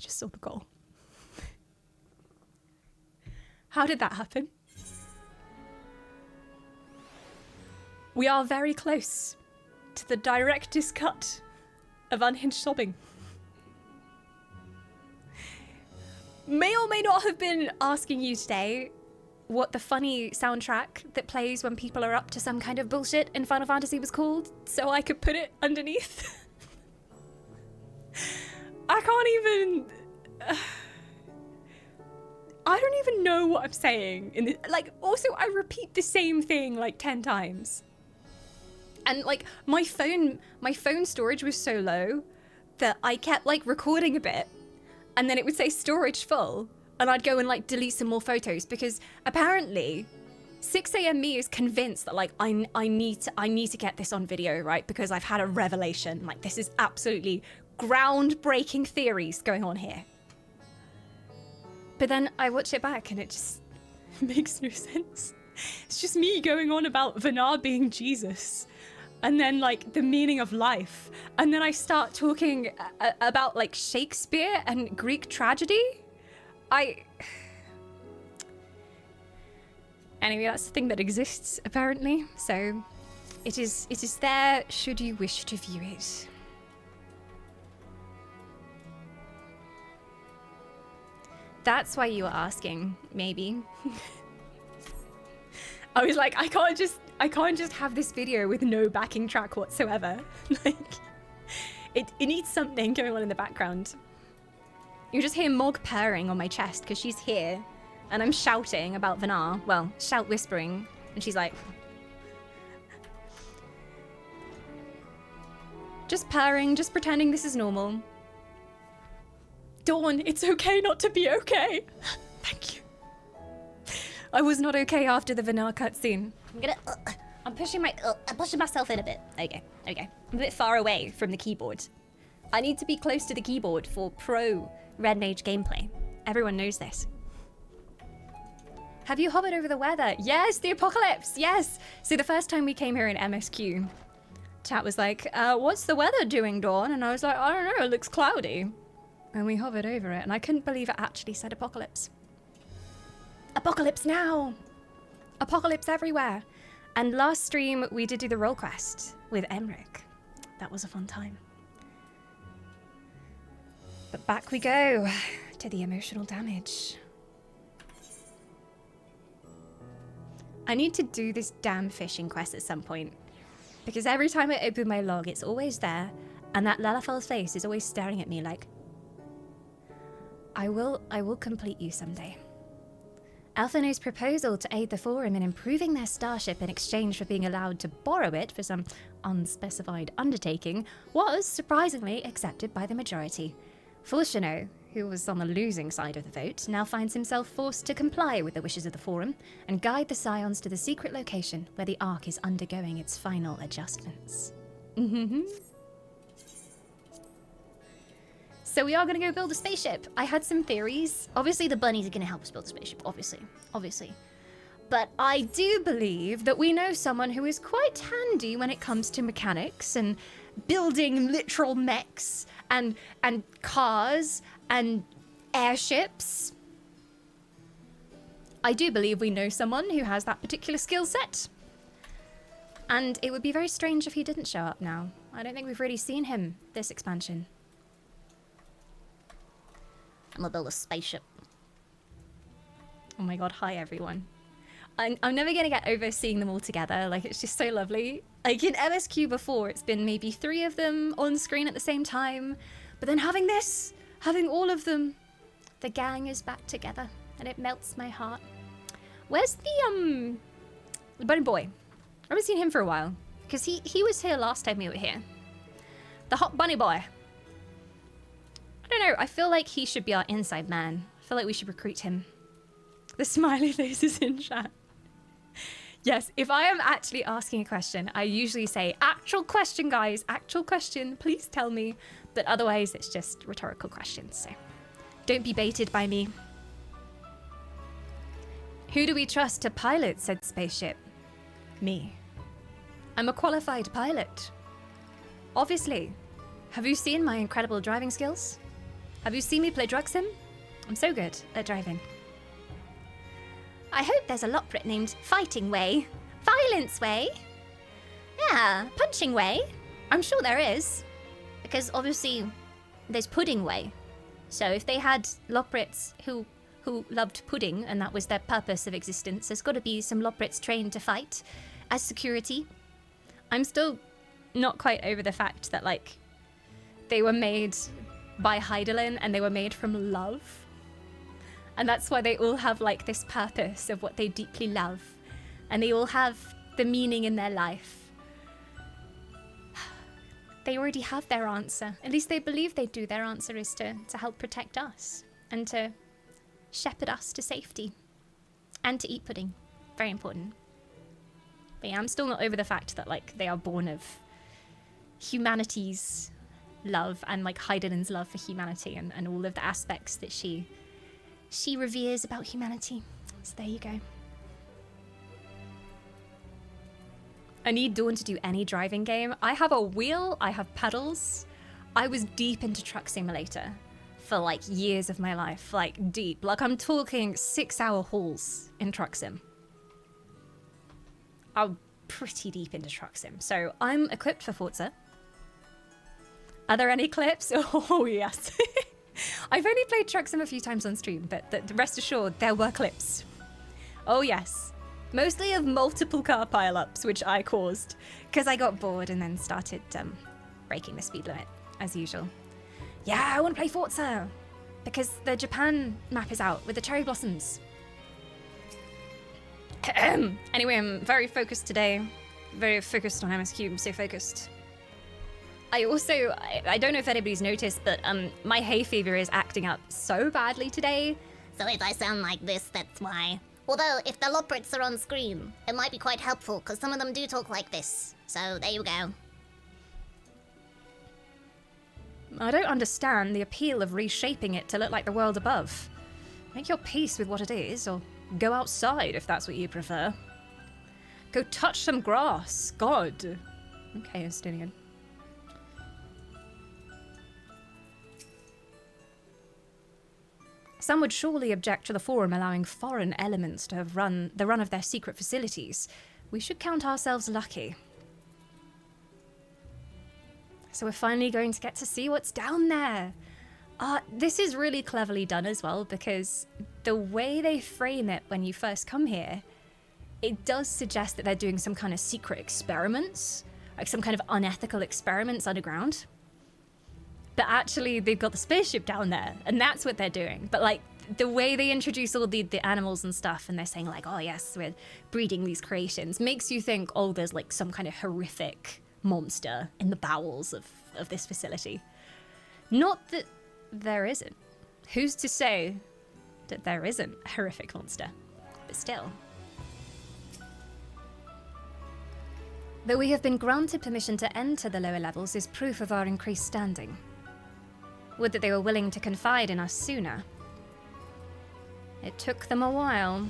just saw the goal. How did that happen? We are very close to the director's cut of Unhinged Sobbing. May or may not have been asking you today what the funny soundtrack that plays when people are up to some kind of bullshit in Final Fantasy was called, so I could put it underneath. I can't even... I don't even know what I'm saying. Also, I repeat the same thing like 10 times. And like, my phone storage was so low that I kept like recording a bit, and then it would say storage full, and I'd go and like delete some more photos, because apparently 6 a.m. me is convinced that like I need to get this on video, right? Because I've had a revelation. Like, this is absolutely groundbreaking theories going on here. But then I watch it back and it just makes no sense. It's just me going on about Vanar being Jesus, and then like the meaning of life, and then I start talking about like Shakespeare and Greek tragedy. Anyway, that's the thing that exists apparently, so it is there should you wish to view it. That's why you were asking, maybe. I was like, I can't just have this video with no backing track whatsoever. Like, it needs something going on in the background. You just hear Mog purring on my chest because she's here, and I'm shouting about Vanar. Well, shout whispering, and she's like, just purring, just pretending this is normal. Dawn, it's okay not to be okay. Thank you. I was not okay after the Vanar cutscene. I'm pushing myself in a bit. Okay. I'm a bit far away from the keyboard. I need to be close to the keyboard for pro Red Mage gameplay. Everyone knows this. Have you hovered over the weather? Yes, the apocalypse, yes. So the first time we came here in MSQ, chat was like, what's the weather doing, Dawn? And I was like, I don't know, it looks cloudy. And we hovered over it, and I couldn't believe it actually said apocalypse. Apocalypse now! Apocalypse everywhere. And last stream, we did do the role quest with Emmerich. That was a fun time. But back we go to the emotional damage. I need to do this damn fishing quest at some point, because every time I open my log, it's always there, and that Lalafell's face is always staring at me like, I will complete you someday. Alphino's proposal to aid the Forum in improving their starship in exchange for being allowed to borrow it for some unspecified undertaking was surprisingly accepted by the majority. Fulchino, who was on the losing side of the vote, now finds himself forced to comply with the wishes of the Forum and guide the Scions to the secret location where the Ark is undergoing its final adjustments. So we are going to go build a spaceship. I had some theories. Obviously, the bunnies are going to help us build a spaceship, obviously. But I do believe that we know someone who is quite handy when it comes to mechanics and building literal mechs and cars and airships. I do believe we know someone who has that particular skill set. And it would be very strange if he didn't show up now. I don't think we've really seen him this expansion. I'm gonna build a spaceship. Oh my god, hi everyone. I'm never gonna get over seeing them all together. Like, it's just so lovely. Like, in MSQ before, it's been maybe 3 of them on screen at the same time. But then having all of them, the gang is back together, and it melts my heart. Where's the bunny boy? I haven't seen him for a while, because he was here last time we were here. The hot bunny boy. I don't know, I feel like he should be our inside man. I feel like we should recruit him. The smiley face is in chat. Yes, if I am actually asking a question, I usually say, actual question, guys, actual question, please tell me. But otherwise, it's just rhetorical questions, so don't be baited by me. Who do we trust to pilot said spaceship? Me. I'm a qualified pilot. Obviously. Have you seen my incredible driving skills? Have you seen me play drug sim? I'm so good at driving. I hope there's a Loporrit named Fighting Way. Violence Way? Yeah, Punching Way. I'm sure there is. Because obviously there's Pudding Way. So if they had Loporrits who loved pudding and that was their purpose of existence, there's got to be some Loporrits trained to fight as security. I'm still not quite over the fact that, like, they were made by Hydaelyn and they were made from love. And that's why they all have, like, this purpose of what they deeply love. And they all have the meaning in their life. They already have their answer. At least they believe they do. Their answer is to help protect us and to shepherd us to safety and to eat pudding. Very important. But yeah, I'm still not over the fact that, like, they are born of humanity's love and, like, Hydaelyn's love for humanity and all of the aspects that she reveres about humanity. So there you go. I need Dawn to do any driving game. I have a wheel, I have pedals. I was deep into Truck Simulator for, like, years of my life. Like, deep. Like, I'm talking 6-hour hauls in Truck Sim. I'm pretty deep into Truck Sim. So I'm equipped for Forza. Are there any clips? Oh, yes. I've only played Truck Sim a few times on stream, but rest assured, there were clips. Oh, yes. Mostly of multiple car pileups, which I caused, because I got bored and then started breaking the speed limit, as usual. Yeah, I want to play Forza, because the Japan map is out with the cherry blossoms. Anyway, I'm very focused today. Very focused on MSQ, I'm so focused. I also, I don't know if anybody's noticed, but my hay fever is acting up so badly today. So if I sound like this, that's why. Although, if the Loporrits are on screen, it might be quite helpful, because some of them do talk like this. So, there you go. I don't understand the appeal of reshaping it to look like the world above. Make your peace with what it is, or go outside if that's what you prefer. Go touch some grass, God. Okay, it's doing it. Some would surely object to the Forum allowing foreign elements to have the run of their secret facilities. We should count ourselves lucky. So we're finally going to get to see what's down there. This is really cleverly done as well, because the way they frame it when you first come here, it does suggest that they're doing some kind of secret experiments, like some kind of unethical experiments underground. But actually, they've got the spaceship down there, and that's what they're doing. But, like, the way they introduce all the animals and stuff, and they're saying, like, oh, yes, we're breeding these creations, makes you think, oh, there's, like, some kind of horrific monster in the bowels of this facility. Not that there isn't. Who's to say that there isn't a horrific monster? But still. Though we have been granted permission to enter the lower levels is proof of our increased standing. Would that they were willing to confide in us sooner. It took them a while.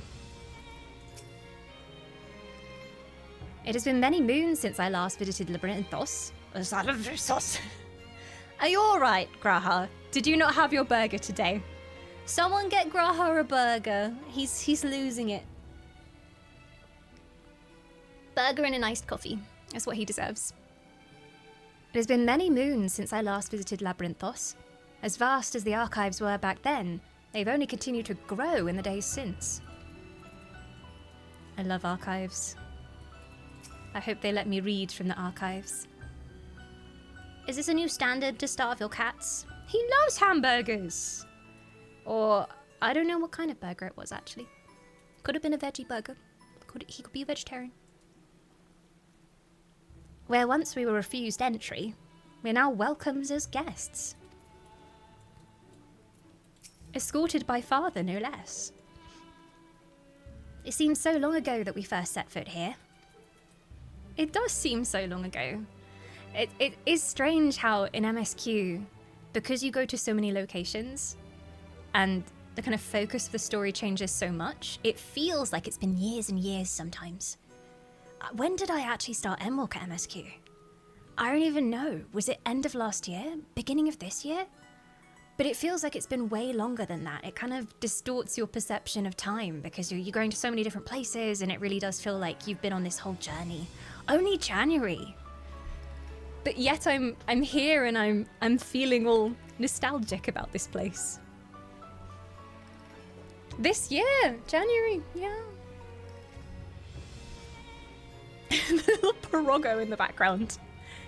It has been many moons since I last visited Labyrinthos. Are you alright, Graha? Did you not have your burger today? Someone get Graha a burger. He's losing it. Burger and an iced coffee. That's what he deserves. It has been many moons since I last visited Labyrinthos. As vast as the archives were back then, they've only continued to grow in the days since. I love archives. I hope they let me read from the archives. Is this a new standard to starve your cats? He loves hamburgers! Or, I don't know what kind of burger it was, actually. Could have been a veggie burger. He could be a vegetarian. Where once we were refused entry, we're now welcomed as guests. Escorted by father, no less. It seems so long ago that we first set foot here. It does seem so long ago. It is strange how in MSQ, because you go to so many locations, and the kind of focus of the story changes so much, it feels like it's been years and years sometimes. When did I actually start Endwalker MSQ? I don't even know. Was it end of last year? Beginning of this year? But it feels like it's been way longer than that. It kind of distorts your perception of time because you're going to so many different places, and it really does feel like you've been on this whole journey. Only January. But yet I'm here and I'm feeling all nostalgic about this place. This year, January, yeah. The little Pirogo in the background.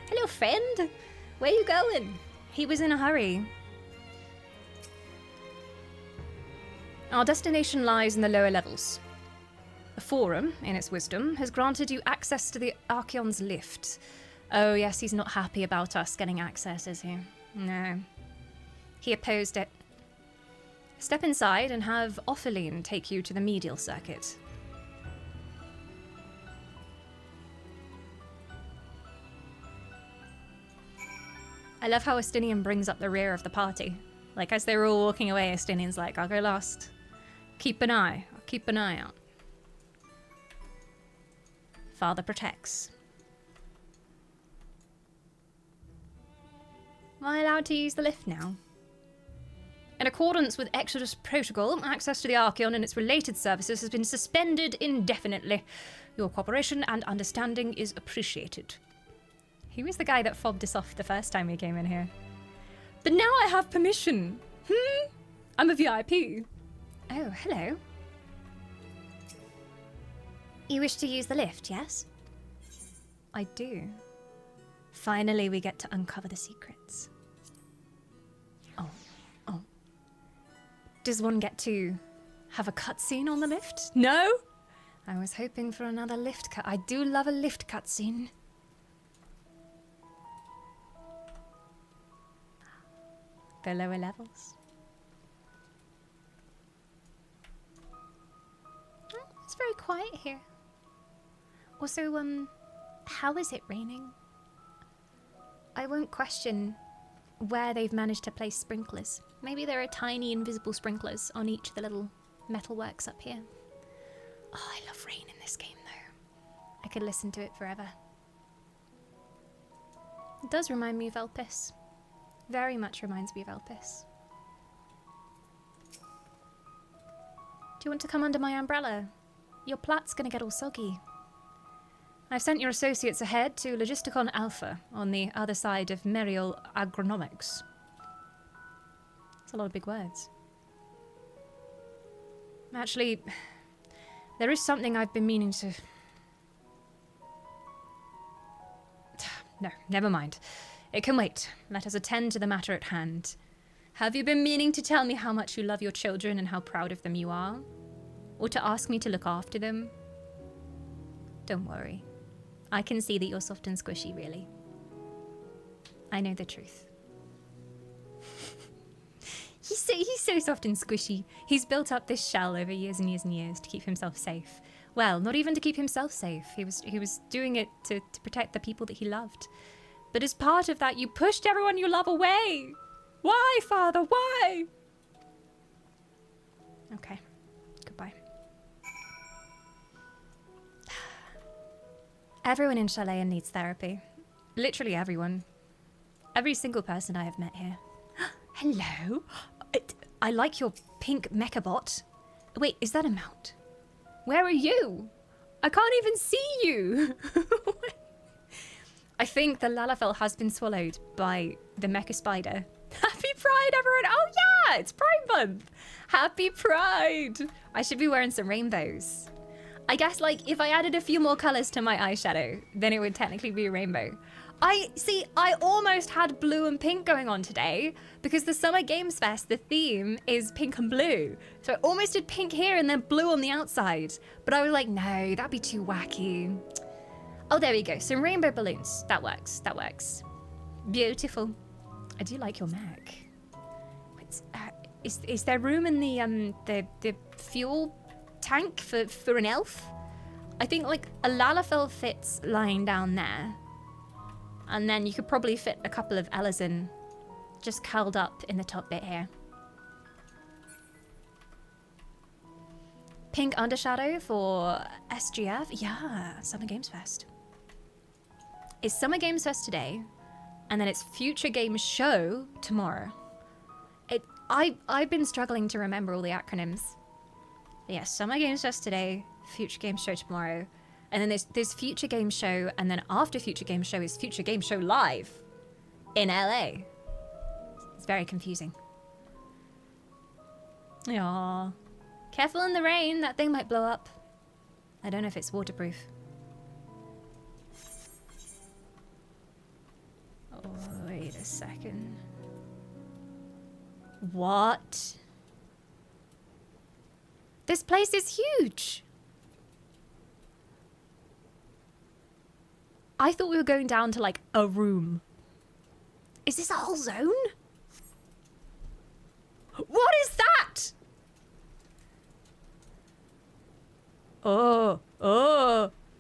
Hello, friend. Where you going? He was in a hurry. Our destination lies in the lower levels. The Forum, in its wisdom, has granted you access to the Archeon's lift. Oh yes, he's not happy about us getting access, is he? No. He opposed it. Step inside and have Opheline take you to the medial circuit. I love how Astinian brings up the rear of the party. Like, as they were all walking away, Astinian's like, I'll go last. Keep an eye. I'll keep an eye out. Father protects. Am I allowed to use the lift now? In accordance with Exodus Protocol, access to the Archeon and its related services has been suspended indefinitely. Your cooperation and understanding is appreciated. He was the guy that fobbed us off the first time we came in here. But now I have permission. I'm a VIP. Oh, hello. You wish to use the lift, yes? I do. Finally, we get to uncover the secrets. Oh. Does one get to have a cutscene on the lift? No? I was hoping for another lift cut. I do love a lift cutscene. The lower levels. Oh, it's very quiet here. Also, how is it raining? I won't question where they've managed to place sprinklers. Maybe there are tiny invisible sprinklers on each of the little metalworks up here. Oh, I love rain in this game though. I could listen to it forever. It does remind me of Elpis. Very much reminds me of Elpis. Do you want to come under my umbrella? Your plat's gonna get all soggy. I've sent your associates ahead to Logisticon Alpha on the other side of Merial Agronomics. That's a lot of big words. Actually, there is something I've been meaning to... No, never mind. It can wait. Let us attend to the matter at hand. Have you been meaning to tell me how much you love your children and how proud of them you are? Or to ask me to look after them? Don't worry. I can see that you're soft and squishy, really. I know the truth. He's so soft and squishy. He's built up this shell over years and years and years to keep himself safe. Well, not even to keep himself safe. He was doing it to protect the people that he loved. But as part of that, you pushed everyone you love away. Why, Father? Why? Okay. Goodbye. Everyone in Chalayan needs therapy. Literally everyone. Every single person I have met here. Hello? I like your pink mechabot. Wait, is that a mount? Where are you? I can't even see you. I think the Lalafell has been swallowed by the mecha spider. Happy Pride, everyone! Oh yeah, it's Pride Month! Happy Pride! I should be wearing some rainbows. I guess, like, if I added a few more colours to my eyeshadow, then it would technically be a rainbow. I almost had blue and pink going on today, because the Summer Games Fest, the theme is pink and blue. So I almost did pink here and then blue on the outside. But I was like, no, that'd be too wacky. Oh, there we go. Some rainbow balloons. That works. That works. Beautiful. I do like your mech. Is there room in the fuel tank for an elf? I think like a Lalafell fits lying down there, and then you could probably fit a couple of Elazin just curled up in the top bit here. Pink undershadow for SGF. Yeah, Summer Games Fest. It's Summer Games Fest today, and then it's Future Games Show tomorrow. I've been struggling to remember all the acronyms. But yeah, Summer Games Fest today, Future Games Show tomorrow, and then there's Future Games Show, and then after Future Games Show is Future Games Show Live in LA. It's very confusing. Aww. Careful in the rain, that thing might blow up. I don't know if it's waterproof. Oh, wait a second. What? This place is huge. I thought we were going down to like a room. Is this a whole zone? What is that? Oh,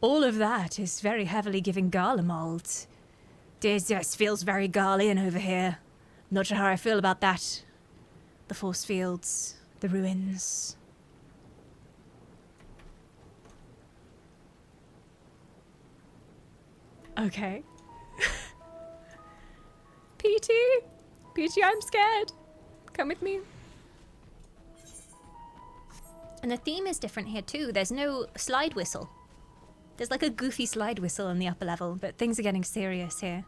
all of that is very heavily giving Garlemald. This just feels very Garlean over here. Not sure how I feel about that. The force fields, the ruins. Okay. PT, I'm scared. Come with me. And the theme is different here too. There's no slide whistle. There's like a goofy slide whistle on the upper level, but things are getting serious here.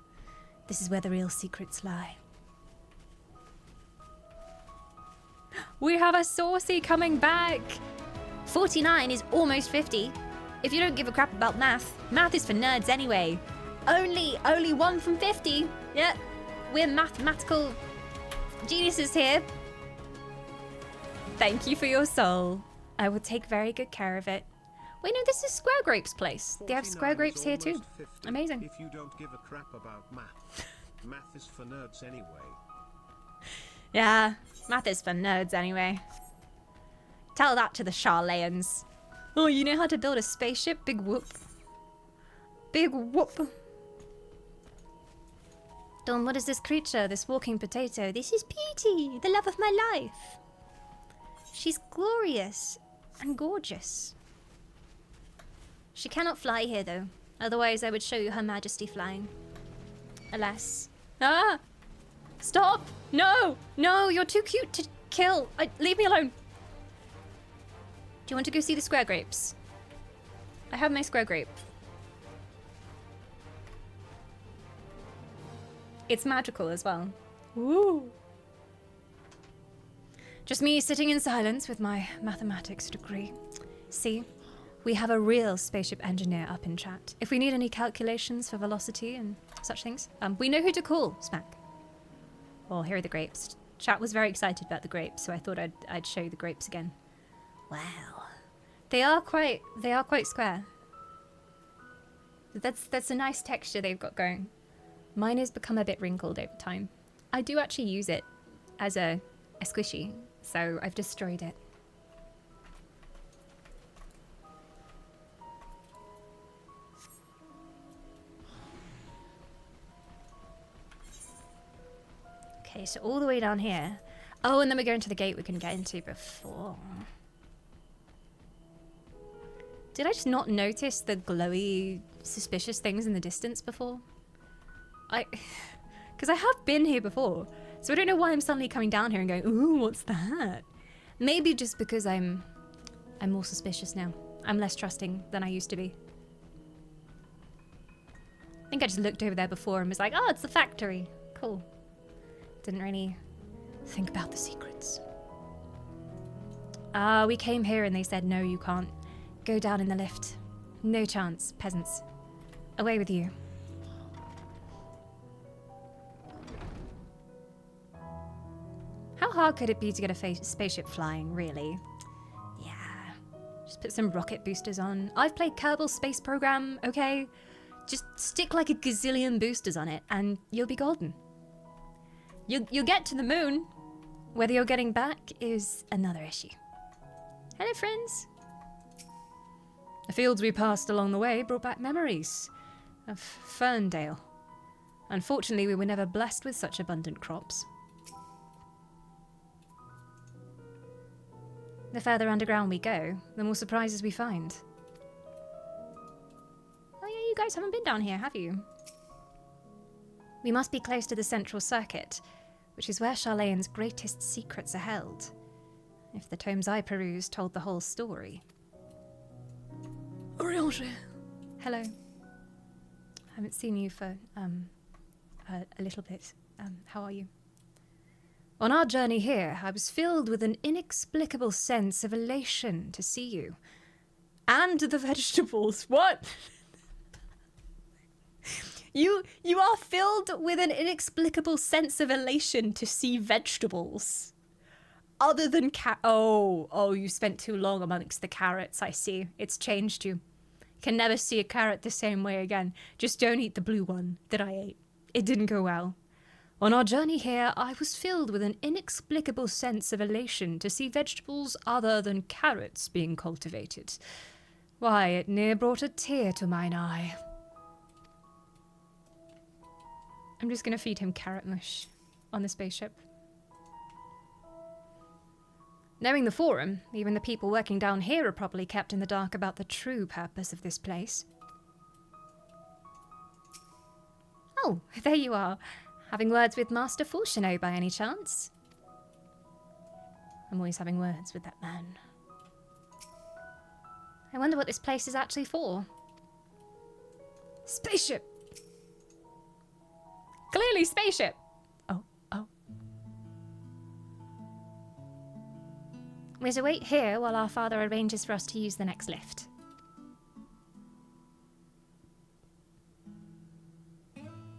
This is where the real secrets lie. We have a Saucy coming back. 49 is almost 50. If you don't give a crap about math, math is for nerds anyway. Only 1 from 50. Yeah, we're mathematical geniuses here. Thank you for your soul. I will take very good care of it. Wait, no, this is Square Grape's place. They have Square Grapes here too. 50. Amazing. If you don't give a crap about math, math is for nerds anyway. Yeah, math is for nerds anyway. Tell that to the Charlayans. Oh, you know how to build a spaceship? Big whoop. Big whoop. Dawn, what is this creature, this walking potato? This is Petey, the love of my life. She's glorious and gorgeous. She cannot fly here, though. Otherwise, I would show you Her Majesty flying. Alas. Ah! Stop! No! No, you're too cute to kill. Leave me alone. Do you want to go see the Square Grapes? I have my Square Grape. It's magical as well. Woo! Just me sitting in silence with my mathematics degree. See, we have a real spaceship engineer up in chat. If we need any calculations for velocity and such things, we know who to call, Smack. Oh, here are the grapes. Chat was very excited about the grapes, so I thought I'd show you the grapes again. Wow. They are quite square. That's a nice texture they've got going. Mine has become a bit wrinkled over time. I do actually use it as a squishy, so I've destroyed it. Okay, so all the way down here. Oh, and then we're going to the gate we couldn't get into before. Did I just not notice the glowy, suspicious things in the distance before? Because I have been here before, so I don't know why I'm suddenly coming down here and going, ooh, what's that? Maybe just because I'm more suspicious now. I'm less trusting than I used to be. I think I just looked over there before and was like, oh, it's the factory. Cool. Didn't really think about the secrets. We came here and they said, no, you can't. Go down in the lift. No chance, peasants. Away with you. How hard could it be to get a spaceship flying, really? Yeah. Just put some rocket boosters on. I've played Kerbal Space Program, okay? Just stick like a gazillion boosters on it and you'll be golden. You'll get to the moon. Whether you're getting back is another issue. Hello, friends. The fields we passed along the way brought back memories of Ferndale. Unfortunately, we were never blessed with such abundant crops. The further underground we go, the more surprises we find. Oh yeah, you guys haven't been down here, have you? We must be close to the central circuit. which is where Charlane's greatest secrets are held. If the tomes I perused told the whole story. Oriange. Hello. Haven't seen you for, a little bit. How are you? On our journey here, I was filled with an inexplicable sense of elation to see you. And the vegetables. What? You are filled with an inexplicable sense of elation to see vegetables. Other than Oh, you spent too long amongst the carrots, I see. It's changed you. Can never see a carrot the same way again. Just don't eat the blue one that I ate. It didn't go well. On our journey here, I was filled with an inexplicable sense of elation to see vegetables other than carrots being cultivated. Why, it near brought a tear to mine eye. I'm just going to feed him carrot mush on the spaceship. Knowing the Forum, even the people working down here are probably kept in the dark about the true purpose of this place. Oh, there you are. Having words with Master Fourcheneau by any chance? I'm always having words with that man. I wonder what this place is actually for. Spaceship! Clearly spaceship! Oh. We're to wait here while our father arranges for us to use the next lift.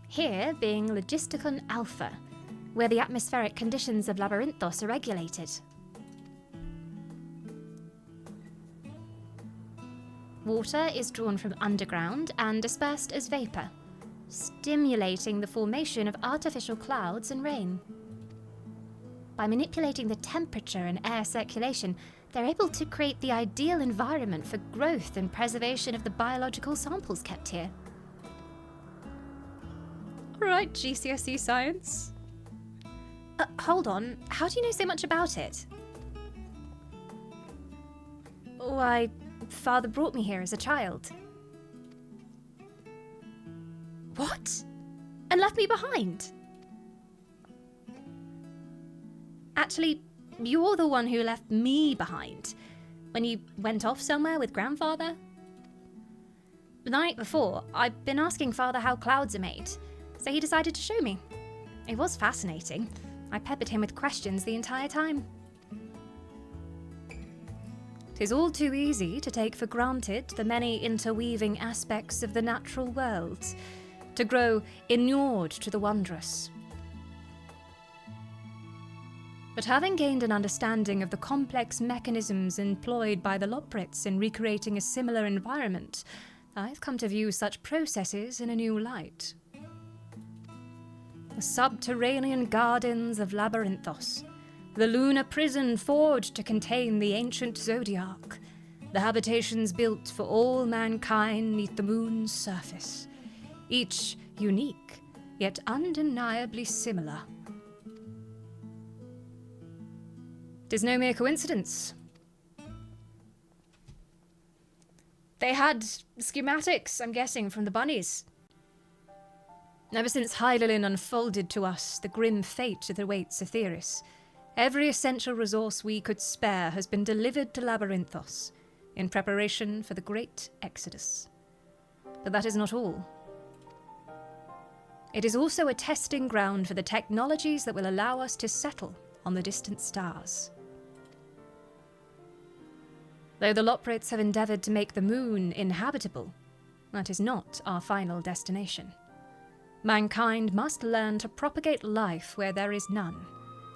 Here being Logisticon Alpha, where the atmospheric conditions of Labyrinthos are regulated. Water is drawn from underground and dispersed as vapour, stimulating the formation of artificial clouds and rain. By manipulating the temperature and air circulation, they're able to create the ideal environment for growth and preservation of the biological samples kept here. Alright, GCSE science. Hold on, how do you know so much about it? Why, Father brought me here as a child. What? And left me behind? Actually, you're the one who left me behind when you went off somewhere with Grandfather. The night before, I'd been asking Father how clouds are made, so he decided to show me. It was fascinating. I peppered him with questions the entire time. 'Tis all too easy to take for granted the many interweaving aspects of the natural world, to grow inured to the wondrous. But having gained an understanding of the complex mechanisms employed by the Loporrits in recreating a similar environment, I've come to view such processes in a new light. The subterranean gardens of Labyrinthos, the lunar prison forged to contain the ancient zodiac, the habitations built for all mankind neath the moon's surface, each unique, yet undeniably similar. 'Tis no mere coincidence. They had schematics, I'm guessing, from the bunnies. Ever since Hydaelyn unfolded to us the grim fate that awaits Aetheris, every essential resource we could spare has been delivered to Labyrinthos in preparation for the great exodus. But that is not all. It is also a testing ground for the technologies that will allow us to settle on the distant stars. Though the Loporrits have endeavoured to make the moon inhabitable, that is not our final destination. Mankind must learn to propagate life where there is none,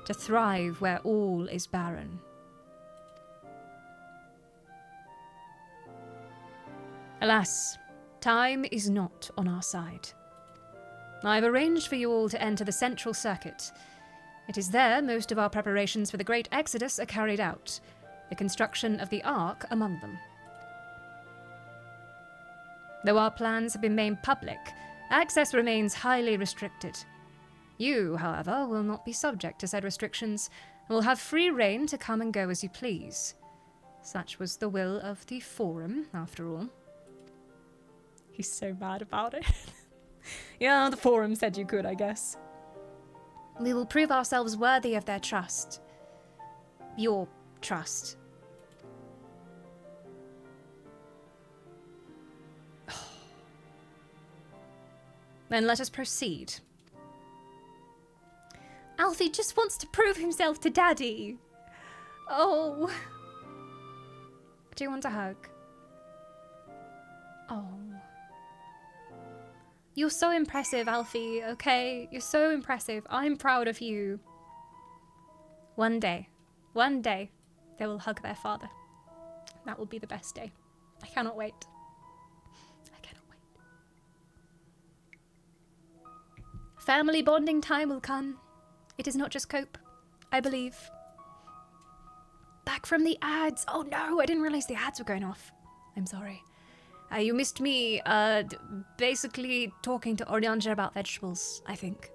to thrive where all is barren. Alas, time is not on our side. I've arranged for you all to enter the central circuit. It is there most of our preparations for the great exodus are carried out, the construction of the Ark among them. Though our plans have been made public, access remains highly restricted. You, however, will not be subject to said restrictions, and will have free rein to come and go as you please. Such was the will of the Forum, after all. He's so mad about it. Yeah, the Forum said you could, I guess. We will prove ourselves worthy of their trust. Your trust. Then let us proceed. Alfie just wants to prove himself to Daddy. Oh. Do you want a hug? Oh. You're so impressive, Alfie, okay? You're so impressive. I'm proud of you. One day, they will hug their father. That will be the best day. I cannot wait. I cannot wait. Family bonding time will come. It is not just cope, I believe. Back from the ads. Oh no, I didn't realize the ads were going off. I'm sorry. You missed me, basically talking to Orianja about vegetables, I think.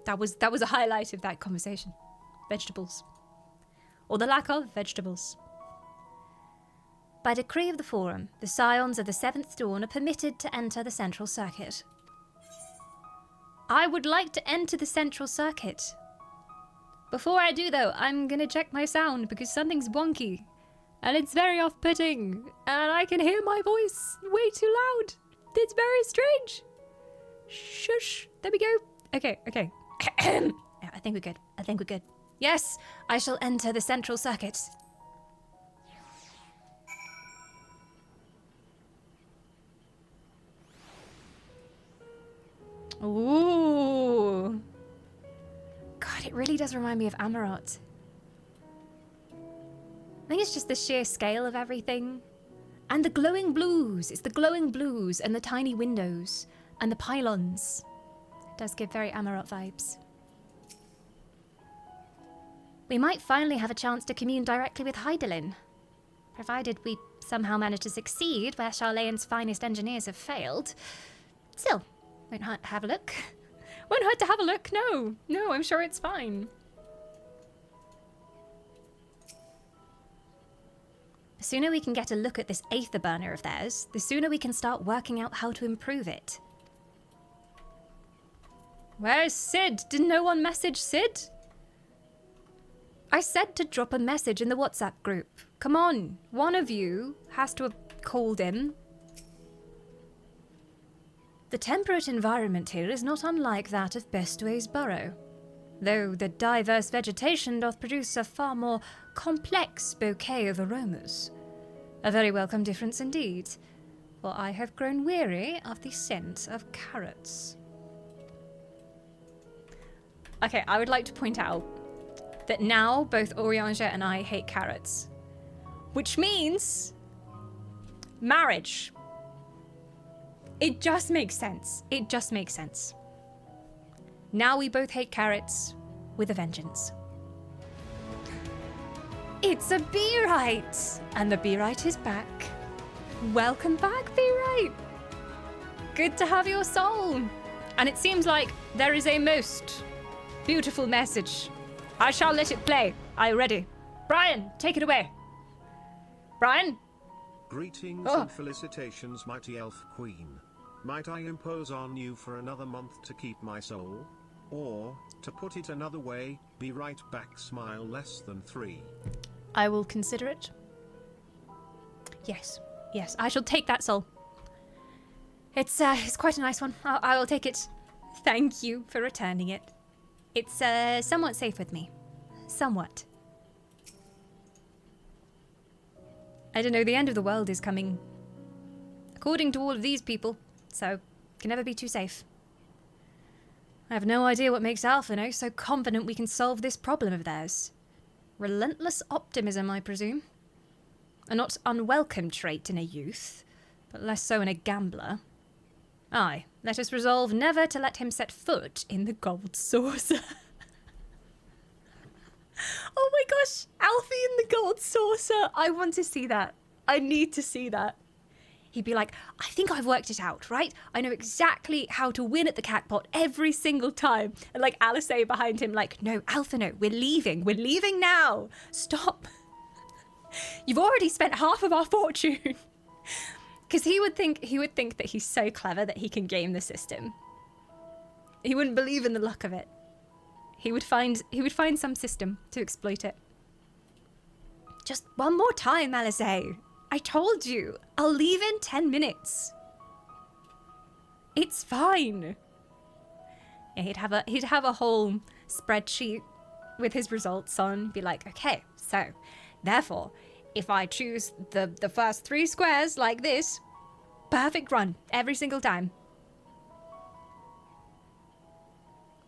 That was a highlight of that conversation. Vegetables. Or the lack of vegetables. By decree of the Forum, the Scions of the Seventh Dawn are permitted to enter the Central Circuit. I would like to enter the Central Circuit. Before I do, though, I'm gonna check my sound because something's wonky. And it's very off-putting. And I can hear my voice way too loud. It's very strange. Shush. There we go. Okay. Yeah, I think we're good. Yes, I shall enter the Central Circuit. Ooh. God, it really does remind me of Amarot. I think it's just the sheer scale of everything. And the glowing blues. It's the glowing blues and the tiny windows and the pylons. It does give very Amarot vibes. We might finally have a chance to commune directly with Hydaelyn. Provided we somehow manage to succeed where Charlayan's finest engineers have failed. Still, won't hurt to have a look. Won't hurt to have a look, no. No, I'm sure it's fine. The sooner we can get a look at this aether burner of theirs, the sooner we can start working out how to improve it. Where's Sid? Did no one message Sid? I said to drop a message in the WhatsApp group. Come on, one of you has to have called him. The temperate environment here is not unlike that of Bestway's burrow, though the diverse vegetation doth produce a far more complex bouquet of aromas. A very welcome difference indeed, for I have grown weary of the scent of carrots. Okay, I would like to point out that now both Orianja and I hate carrots, which means marriage. It just makes sense. It just makes sense. Now we both hate carrots with a vengeance. It's a Beerite! And the Beerite is back. Welcome back, Beerite! Good to have your soul. And it seems like there is a most beautiful message. I shall let it play. Are you ready? Brian, take it away. Brian? Greetings and felicitations, mighty elf queen. Might I impose on you for another month to keep my soul? Or, to put it another way, be right back, smile less than 3. I will consider it. Yes, I shall take that soul. It's quite a nice one. I will take it. Thank you for returning it. It's somewhat safe with me. Somewhat. I don't know, the end of the world is coming. According to all of these people, so can never be too safe. I have no idea what makes Alphino so confident we can solve this problem of theirs. Relentless optimism, I presume. A not unwelcome trait in a youth, but less so in a gambler. Aye, let us resolve never to let him set foot in the gold saucer. Oh my gosh, Alfie in the gold saucer. I want to see that. I need to see that. He'd be like, I think I've worked it out, right? I know exactly how to win at the catpot every single time. And like Alice behind him, like, no, Alphino, we're leaving now. Stop. You've already spent half of our fortune. Because he would think that he's so clever that he can game the system. He wouldn't believe in the luck of it. He would find some system to exploit it. Just one more time, Alice. I told you, I'll leave in 10 minutes. It's fine. Yeah, he'd have a whole spreadsheet with his results on, be like, okay, so therefore, if I choose the first 3 squares like this, perfect run every single time.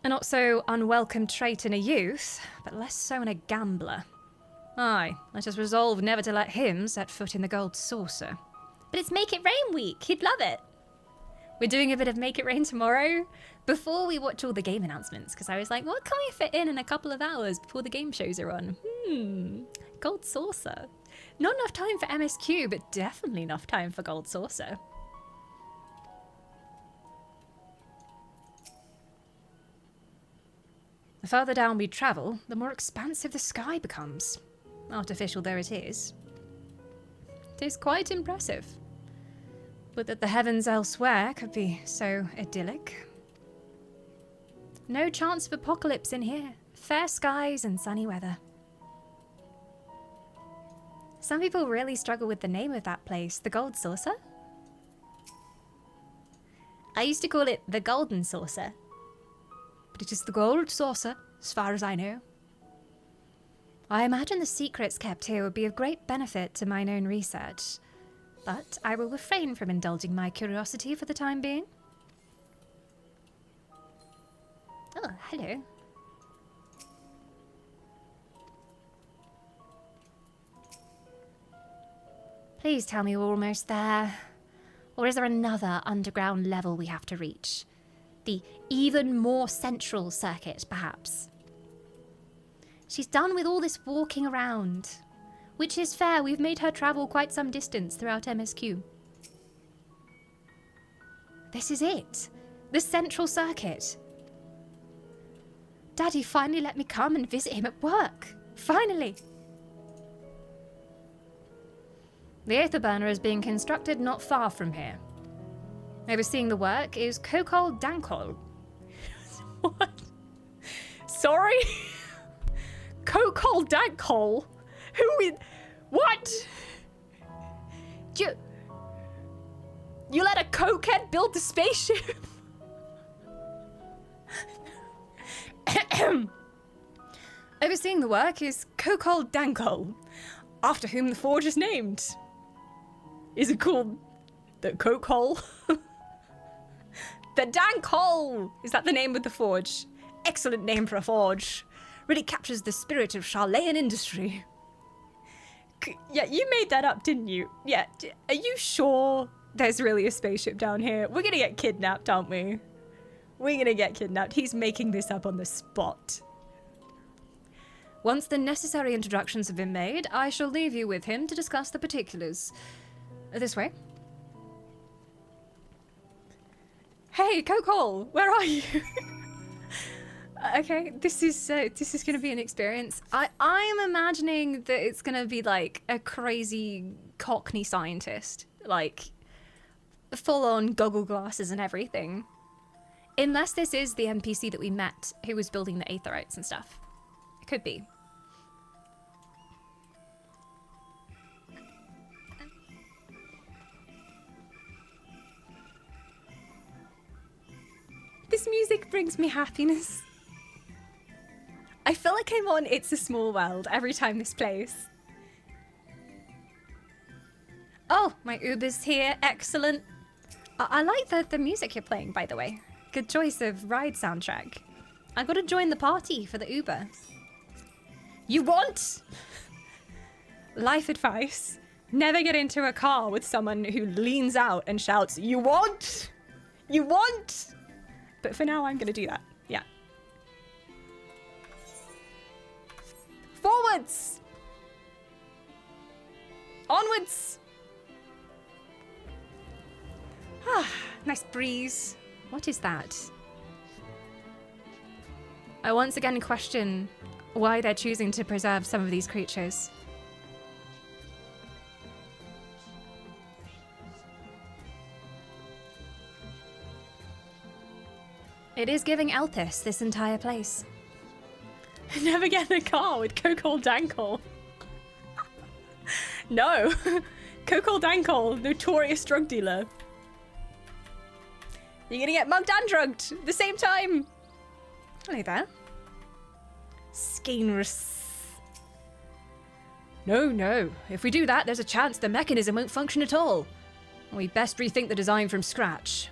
A not so unwelcome trait in a youth, but less so in a gambler. Aye, let us resolve never to let him set foot in the gold saucer. But it's Make It Rain week. He'd love it. We're doing a bit of Make It Rain tomorrow before we watch all the game announcements, because I was like, what can we fit in a couple of hours before the game shows are on? Gold saucer. Not enough time for MSQ, but definitely enough time for gold saucer. The further down we travel, the more expansive the sky becomes. Artificial though it is. It is quite impressive. But that the heavens elsewhere could be so idyllic. No chance of apocalypse in here. Fair skies and sunny weather. Some people really struggle with the name of that place, the Gold Saucer. I used to call it the Golden Saucer. But it is the Gold Saucer, as far as I know. I imagine the secrets kept here would be of great benefit to mine own research, but I will refrain from indulging my curiosity for the time being. Oh, hello. Please tell me we're almost there. Or is there another underground level we have to reach? The even more central circuit, perhaps. She's done with all this walking around. Which is fair, we've made her travel quite some distance throughout MSQ. This is it. The central circuit. Daddy finally let me come and visit him at work. Finally. The Aether Burner is being constructed not far from here. Overseeing the work is Kokkol Dankol. What? Sorry? Kokkol Dankol? Who is... What? You let a cokehead build the spaceship? Overseeing the work is Kokkol Dankol, after whom the forge is named. Is it called the Kokkol? The Dankol! Is that the name of the forge? Excellent name for a forge. Really captures the spirit of Charleyan industry. Yeah, you made that up, didn't you? Yeah, are you sure there's really a spaceship down here? We're gonna get kidnapped, aren't we? We're gonna get kidnapped. He's making this up on the spot. Once the necessary introductions have been made, I shall leave you with him to discuss the particulars. This way. Hey, Kokkol, where are you? Okay, this is gonna be an experience. I'm imagining that it's gonna be like a crazy Cockney scientist, like full on goggle glasses and everything. Unless this is the NPC that we met who was building the Aetherites and stuff. It could be. This music brings me happiness. I feel like I'm on It's a Small World every time this plays. Oh, my Uber's here. Excellent. I like the music you're playing, by the way. Good choice of ride soundtrack. I gotta join the party for the Uber. You want? Life advice. Never get into a car with someone who leans out and shouts, "You want? You want?" But for now, I'm gonna do that. Yeah. Forwards! Onwards! Ah, nice breeze. What is that? I once again question why they're choosing to preserve some of these creatures. It is giving Elpis, this entire place. Never get in a car with Kokkol Dankol. No. Kokkol Dankol, notorious drug dealer. You're gonna get mugged and drugged at the same time. Hello there. Scainrus. No, no. If we do that, there's a chance the mechanism won't function at all. We best rethink the design from scratch.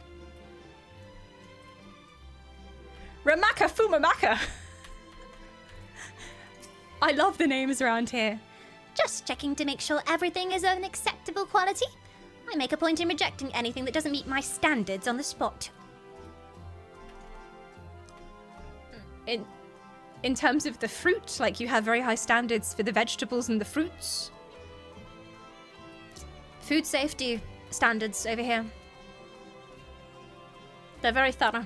Ramaka Fumamaka! I love the names around here. Just checking to make sure everything is of an acceptable quality. I make a point in rejecting anything that doesn't meet my standards on the spot. In terms of the fruit, like you have very high standards for the vegetables and the fruits. Food safety standards over here. They're very thorough.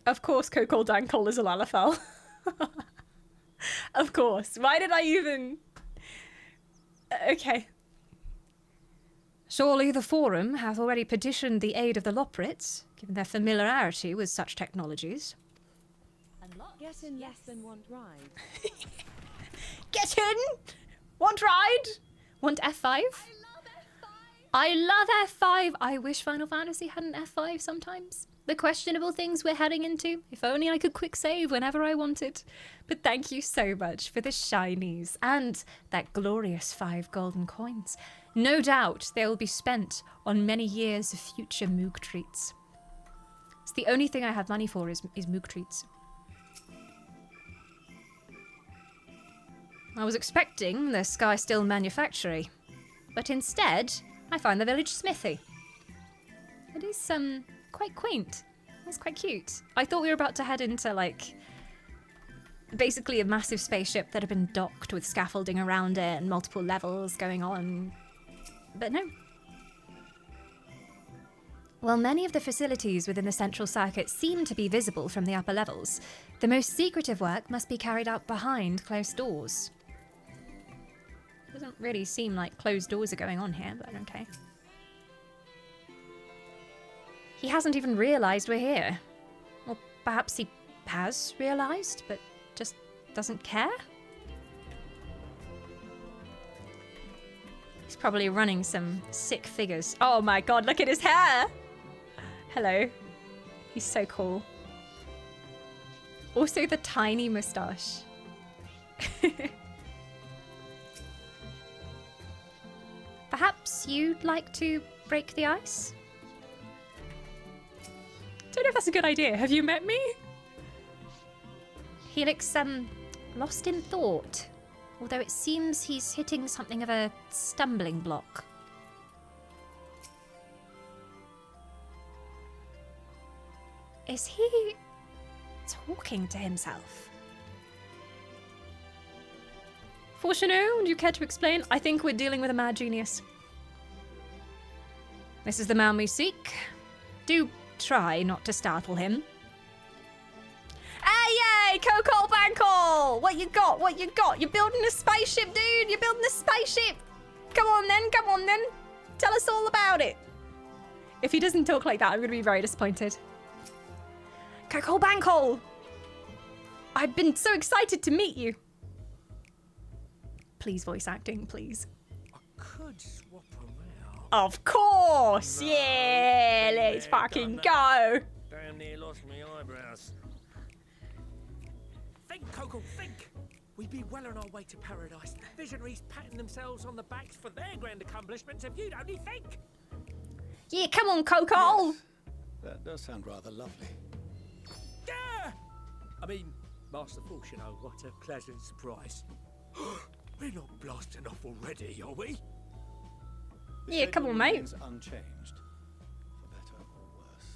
Of course, Kokkol Dankol is a Lalafell. Of course. Why did I even... Okay. Surely the Forum hath already petitioned the aid of the Loporrits, given their familiarity with such technologies. Get in less than one ride. Get in! Want ride? Want F5? I love F5! I wish Final Fantasy had an F5 sometimes. The questionable things we're heading into. If only I could quick save whenever I wanted. But thank you so much for the shinies and that glorious 5 golden coins. No doubt they will be spent on many years of future Moog treats. It's the only thing I have money for is Moog treats. I was expecting the Sky Still Manufactory, but instead I find the village smithy. It is quite quaint. It's quite cute. I thought we were about to head into like basically a massive spaceship that had been docked with scaffolding around it and multiple levels going on. But no. While many of the facilities within the central circuit seem to be visible from the upper levels, the most secretive work must be carried out behind closed doors. Doesn't really seem like closed doors are going on here, but okay. He hasn't even realised we're here. Or perhaps he has realised, but just doesn't care? He's probably running some sick figures. Oh my god, look at his hair! Hello. He's so cool. Also the tiny moustache. Perhaps you'd like to break the ice? Don't know if that's a good idea. Have you met me? He looks, lost in thought. Although it seems he's hitting something of a stumbling block. Is he talking to himself? Fortuno, would you care to explain? I think we're dealing with a mad genius. This is the man we seek. Do try not to startle him. Hey, Kokkol Dankol! What you got? What you got? You're building a spaceship, dude! You're building a spaceship! Come on then! Tell us all about it! If he doesn't talk like that, I'm gonna be very disappointed. Kokkol Dankol! I've been so excited to meet you! Please, voice acting, please. I could swap around. Of course! No, yeah! Let's yeah, fucking done go! Damn near lost my eyebrows. Think, Kokkol, think! We'd be well on our way to paradise. Visionaries patting themselves on the backs for their grand accomplishments if you'd only think! Yeah, come on, Kokkol! Yes, that does sound rather lovely. Yeah! I mean, Master Force, you know, what a pleasant surprise. We're not blasting off already, are we? The Yeah, come schedule on, mate. remains unchanged, for better or worse.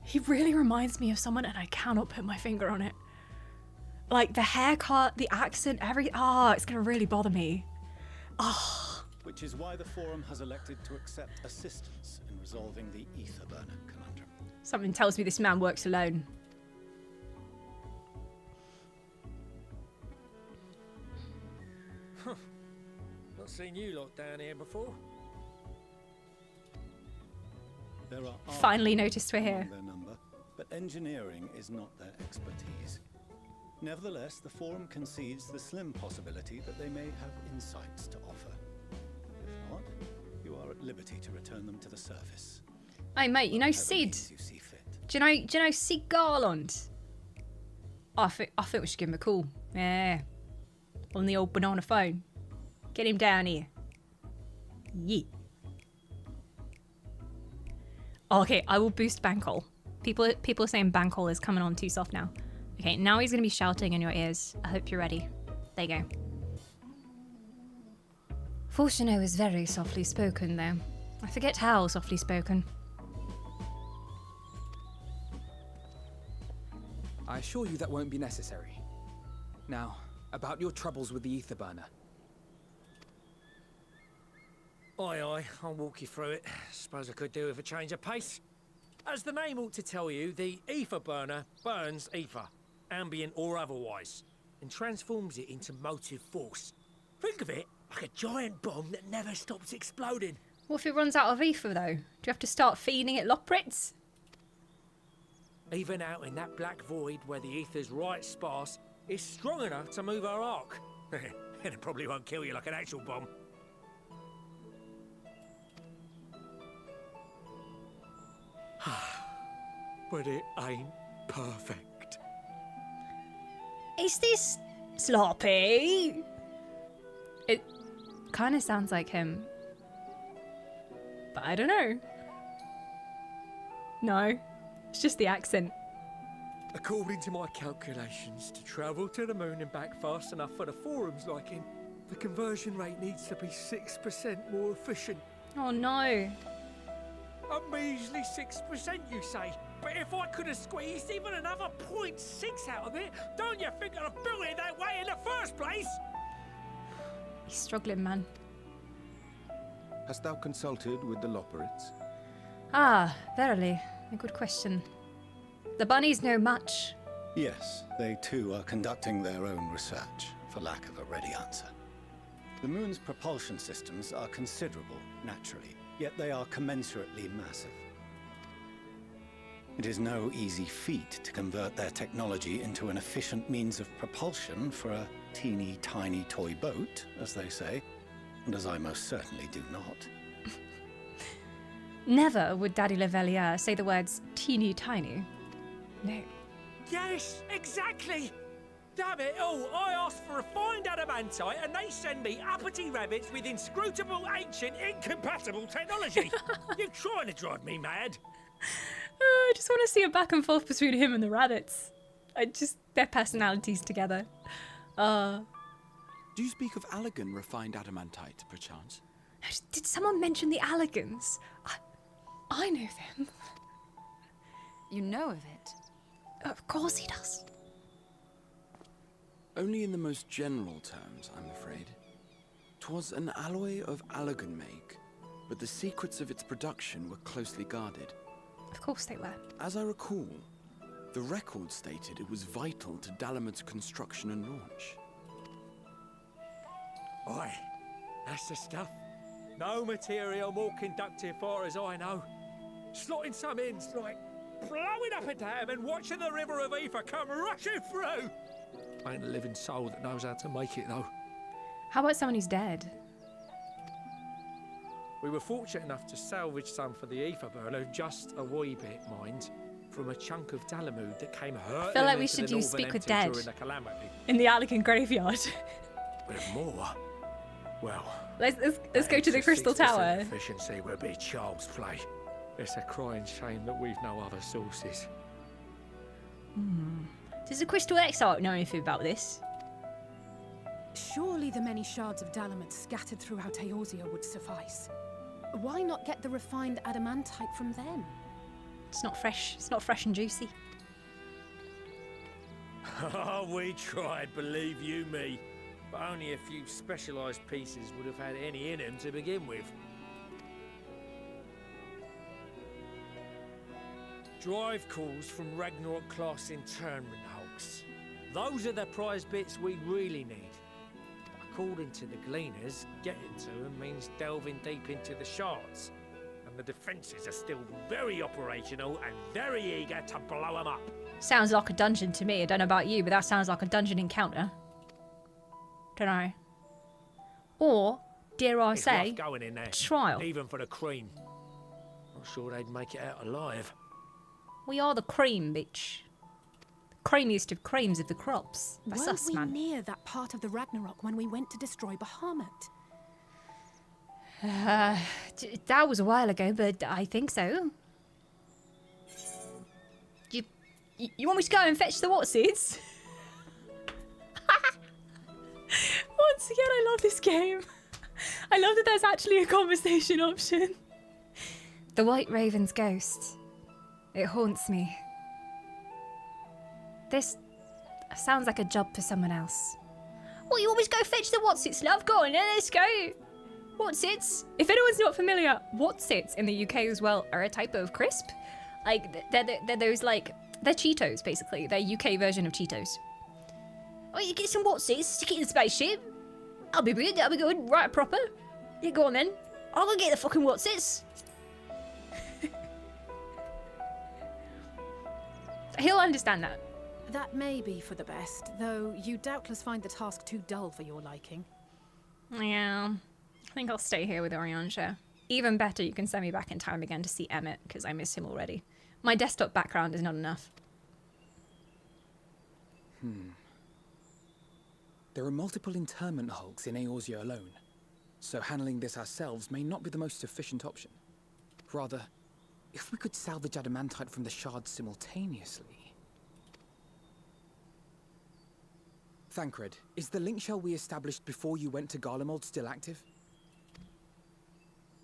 He really reminds me of someone and I cannot put my finger on it. Like the haircut, the accent, it's gonna really bother me. Which is why the Forum has elected to accept assistance in resolving the ether burner conundrum. Something tells me this man works alone. Not seen you lot down here before. There are Finally noticed we're here. among their number, but engineering is not their expertise. Nevertheless, the Forum concedes the slim possibility that they may have insights to offer. If not, you are at liberty to return them to the surface. Hey mate, you know Whatever Sid? means you see fit. Do you know Sid Garland? I think we should give him a call. Yeah. On the old banana phone. Get him down here. Yeah. Okay, I will boost Bankole. People are saying Bankole is coming on too soft now. Okay, now he's gonna be shouting in your ears. I hope you're ready. There you go. Fortuno is very softly spoken though. I forget how softly spoken. I assure you that won't be necessary. Now, about your troubles with the ether burner. Aye, I'll walk you through it. Suppose I could do with a change of pace. As the name ought to tell you, the ether burner burns ether, ambient or otherwise, and transforms it into motive force. Think of it like a giant bomb that never stops exploding. What if it runs out of ether though? Do you have to start feeding it Loporrits? Even out in that black void where the ether's right sparse, it's strong enough to move our arc. And it probably won't kill you like an actual bomb. But it ain't perfect. Is this sloppy? It kind of sounds like him. But I don't know. No, it's just the accent. According to my calculations, to travel to the moon and back fast enough for the Forum's liking, the conversion rate needs to be 6% more efficient. Oh no. A measly 6%, you say? But if I could have squeezed even another 0.6 out of it, don't you think I'd have built it that way in the first place? He's struggling, man. Hast thou consulted with the Loporrits? Ah, verily. A good question. The bunnies know much. Yes, they too are conducting their own research, for lack of a ready answer. The moon's propulsion systems are considerable, naturally, yet they are commensurately massive. It is no easy feat to convert their technology into an efficient means of propulsion for a teeny tiny toy boat, as they say, and as I most certainly do not. Never would Daddy Levellier say the words teeny tiny. No. Yes, exactly! Damn it all, I asked for refined adamantite and they send me uppity rabbits with inscrutable, ancient, incompatible technology. You're trying to drive me mad. I just want to see a back and forth between him and the rabbits. Their personalities together. Do you speak of Allegan refined adamantite, perchance? Did someone mention the Allegans? I know them. You know of it? Of course he does. Only in the most general terms, I'm afraid. 'Twas an alloy of Allegan make, but the secrets of its production were closely guarded. Of course they were. As I recall, the record stated it was vital to Dalamud's construction and launch. Aye, that's the stuff. No material more conductive far as I know. Slotting some ends like blowing up a dam and watching the river of ether come rushing through. Ain't a living soul that knows how to make it though. How about someone who's dead? We were fortunate enough to salvage some for the ether burner, just a wee bit, mind, from a chunk of Dalamud that came hurtling I feel like we into should the use northern Speak with empty Dead during the calamity. in the Allegan graveyard. With more, well, Let's go to the Crystal 6% Tower. Efficiency would be child's play. It's a crying shame that we've no other sources. Does the Crystal Exarch know anything about this? Surely the many shards of Dalamud scattered throughout Eorzea would suffice. Why not get the refined adamantite from them? It's not fresh. It's not fresh and juicy. Oh, we tried, believe you me. But only a few specialised pieces would have had any in them to begin with. Drive calls from Ragnarok class internment hulks. Those are the prize bits we really need. According to the Gleaners, getting to them means delving deep into the shards. And the defences are still very operational and very eager to blow them up. Sounds like a dungeon to me. I don't know about you, but that sounds like a dungeon encounter. Don't know. Or, dare I It's say, rough going in there, trial. even for the cream. Not sure they'd make it out alive. We are the cream, bitch. The creamiest of creams of the crops. That's Weren't us, we man. near that part of the Ragnarok when we went to destroy Bahamut? That was a while ago, but I think so. You want me to go and fetch the Watsids? Once again, I love this game. I love that there's actually a conversation option. The White Raven's ghost. It haunts me. This sounds like a job for someone else. Well, you want me to go fetch the Watsits, love? Go on then, let's go. Watsits? If anyone's not familiar, Watsits in the UK as well are a type of crisp. Like, they're those, like, they're Cheetos, basically. They're UK version of Cheetos. Oh, you get some Watsits, stick it in the spaceship. I'll be good, that'll be good, right proper. Yeah, go on then. I'll go get the fucking Watsits. He'll understand that. That may be for the best, though you doubtless find the task too dull for your liking. Yeah, I think I'll stay here with Oriansha. Even better, you can send me back in time again to see Emmett, because I miss him already. My desktop background is not enough. There are multiple internment hulks in Eorzea alone, so handling this ourselves may not be the most efficient option. Rather, if we could salvage adamantite from the shards simultaneously... Thancred, is the link shell we established before you went to Garlemald still active?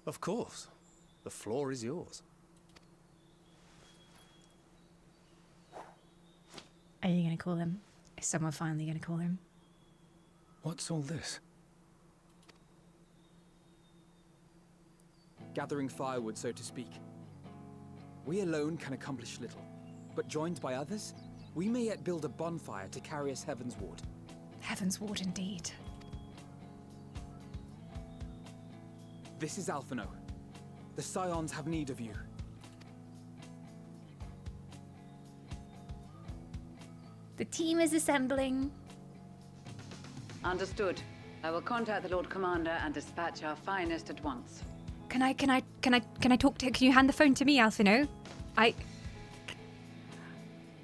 Of course. The floor is yours. Are you going to call him? Is someone finally going to call him? What's all this? Gathering firewood, so to speak. We alone can accomplish little, but joined by others, we may yet build a bonfire to carry us Heavensward. Heavensward indeed. This is Alphino. The Scions have need of you. The team is assembling. Understood. I will contact the Lord Commander and dispatch our finest at once. Can I talk to... Can you hand the phone to me, Alphino?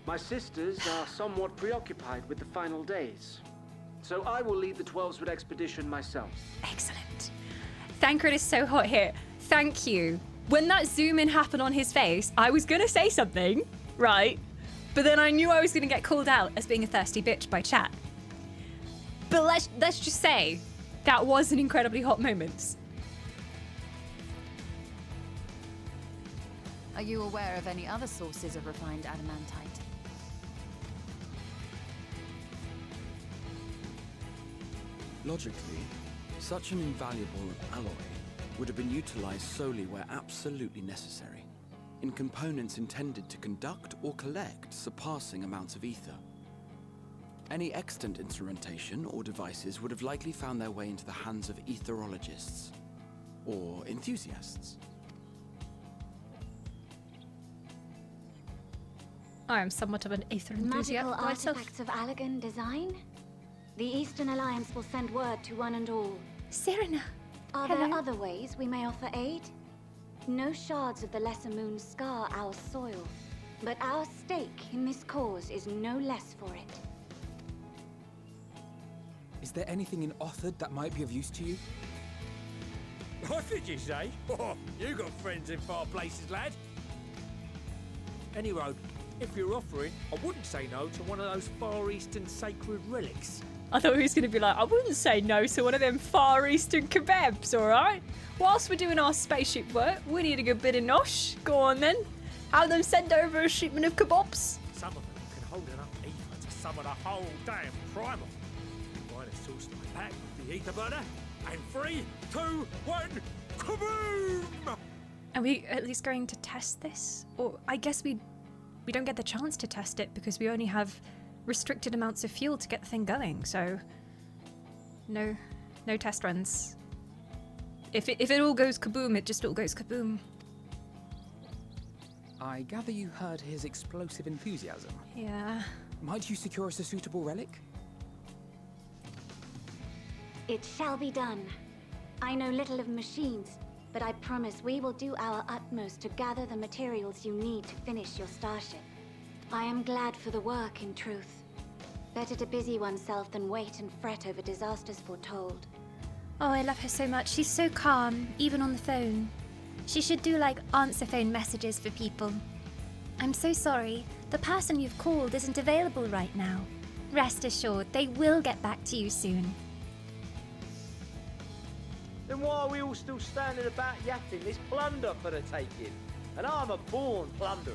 My sisters are somewhat preoccupied with the final days, so I will lead the 12-Sword expedition myself. Excellent. Thancred is so hot here. Thank you. When that zoom in happened on his face, I was gonna say something, right? But then I knew I was gonna get called out as being a thirsty bitch by chat. But let's just say that was an incredibly hot moment. Are you aware of any other sources of refined adamantite? Logically, such an invaluable alloy would have been utilized solely where absolutely necessary, in components intended to conduct or collect surpassing amounts of ether. Any extant instrumentation or devices would have likely found their way into the hands of etherologists, or enthusiasts. I am somewhat of an aether enthusiast Magical myself. artifacts of Allegan design? The Eastern Alliance will send word to one and all. Serena, Are hello. there other ways we may offer aid? No shards of the Lesser Moon scar our soil, but our stake in this cause is no less for it. Is there anything in Othard that might be of use to you? What did you say? Oh, you got friends in far places, lad. Any road, if you're offering, I wouldn't say no to one of those Far Eastern sacred relics. I thought he was going to be like, I wouldn't say no to one of them Far Eastern kebabs, alright? Whilst we're doing our spaceship work, we need a good bit of nosh. Go on then. Have them send over a shipment of kebabs. Some of them can hold enough ether to summon a whole damn primal. Find a source like that with the ether burner, and 3, 2, 1, kaboom! Are we at least going to test this? Or I guess we don't get the chance to test it because we only have restricted amounts of fuel to get the thing going, so no test runs. If it all goes kaboom, it just all goes kaboom. I gather you heard his explosive enthusiasm. Yeah. Might you secure us a suitable relic? It shall be done. I know little of machines, but I promise we will do our utmost to gather the materials you need to finish your starship. I am glad for the work, in truth. Better to busy oneself than wait and fret over disasters foretold. Oh, I love her so much. She's so calm, even on the phone. She should do like answer phone messages for people. I'm so sorry. The person you've called isn't available right now. Rest assured, they will get back to you soon. Then why are we all still standing about yakking this plunder for the taking? And I'm a born plunderer.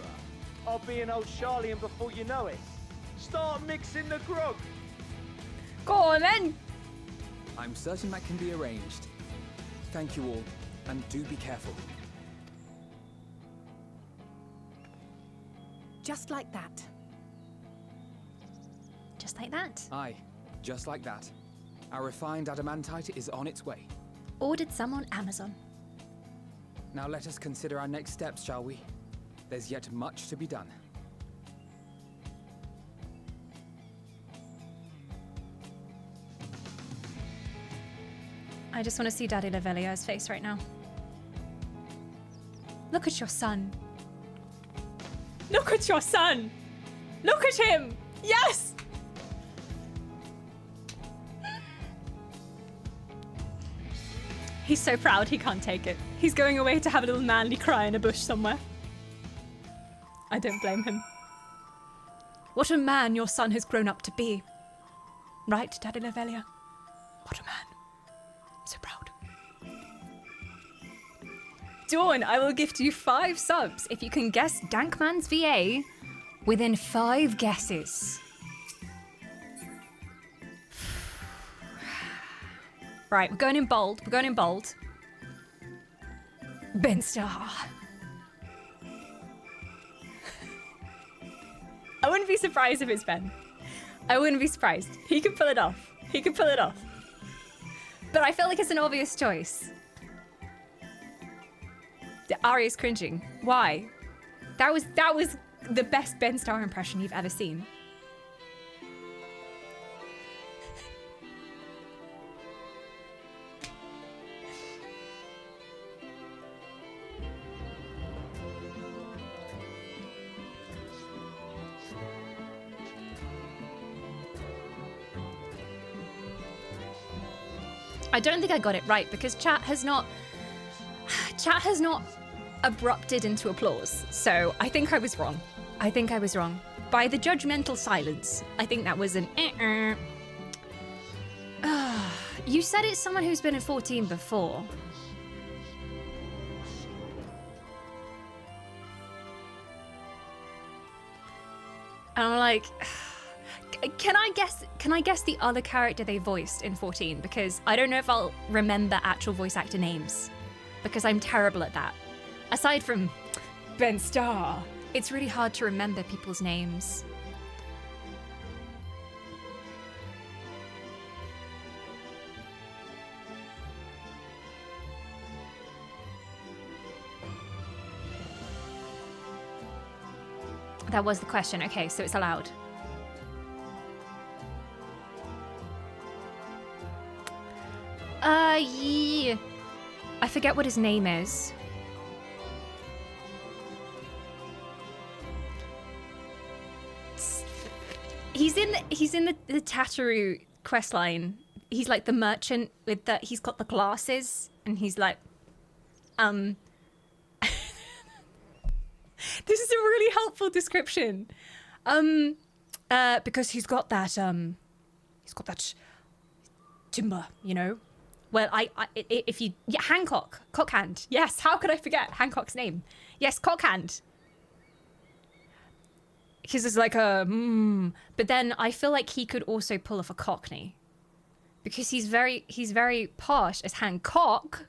I'll be an old Charlian before you know it. Start mixing the grog. Go on then. I'm certain that can be arranged. Thank you all, and do be careful. Just like that. Just like that. Aye, just like that. Our refined adamantite is on its way. Ordered some on Amazon. Now let us consider our next steps, shall we? There's yet much to be done. I just want to see Daddy Levelia's face right now. Look at your son. Look at your son! Look at him! Yes! He's so proud he can't take it. He's going away to have a little manly cry in a bush somewhere. I don't blame him. What a man your son has grown up to be. Right, Daddy Levelia? What a man. I'm so proud. Dawn, I will gift you 5 subs if you can guess Dankman's VA within 5 guesses. Right, we're going in bold. We're going in bold. Ben Starr. I wouldn't be surprised if it's Ben. I wouldn't be surprised. He could pull it off. He could pull it off. But I feel like it's an obvious choice. Aria's cringing. Why? That was the best Ben Starr impression you've ever seen. I don't think I got it right because chat has not abrupted into applause. So I think I was wrong. I think I was wrong. By the judgmental silence, I think that was an You said it's someone who's been in 14 before. And I'm like, can I guess the other character they voiced in 14? Because I don't know if I'll remember actual voice actor names. Because I'm terrible at that. Aside from Ben Starr, it's really hard to remember people's names. That was the question. Okay, so it's allowed. Yeah. I forget what his name is. He's in the Tataru questline. He's like the merchant with the. He's got the glasses, and he's like, This is a really helpful description. Because he's got that timber, you know. Well, if you Hancock, Cockhand. Yes, how could I forget Hancock's name? Yes, Cockhand. Because it's like a but then I feel like he could also pull off a Cockney, because he's very posh as Hancock.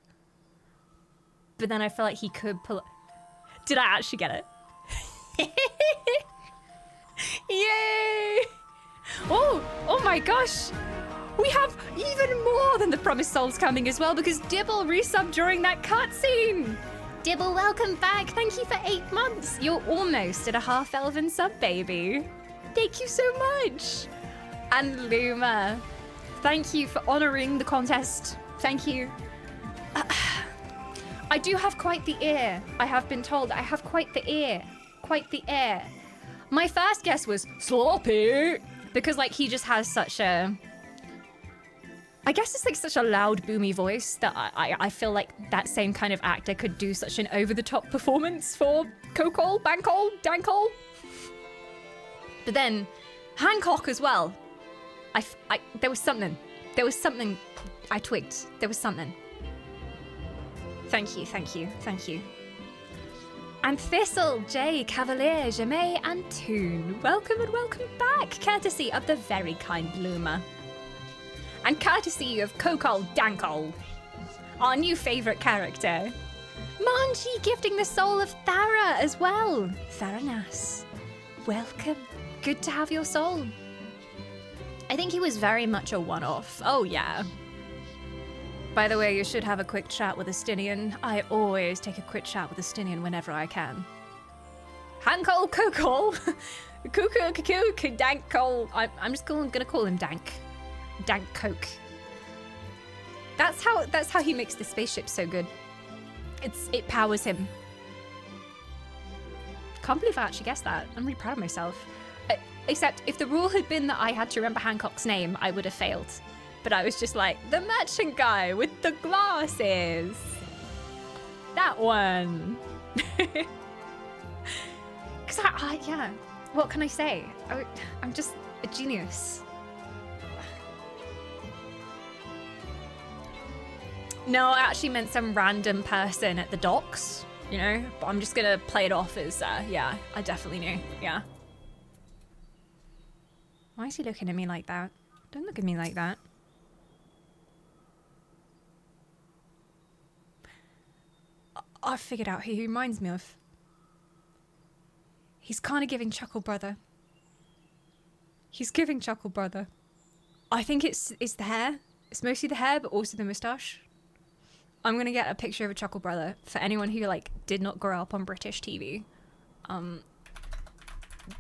But then I feel like he could pull. Did I actually get it? Yay! Oh my gosh! We have even more than the promised souls coming as well, because Dibble resubbed during that cutscene. Dibble, welcome back. Thank you for 8 months. You're almost at a half-elven sub, baby. Thank you so much. And Luma, thank you for honoring the contest. Thank you. I do have quite the ear. I have been told I have quite the ear. Quite the air. My first guess was sloppy. Because, like, he just has such a... I guess it's like such a loud, boomy voice that I feel like that same kind of actor could do such an over-the-top performance for Kokkol, Bankol, Dankol. But then, Hancock as well. There was something. There was something I twigged. There was something. Thank you, thank you, thank you. And Thistle, Jay, Cavalier, Jamay, and Toon. Welcome and welcome back, courtesy of the very kind Luma. And courtesy of Kokkol Dankol, our new favourite character. Manji gifting the soul of Thara as well. Tharanas, welcome. Good to have your soul. I think he was very much a one-off. Oh yeah. By the way, you should have a quick chat with Estinian. I always take a quick chat with Estinian whenever I can. Hankol Kokkol. Kuku Dankol. I'm just gonna call him Dank. Dank Coke. That's how he makes the spaceship so good. It powers him. Can't believe I actually guessed that. I'm really proud of myself. Except if the rule had been that I had to remember Hancock's name, I would have failed. But I was just like, the merchant guy with the glasses. That one. Because yeah. What can I say? I'm just a genius. No, I actually meant some random person at the docks, you know? But I'm just going to play it off as, yeah, I definitely knew. Yeah. Why is he looking at me like that? Don't look at me like that. I figured out who he reminds me of. He's kind of giving Chuckle Brother. He's giving Chuckle Brother. I think it's the hair. It's mostly the hair, but also the moustache. I'm going to get a picture of a Chuckle Brother for anyone who, like, did not grow up on British TV.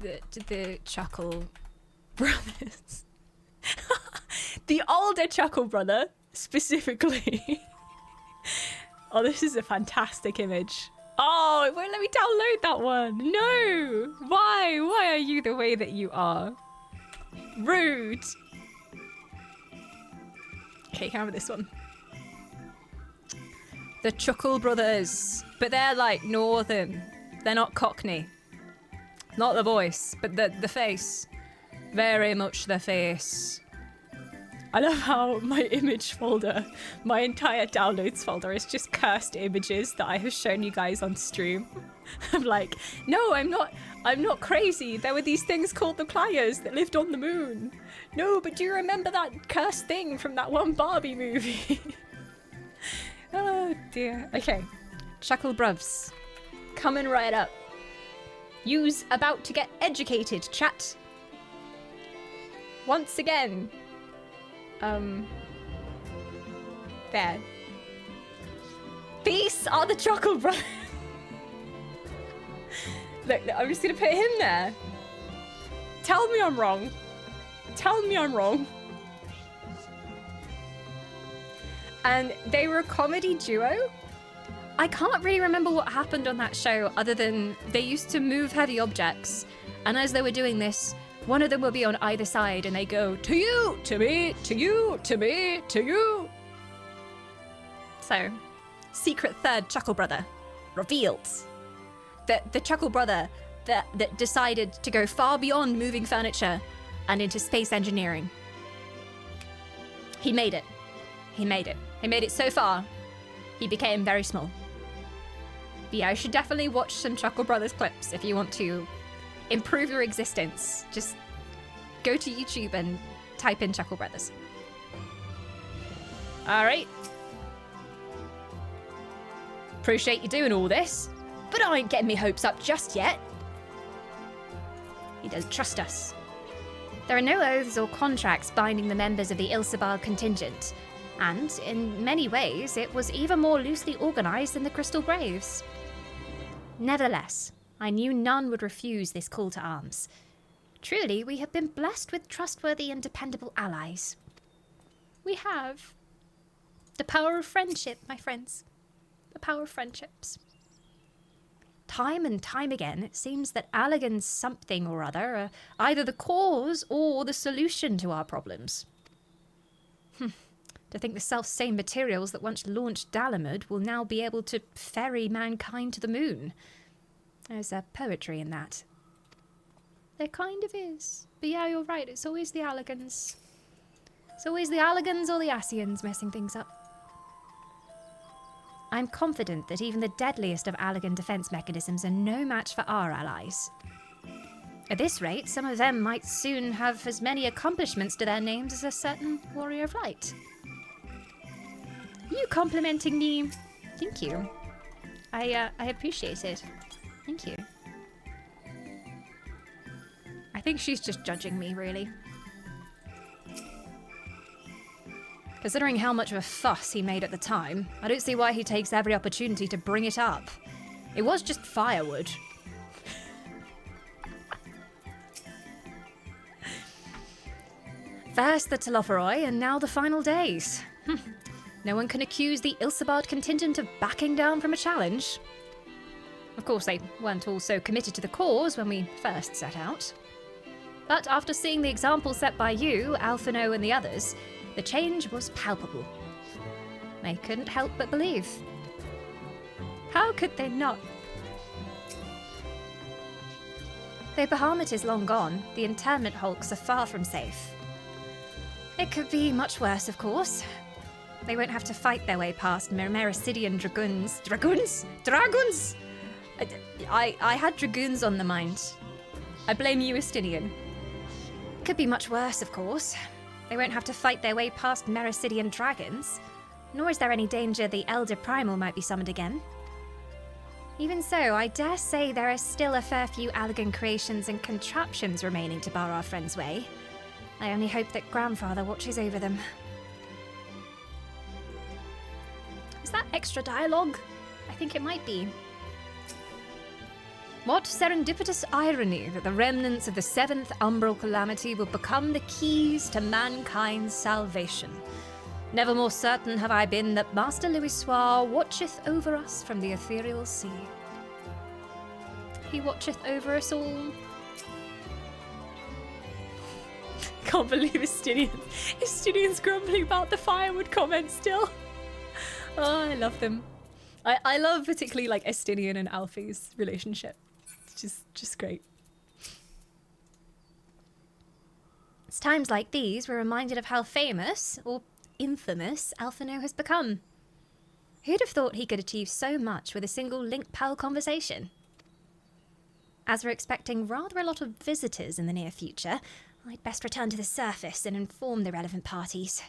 The Chuckle Brothers. The older Chuckle Brother, specifically. Oh, this is a fantastic image. Oh, it won't let me download that one. No. Why? Why are you the way that you are? Rude. Okay, can I have this one? The Chuckle Brothers. But they're like northern. They're not Cockney. Not the voice, but the face. Very much the face. I love how my image folder, my entire downloads folder is just cursed images that I have shown you guys on stream. I'm like, no, I'm not crazy. There were these things called the Pliers that lived on the moon. No, but do you remember that cursed thing from that one Barbie movie? Oh dear. Okay, Chuckle Bruvs, coming right up. You's about to get educated, chat. Once again. There. These are the Chuckle Brothers. Look, I'm just gonna put him there. Tell me I'm wrong. Tell me I'm wrong. And they were a comedy duo. I can't really remember what happened on that show other than they used to move heavy objects. And as they were doing this, one of them will be on either side and they go, to you, to me, to you, to me, to you. So, secret third Chuckle Brother revealed. The Chuckle Brother that decided to go far beyond moving furniture and into space engineering. He made it. He made it. He made it so far, he became very small. But yeah, you should definitely watch some Chuckle Brothers clips if you want to improve your existence. Just go to YouTube and type in Chuckle Brothers. Alright. Appreciate you doing all this, but I ain't getting me hopes up just yet. He doesn't trust us. There are no oaths or contracts binding the members of the Ilsabard contingent, And in many ways, it was even more loosely organised than the Crystal Braves. Nevertheless, I knew none would refuse this call to arms. Truly, we have been blessed with trustworthy and dependable allies. We have. The power of friendship, my friends. The power of friendships. Time and time again, it seems that Allagan's something or other are either the cause or the solution to our problems. To think the self-same materials that once launched Dalamud will now be able to ferry mankind to the moon. There's poetry in that. There kind of is. But yeah, you're right, it's always the Allagans. It's always the Allagans or the Ascians messing things up. I'm confident that even the deadliest of Allagan defense mechanisms are no match for our allies. At this rate, some of them might soon have as many accomplishments to their names as a certain warrior of light. You complimenting me? Thank you. I appreciate it. Thank you. I think she's just judging me, really. Considering how much of a fuss he made at the time, I don't see why he takes every opportunity to bring it up. It was just firewood. First the Loporrits, and now the final days. No one can accuse the Ilsabard contingent of backing down from a challenge. Of course, they weren't all so committed to the cause when we first set out. But after seeing the example set by you, Alphino and the others, the change was palpable. They couldn't help but believe. How could they not? Though Bahamut is long gone, the internment hulks are far from safe. It could be much worse, of course. They won't have to fight their way past Mericidian dragoons. Dragoons? Dragons? I had dragoons on the mind. I blame you, Estinian. Could be much worse, of course. They won't have to fight their way past Mericidian dragons, nor is there any danger the Elder Primal might be summoned again. Even so, I dare say there are still a fair few Allagan creations and contraptions remaining to bar our friend's way. I only hope that Grandfather watches over them. Is that extra dialogue? I think it might be. What serendipitous irony that the remnants of the 7th Umbral Calamity will become the keys to mankind's salvation. Never more certain have I been that Master Louisoix watcheth over us from the ethereal sea. He watcheth over us all. Can't believe Estinian's grumbling about the firewood comment still. Oh, I love them. I love particularly like Estinian and Alfie's relationship. It's just great. It's times like these we're reminded of how famous, or infamous, Alphino has become. Who'd have thought he could achieve so much with a single Link Pal conversation? As we're expecting rather a lot of visitors in the near future, I'd best return to the surface and inform the relevant parties.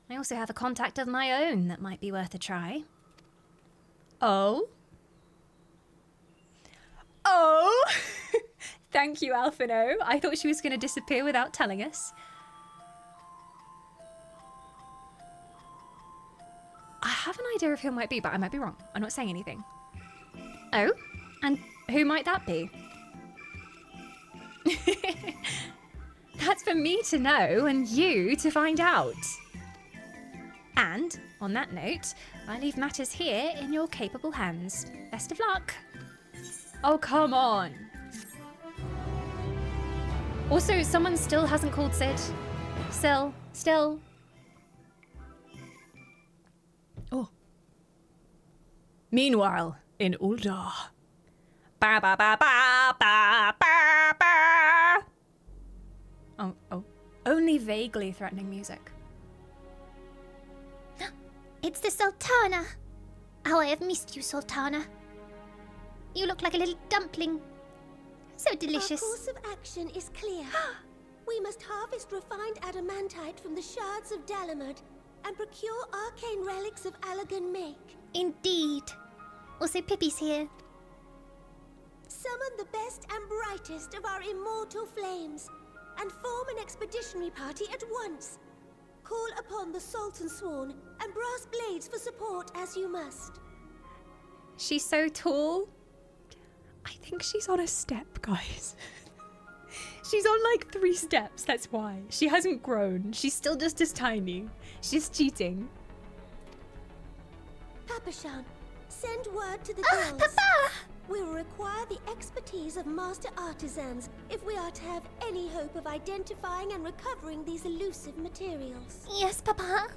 I also have a contact of my own that might be worth a try. Oh? Oh! Thank you, Alphino. I thought she was going to disappear without telling us. I have an idea of who it might be, but I might be wrong. I'm not saying anything. Oh? And who might that be? That's for me to know and you to find out. And, on that note, I leave matters here in your capable hands. Best of luck. Oh, come on. Also, someone still hasn't called Sid. Still. Oh. Meanwhile, in Uldar. Ba ba ba ba ba ba ba. Oh. Only vaguely threatening music. It's the Sultana. How I have missed you, Sultana. You look like a little dumpling. So delicious. Our course of action is clear. We must harvest refined adamantite from the shards of Dalamud and procure arcane relics of Allagan make. Indeed. Also, Pippi's here. Summon the best and brightest of our immortal flames and form an expeditionary party at once. Call upon the Sultan Sworn and brass blades for support as you must. She's so tall. I think she's on a step, guys. She's on like 3 steps, that's why. She hasn't grown. She's still just as tiny. She's cheating. Papashan, send word to the girls. Papa! We will require the expertise of master artisans if we are to have any hope of identifying and recovering these elusive materials. Yes, Papa.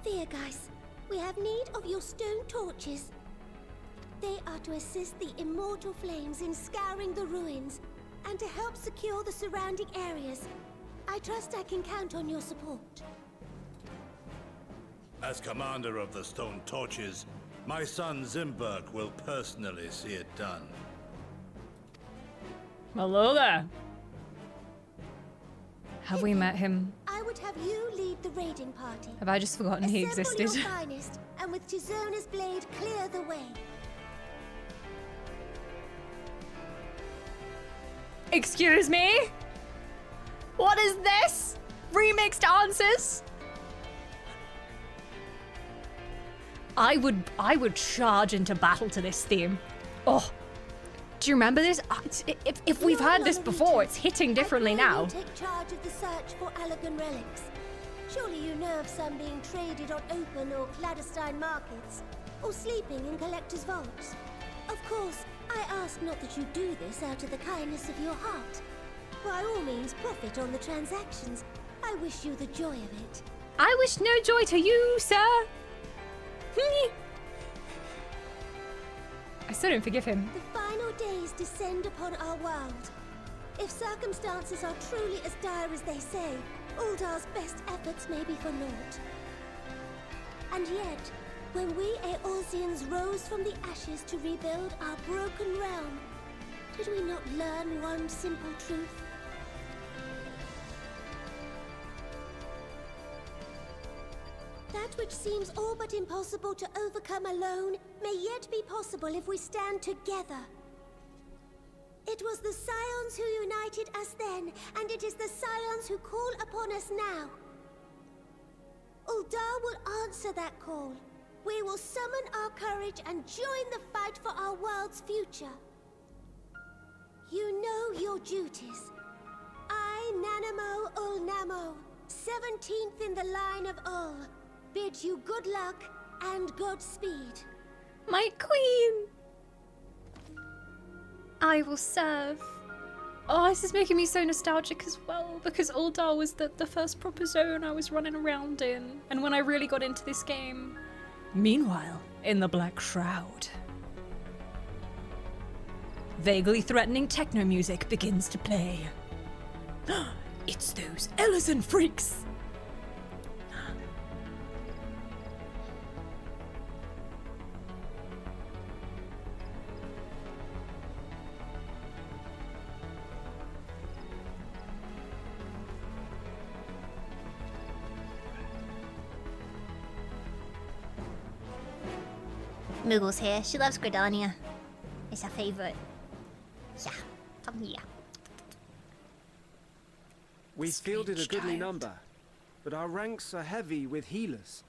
There, guys. We have need of your stone torches. They are to assist the immortal flames in scouring the ruins and to help secure the surrounding areas. I trust I can count on your support. As commander of the Stone Torches, my son Zimberg will personally see it done. Hello there. Have we met him? I would have you lead the raiding party. Have I just forgotten he existed? Assemble your finest, and with Tizona's blade, clear the way. Excuse me? What is this? Remixed answers? I would charge into battle to this theme. Oh, do you remember this? If we've heard this before, it's hitting differently now. You take charge of the search for Allegan relics. Surely you know of some being traded on open or clandestine markets, or sleeping in collectors' vaults. Of course, I ask not that you do this out of the kindness of your heart. By all means, profit on the transactions. I wish you the joy of it. I wish no joy to you, sir. I still don't forgive him. The final days descend upon our world. If circumstances are truly as dire as they say, Uldar's best efforts may be for naught. And yet, when we Eorzeans rose from the ashes to rebuild our broken realm, did we not learn one simple truth? That which seems all but impossible to overcome alone may yet be possible if we stand together. It was the Scions who united us then, and it is the Scions who call upon us now. Uldar will answer that call. We will summon our courage and join the fight for our world's future. You know your duties. I, Nanamo Ulnamo, 17th in the line of Ul, bid you good luck and Godspeed. My queen! I will serve. Oh, this is making me so nostalgic as well, because Uldar was the first proper zone I was running around in, and when I really got into this game. Meanwhile, in the Black Shroud, vaguely threatening techno music begins to play. It's those Ellison freaks! Moogle's here. She loves Gridania. It's her favorite. Yeah. Come here. We fielded a goodly number, but our ranks are heavy with healers,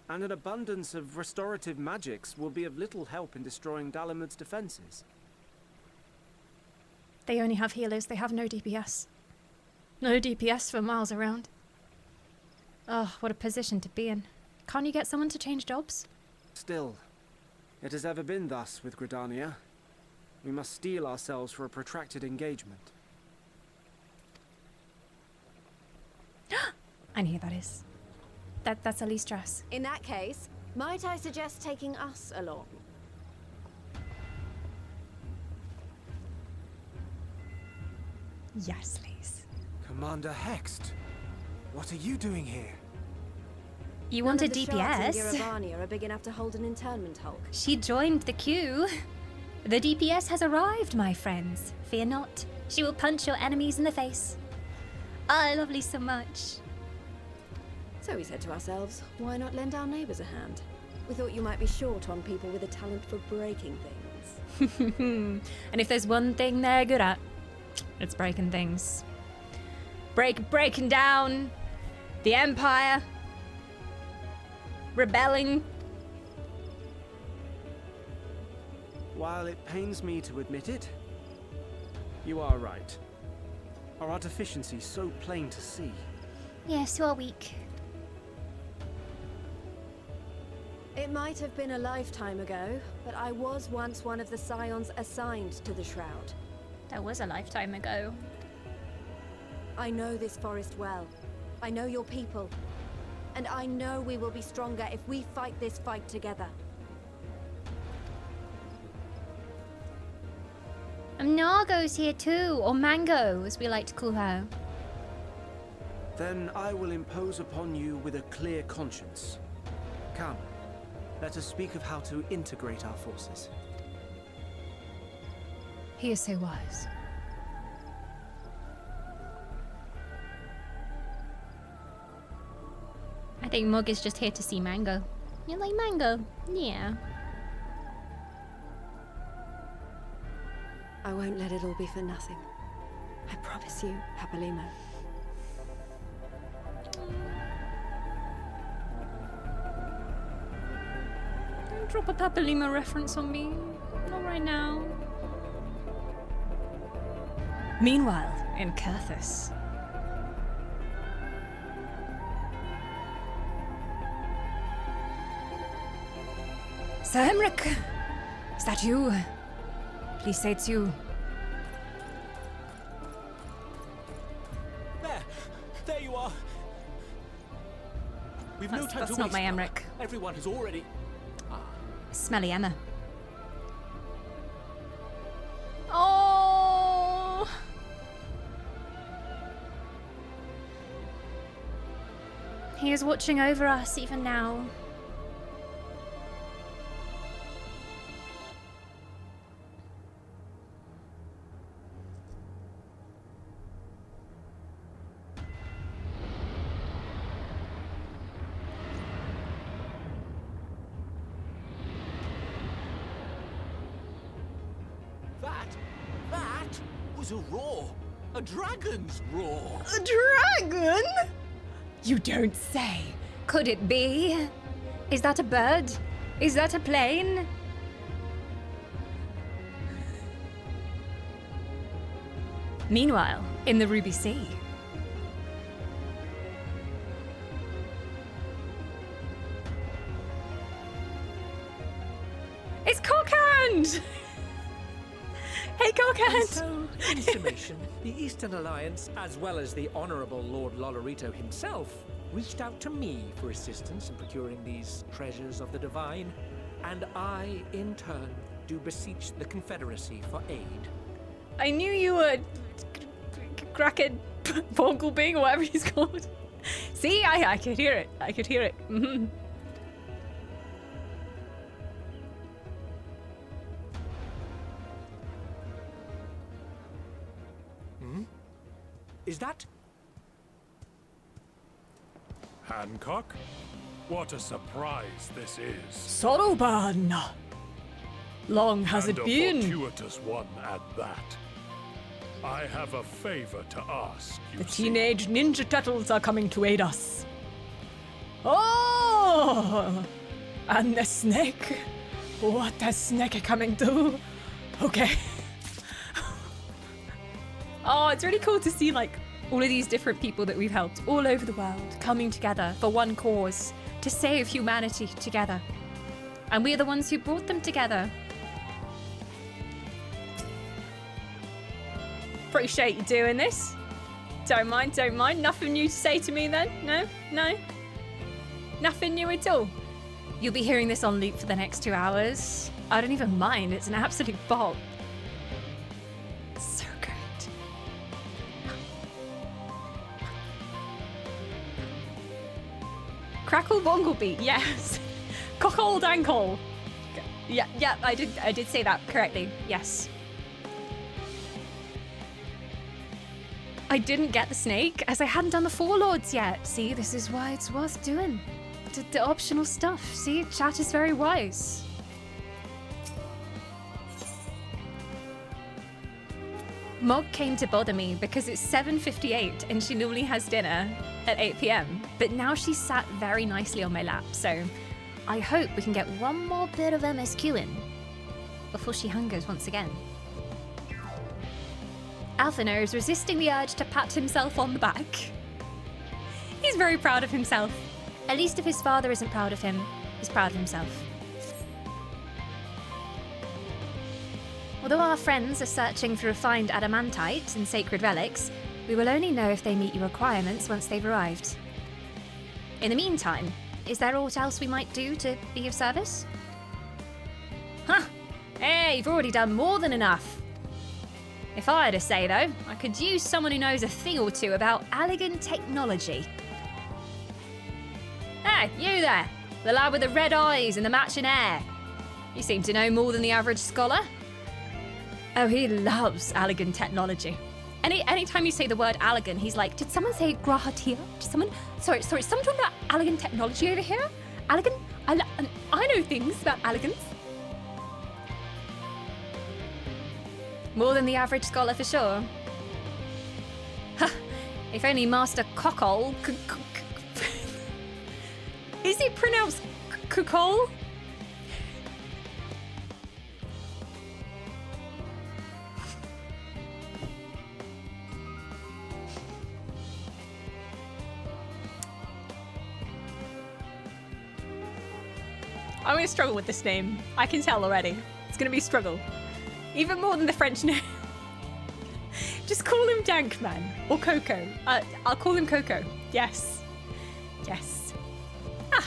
and an abundance of restorative magics will be of little help in destroying Dalamud's defenses. They only have healers, they have no DPS. No DPS for miles around. Oh, what a position to be in. Can't you get someone to change jobs? Still, it has ever been thus with Gridania. We must steel ourselves for a protracted engagement. I know who that is. That's Elise dress. In that case, might I suggest taking us along? Yes, Lise. Commander Hext, what are you doing here? You wanted None of the shards in DPS? Giravania are big enough to hold an internment hulk. She joined the queue. The DPS has arrived, my friends. Fear not. She will punch your enemies in the face. I love Lise so much. So we said to ourselves, why not lend our neighbours a hand? We thought you might be short on people with a talent for breaking things. And if there's one thing they're good at, it's breaking things. Breaking down The Empire. Rebelling. While it pains me to admit it, you are right. Our artificiency so plain to see. Yes, you are weak. It might have been a lifetime ago, but I was once one of the Scions assigned to the Shroud. That was a lifetime ago. I know this forest well. I know your people. And I know we will be stronger if we fight this fight together. Nargo's here too, or Mango, as we like to call her. Then I will impose upon you with a clear conscience. Come, let us speak of how to integrate our forces. He is so wise. I think Mug is just here to see Mango. You like Mango? Yeah. I won't let it all be for nothing. I promise you, Papalimo. Don't drop a Papalimo reference on me. Not right now. Meanwhile, in Kurthus. Sir Emric! Is that you? Please say it's you. There you are. We've no time to waste. That's not my Emric. Everyone has already. Smelly Emma. Oh! He is watching over us even now. That was a roar. A dragon's roar. A dragon? You don't say. Could it be? Is that a bird? Is that a plane? Meanwhile, in the Ruby Sea. It's Cockhand! Hey, Cockhand! So, in summation, the Eastern Alliance, as well as the Honourable Lord Loporrito himself, reached out to me for assistance in procuring these treasures of the divine, and I, in turn, do beseech the Confederacy for aid. I knew you were Kraken Bonglebing or whatever he's called. See, I could hear it. I could hear it. Mm-hmm. Is that... Hancock? What a surprise this is. Soroban! Long has And it been? a fortuitous one at that. I have a favor to ask, you The see. Teenage Ninja Turtles are coming to aid us. Oh! And the snake? What the snake coming to? Okay. Oh, it's really cool to see like all of these different people that we've helped all over the world coming together for one cause to save humanity together. And we're the ones who brought them together. Appreciate you doing this. Don't mind, don't mind. Nothing new to say to me then? No? No? Nothing new at all? You'll be hearing this on loop for the next 2 hours. I don't even mind. It's an absolute bop. So good. Crackle Bonglebeat, yes. Kokkol Dankle. Yeah, I did say that correctly. Yes. I didn't get the snake as I hadn't done the Four Lords yet. See, this is why it's worth doing. The optional stuff. See, chat is very wise. Mog came to bother me because it's 7:58 and she normally has dinner at 8 p.m. But now she's sat very nicely on my lap, so I hope we can get one more bit of MSQ in before she hungers once again. Alphino is resisting the urge to pat himself on the back. He's very proud of himself. At least if his father isn't proud of him, he's proud of himself. Although our friends are searching for refined adamantite and sacred relics, we will only know if they meet your requirements once they've arrived. In the meantime, is there aught else we might do to be of service? Huh! Hey, you've already done more than enough. If I had to say, though, I could use someone who knows a thing or two about elegant technology. Hey, you there! The lad with the red eyes and the matching hair. You seem to know more than the average scholar. Oh, he loves elegant technology. Anytime you say the word elegant, he's like, did someone say grahatia? Did someone... Sorry, someone talking about elegant technology over here? Elegant? I know things about elegance. More than the average scholar for sure. Huh. If only Master Kokkol could... Is it pronounced Kokkol? I'm going to struggle with this name. I can tell already. It's going to be a struggle. Even more than the French name. Just call him Dankman. Or Coco. I'll call him Coco. Yes. Yes. Ah.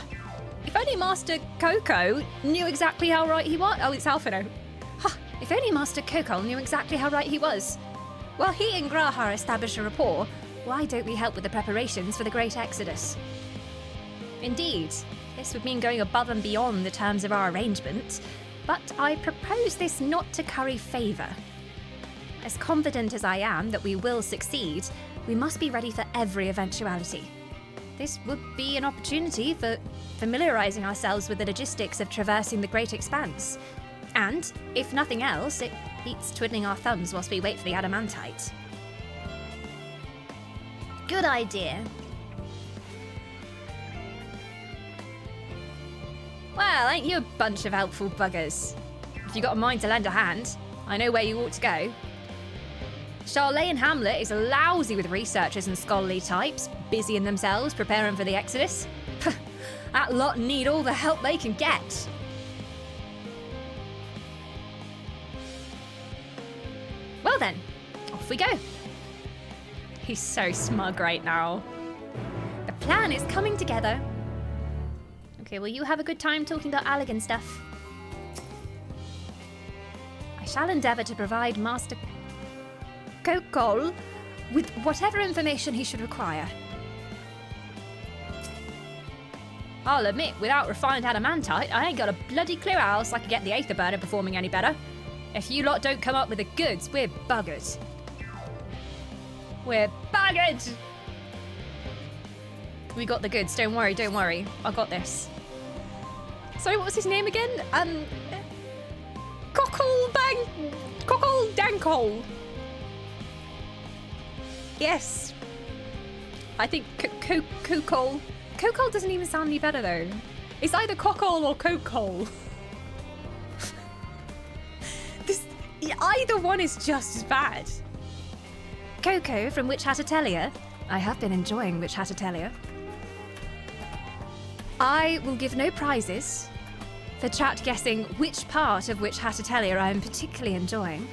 If only Master Coco knew exactly how right he was. Oh, it's Alphino. Huh. If only Master Kokkol knew exactly how right he was. While he and Graha establish a rapport, why don't we help with the preparations for the Great Exodus? Indeed. This would mean going above and beyond the terms of our arrangement, but I propose this not to curry favour. As confident as I am that we will succeed, we must be ready for every eventuality. This would be an opportunity for familiarising ourselves with the logistics of traversing the Great Expanse. And, if nothing else, it beats twiddling our thumbs whilst we wait for the adamantite. Good idea. Well, ain't you a bunch of helpful buggers? If you got a mind to lend a hand, I know where you ought to go. Charlene Hamlet is lousy with researchers and scholarly types, busying themselves preparing for the Exodus. That lot need all the help they can get. Well then, off we go. He's so smug right now. The plan is coming together. Okay, well, you have a good time talking about elegant stuff. I shall endeavour to provide Master Kokkol with whatever information he should require. I'll admit, without refined adamantite, I ain't got a bloody clue how else I could get the Aether Burner performing any better. If you lot don't come up with the goods, we're buggered. We're buggered! We got the goods, don't worry, don't worry. I got this. Sorry, what was his name again? Kokkol Dankol. Yes. I think Kokkol. Kokkol doesn't even sound any better though. It's either Kokkol or Kokkol. Either one is just as bad. Coco from Witch Hat Atelier. I have been enjoying Witch Hat Atelier. I will give no prizes for chat guessing which part of Witch Hat Atelier I am particularly enjoying.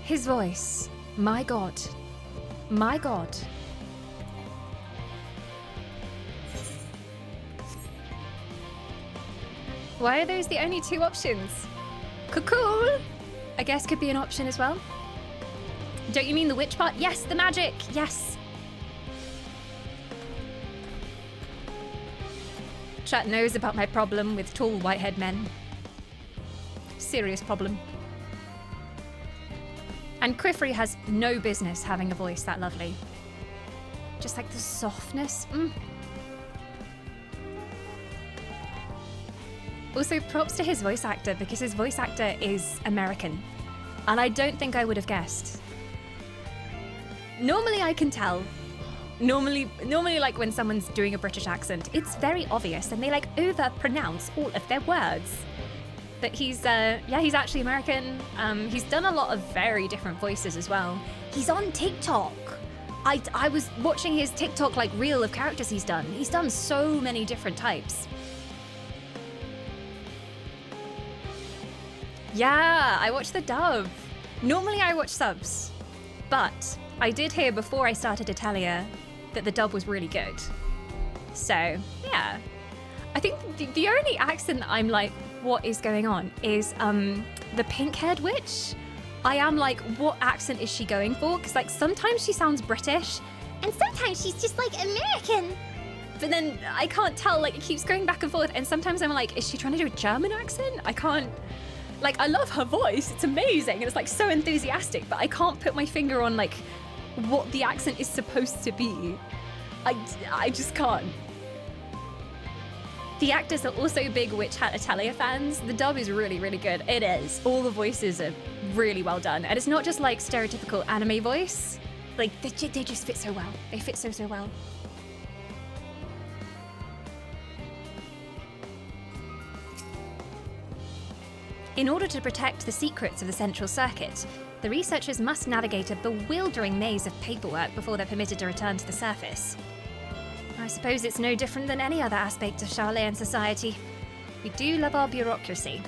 His voice. My God. My God. Why are those the only two options? Kokkol, I guess, could be an option as well. Don't you mean the witch part? Yes, the magic. Yes. Chat knows about my problem with tall white-haired men. Serious problem. And Quiffery has no business having a voice that lovely. Just like the softness. Also, props to his voice actor, because his voice actor is American. And I don't think I would have guessed. Normally I can tell. Normally like when someone's doing a British accent, it's very obvious and they like over-pronounce all of their words. But he's actually American. He's done a lot of very different voices as well. He's on TikTok. I was watching his TikTok like reel of characters he's done. He's done so many different types. Yeah, I watched the dub. Normally I watch subs, but I did hear before I started Italia that the dub was really good. So, yeah. I think the only accent that I'm like, what is going on, is the pink-haired witch. I am like, what accent is she going for? Because like sometimes she sounds British, and sometimes she's just like American. But then I can't tell, like it keeps going back and forth, and sometimes I'm like, is she trying to do a German accent? I can't, like I love her voice, it's amazing, and it's like so enthusiastic, but I can't put my finger on like what the accent is supposed to be. I just can't. The actors are also big Witch Hat Italia fans. The dub is really, really good. It is. All the voices are really well done. And it's not just like stereotypical anime voice. Like, they just fit so well. They fit so, so well. In order to protect the secrets of the Central Circuit, the researchers must navigate a bewildering maze of paperwork before they're permitted to return to the surface. I suppose it's no different than any other aspect of Charlayan society. We do love our bureaucracy.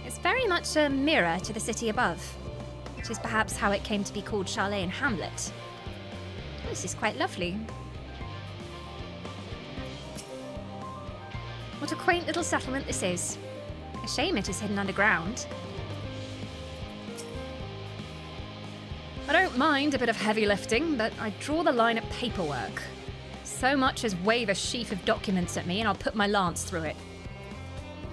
It's very much a mirror to the city above, which is perhaps how it came to be called Charlayan Hamlet. This is quite lovely. What a quaint little settlement this is. A shame it is hidden underground. I don't mind a bit of heavy lifting, but I draw the line at paperwork. So much as wave a sheaf of documents at me and I'll put my lance through it.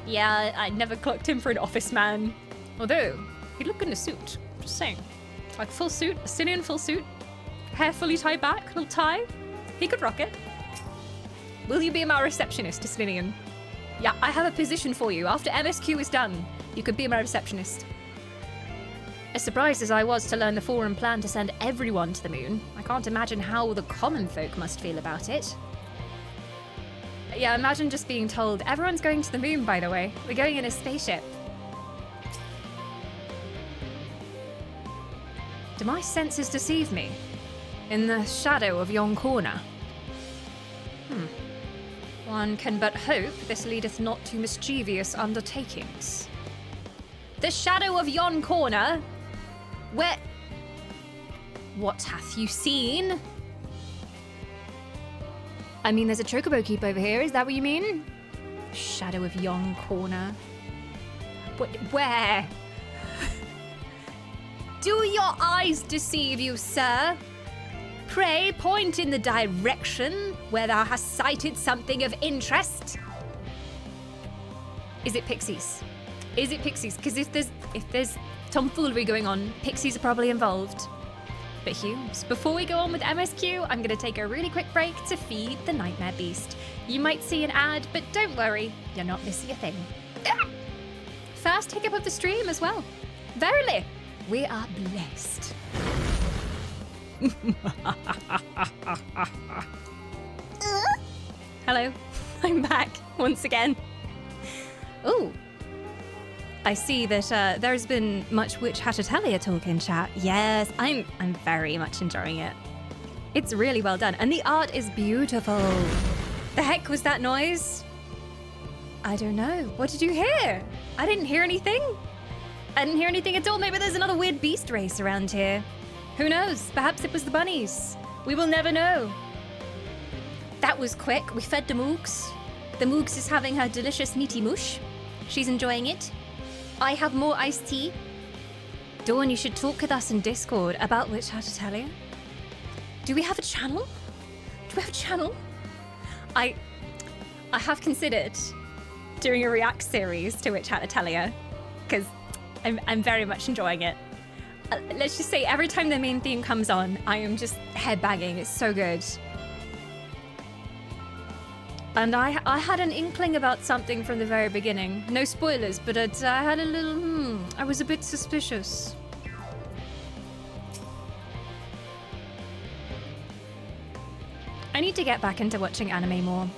Yeah, I never clocked him for an office man. Although, he'd look good in a suit. Just saying. Like full suit, a Sinian full suit, hair fully tied back, little tie. He could rock it. Will you be my receptionist, Sinian? Yeah, I have a position for you. After MSQ is done, you could be my receptionist. As surprised as I was to learn the Forum plan to send everyone to the moon, I can't imagine how the common folk must feel about it. Yeah, imagine just being told, everyone's going to the moon, by the way. We're going in a spaceship. Do my senses deceive me? In the shadow of yon corner? One can but hope this leadeth not to mischievous undertakings. The shadow of yon corner? Where? What hath you seen? I mean, there's a chocobo keep over here. Is that what you mean? Shadow of yon corner. Where? Do your eyes deceive you, sir? Pray point in the direction where thou hast sighted something of interest. Is it pixies? Is it pixies? Because if there's tomfoolery going on, pixies are probably involved. But Hughes, before we go on with MSQ, I'm going to take a really quick break to feed the Nightmare Beast. You might see an ad, but don't worry, you're not missing a thing. First hiccup of the stream as well. Verily, we are blessed. Hello, I'm back once again. Ooh. I see that there's been much Witch Hat Italia talk in chat. Yes, I'm very much enjoying it. It's really well done, and the art is beautiful. The heck was that noise? I don't know. What did you hear? I didn't hear anything. I didn't hear anything at all. Maybe there's another weird beast race around here. Who knows? Perhaps it was the bunnies. We will never know. That was quick. We fed the Moogs. The Moogs is having her delicious meaty mush. She's enjoying it. I have more iced tea. Dawn, you should talk with us in Discord about Witch Hat Italia. Do we have a channel? Do we have a channel? I have considered doing a React series to Witch Hat Italia because I'm very much enjoying it. Let's just say every time the main theme comes on, I am just headbanging. It's so good. And I had an inkling about something from the very beginning. No spoilers, but I had a little, I was a bit suspicious. I need to get back into watching anime more.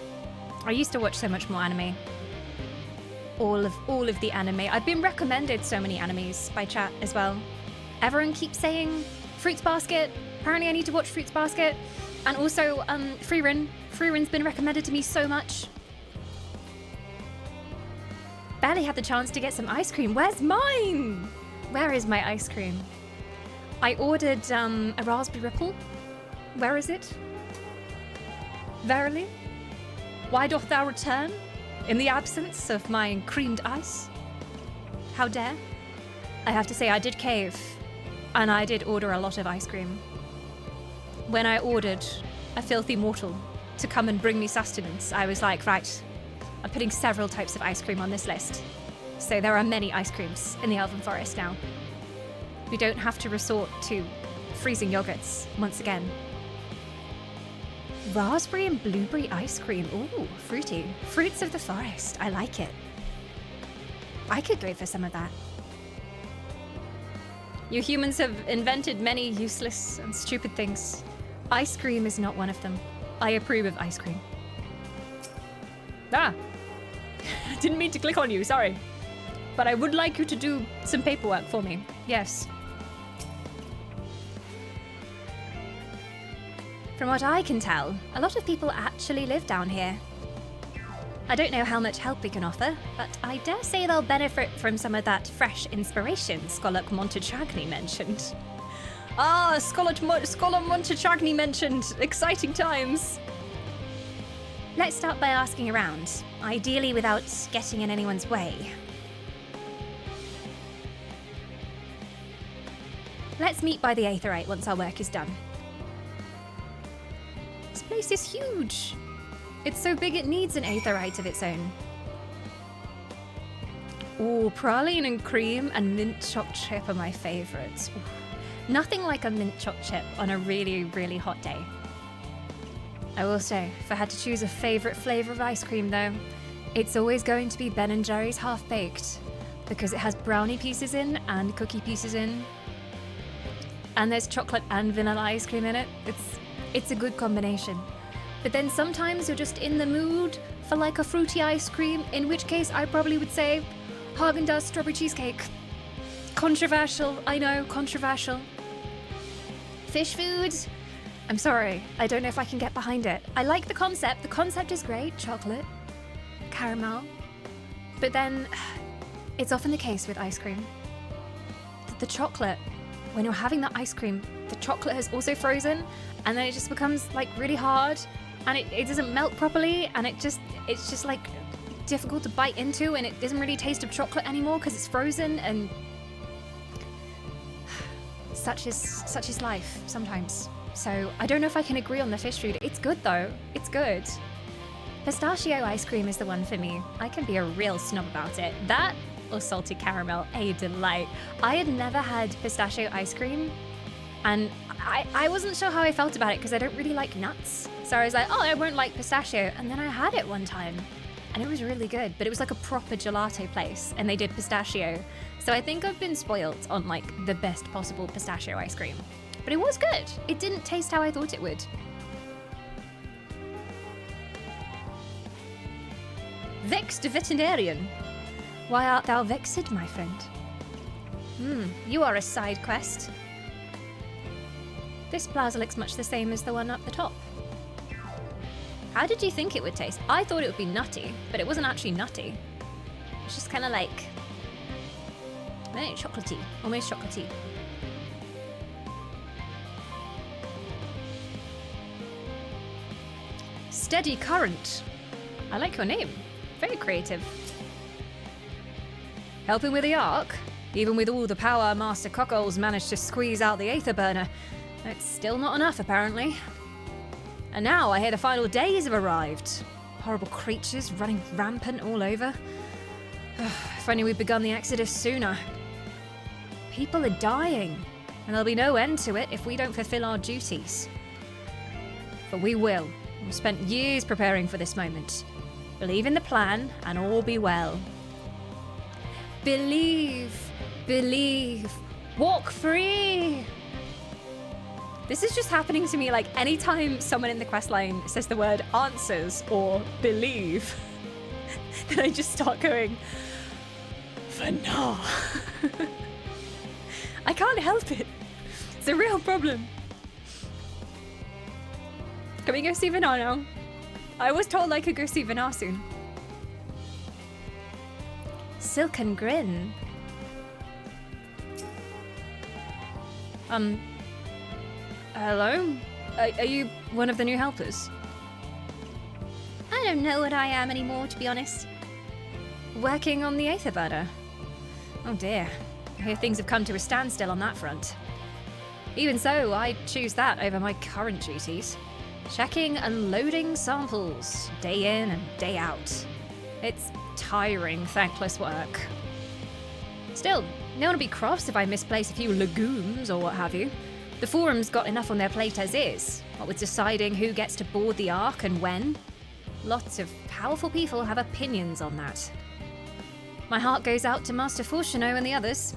I used to watch so much more anime. All of the anime. I've been recommended so many animes by chat as well. Everyone keeps saying Fruits Basket. Apparently I need to watch Fruits Basket. And also Frieren. Frieren's been recommended to me so much. Barely had the chance to get some ice cream. Where's mine? Where is my ice cream? I ordered a raspberry ripple. Where is it? Verily? Why doth thou return in the absence of my creamed ice? How dare? I have to say I did cave, and I did order a lot of ice cream. When I ordered a filthy mortal to come and bring me sustenance, I was like, right, I'm putting several types of ice cream on this list. So there are many ice creams in the Elven Forest now. We don't have to resort to freezing yogurts once again. Raspberry and blueberry ice cream. Ooh, fruity. Fruits of the forest. I like it. I could go for some of that. You humans have invented many useless and stupid things. Ice cream is not one of them. I approve of ice cream. Ah! Didn't mean to click on you, sorry. But I would like you to do some paperwork for me. Yes. From what I can tell, a lot of people actually live down here. I don't know how much help we can offer, but I dare say they'll benefit from some of that fresh inspiration Scholar Montechagny mentioned. Ah, Scholar Montechagny mentioned. Exciting times. Let's start by asking around, ideally without getting in anyone's way. Let's meet by the Aetherite once our work is done. This place is huge. It's so big it needs an Aetherite of its own. Ooh, praline and cream and mint choc chip are my favourites. Nothing like a mint choc chip on a really, really hot day. I will say, if I had to choose a favourite flavour of ice cream though, it's always going to be Ben & Jerry's Half Baked, because it has brownie pieces in and cookie pieces in. And there's chocolate and vanilla ice cream in it. It's a good combination. But then sometimes you're just in the mood for like a fruity ice cream, in which case I probably would say Haagen-Dazs strawberry cheesecake. Controversial, I know, controversial. Fish food? I'm sorry, I don't know if I can get behind it. I like the concept. The concept is great. Chocolate, caramel. But then it's often the case with ice cream that the chocolate, when you're having that ice cream, the chocolate has also frozen, and then it just becomes like really hard, and it doesn't melt properly, and it's just like difficult to bite into, and it doesn't really taste of chocolate anymore because it's frozen, and such is life sometimes. So I don't know if I can agree on the fish food. It's good though. It's good. Pistachio ice cream is the one for me. I can be a real snob about it. That or salted caramel, a delight. I had never had pistachio ice cream, and I wasn't sure how I felt about it because I don't really like nuts. So I was like, oh, I won't like pistachio. And then I had it one time and it was really good, but it was like a proper gelato place and they did pistachio. So I think I've been spoiled on like the best possible pistachio ice cream. But it was good. It didn't taste how I thought it would. Vexed veterinarian. Why art thou vexed, my friend? You are a side quest. This plaza looks much the same as the one up the top. How did you think it would taste? I thought it would be nutty, but it wasn't actually nutty. It's just kind of like, chocolatey, almost chocolatey. Steady Current. I like your name. Very creative. Helping with the Ark? Even with all the power Master Kokkol's managed to squeeze out the Aether Burner, it's still not enough, apparently. And now I hear the final days have arrived. Horrible creatures running rampant all over. If only we'd begun the exodus sooner. People are dying, and there'll be no end to it if we don't fulfill our duties. But we will. We've spent years preparing for this moment. Believe in the plan, and all be well. Believe, believe, walk free. This is just happening to me like anytime someone in the questline says the word answers or believe, then I just start going, Vanar. I can't help it. It's a real problem. Can we go see Vanar now? I was told I could go see Vanar soon. Silken Grin. Hello? Are you one of the new helpers? I don't know what I am anymore, to be honest. Working on the Aetherburner? Oh dear. I hear things have come to a standstill on that front. Even so, I choose that over my current duties. Checking and loading samples, day in and day out. It's tiring, thankless work. Still, no one will be cross if I misplace a few legumes or what have you. The Forum's got enough on their plate as is, what with deciding who gets to board the Ark and when. Lots of powerful people have opinions on that. My heart goes out to Master Fortuno and the others.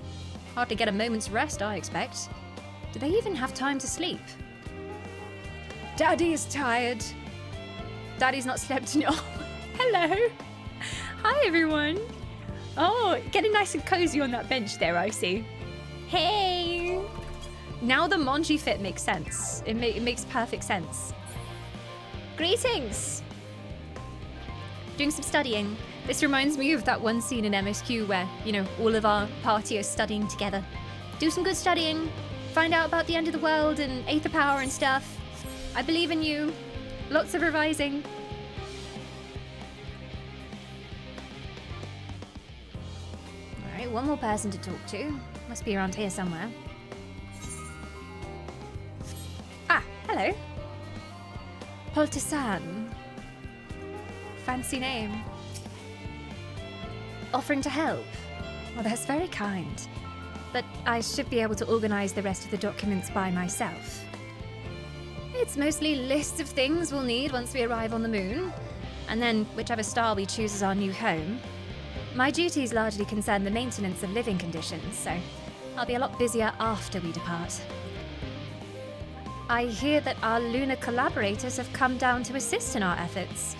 Hardly get a moment's rest, I expect. Do they even have time to sleep? Daddy is tired. Daddy's not slept in... Oh, hello. Hi, everyone. Oh, getting nice and cozy on that bench there, I see. Hey. Now the Monji fit makes sense. It makes perfect sense. Greetings. Doing some studying. This reminds me of that one scene in MSQ where, you know, all of our party are studying together. Do some good studying. Find out about the end of the world and Aether power and stuff. I believe in you. Lots of revising. Alright, one more person to talk to. Must be around here somewhere. Ah, hello. Poltisan. Fancy name. Offering to help. Well, that's very kind. But I should be able to organize the rest of the documents by myself. It's mostly lists of things we'll need once we arrive on the moon, and then whichever star we choose as our new home. My duties largely concern the maintenance of living conditions, so I'll be a lot busier after we depart. I hear that our lunar collaborators have come down to assist in our efforts.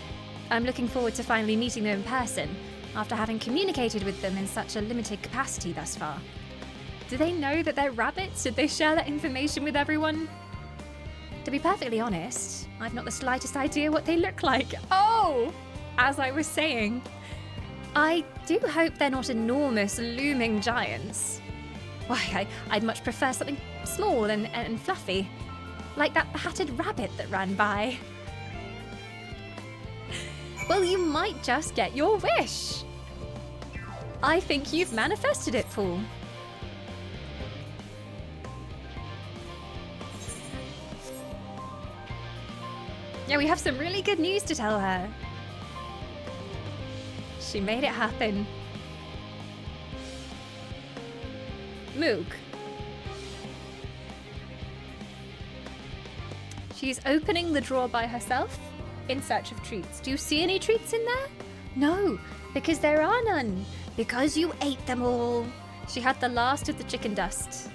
I'm looking forward to finally meeting them in person, after having communicated with them in such a limited capacity thus far. Do they know that they're rabbits? Should they share that information with everyone? To be perfectly honest, I've not the slightest idea what they look like. Oh! As I was saying, I do hope they're not enormous, looming giants. Why, I'd much prefer something small and fluffy, like that hatted rabbit that ran by. Well, you might just get your wish. I think you've manifested it, Paul. Yeah, we have some really good news to tell her. She made it happen. Moog. She's opening the drawer by herself in search of treats. Do you see any treats in there? No, because there are none. Because you ate them all. She had the last of the chicken dust.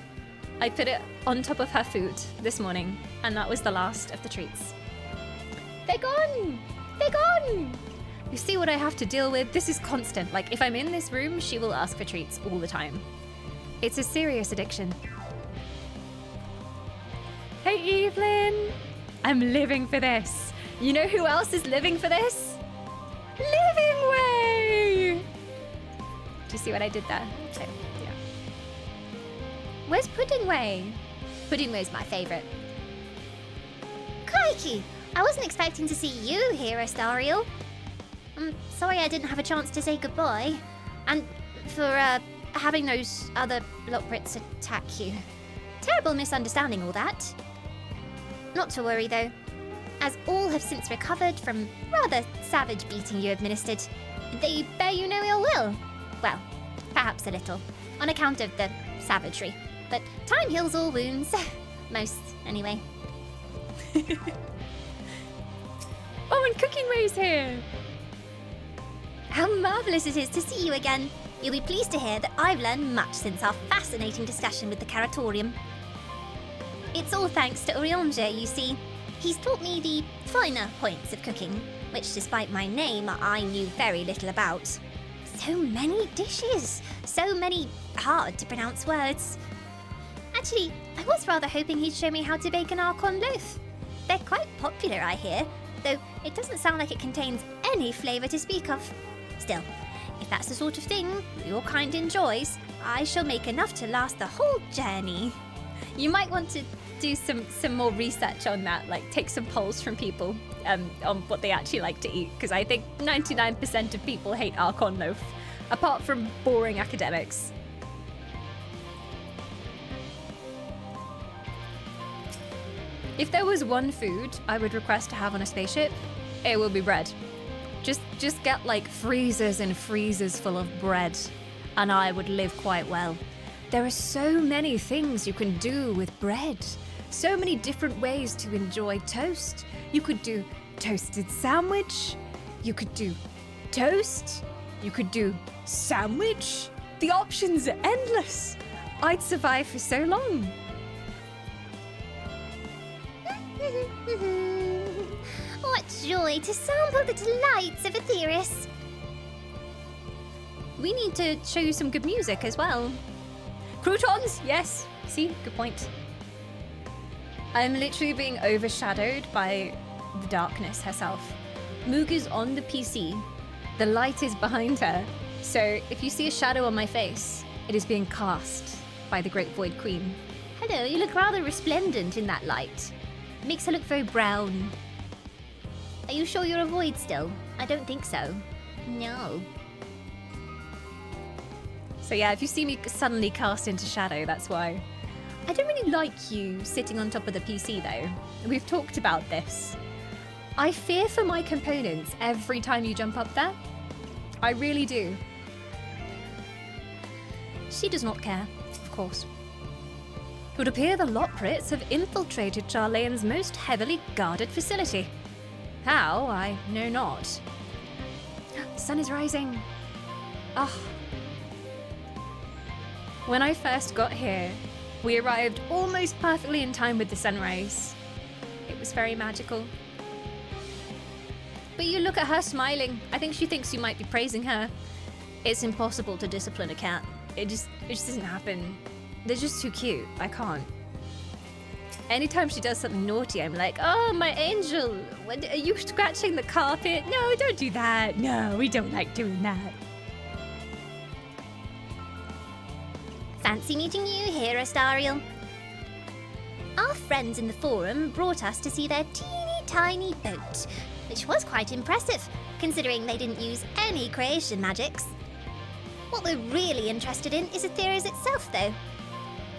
I put it on top of her food this morning, and that was the last of the treats. They're gone! They're gone! You see what I have to deal with? This is constant. Like, if I'm in this room, she will ask for treats all the time. It's a serious addiction. Hey, Evelyn! I'm living for this. You know who else is living for this? Living Way! Do you see what I did there? Okay, yeah. Where's Pudding Way? Pudding Way's my favourite. Crikey! I wasn't expecting to see you here, Astariel. I'm sorry I didn't have a chance to say goodbye. And for, having those other Loporrits attack you. Terrible misunderstanding, all that. Not to worry, though. As all have since recovered from rather savage beating you administered, they bear you no ill will. Well, perhaps a little, on account of the savagery. But time heals all wounds. Most, anyway. Oh, and Cooking Way's here! How marvellous it is to see you again. You'll be pleased to hear that I've learned much since our fascinating discussion with the Caratorium. It's all thanks to Urianger, you see. He's taught me the finer points of cooking, which despite my name, I knew very little about. So many dishes, so many hard-to-pronounce words. Actually, I was rather hoping he'd show me how to bake an Archon loaf. They're quite popular, I hear, though it doesn't sound like it contains any flavour to speak of. Still, if that's the sort of thing your kind enjoys, I shall make enough to last the whole journey. You might want to do some more research on that, like take some polls from people on what they actually like to eat, because I think 99% of people hate Archon loaf, apart from boring academics. If there was one food I would request to have on a spaceship, it would be bread. Just get like freezers and freezers full of bread, and I would live quite well. There are so many things you can do with bread. So many different ways to enjoy toast. You could do toasted sandwich. You could do toast. You could do sandwich. The options are endless. I'd survive for so long. What joy to sample the delights of Aetherius. We need to show you some good music as well. Croutons, yes. See, good point. I'm literally being overshadowed by the darkness herself. Moog is on the PC. The light is behind her. So if you see a shadow on my face, it is being cast by the Great Void Queen. Hello, you look rather resplendent in that light. Makes her look very brown. Are you sure you're a void still? I don't think so. No. So yeah, if you see me suddenly cast into shadow, that's why. I don't really like you sitting on top of the PC though. We've talked about this. I fear for my components every time you jump up there. I really do. She does not care, of course. It would appear the Loporrits have infiltrated Charlayan's most heavily guarded facility. How, I know not. The sun is rising. Ah. When I first got here, we arrived almost perfectly in time with the sunrise. It was very magical. But you look at her smiling. I think she thinks you might be praising her. It's impossible to discipline a cat. It just doesn't happen. They're just too cute. I can't. Anytime she does something naughty, I'm like, oh, my angel, are you scratching the carpet? No, don't do that. No, we don't like doing that. Fancy meeting you here, Astariel. Our friends in the forum brought us to see their teeny tiny boat, which was quite impressive, considering they didn't use any creation magics. What we're really interested in is Aetherius itself, though.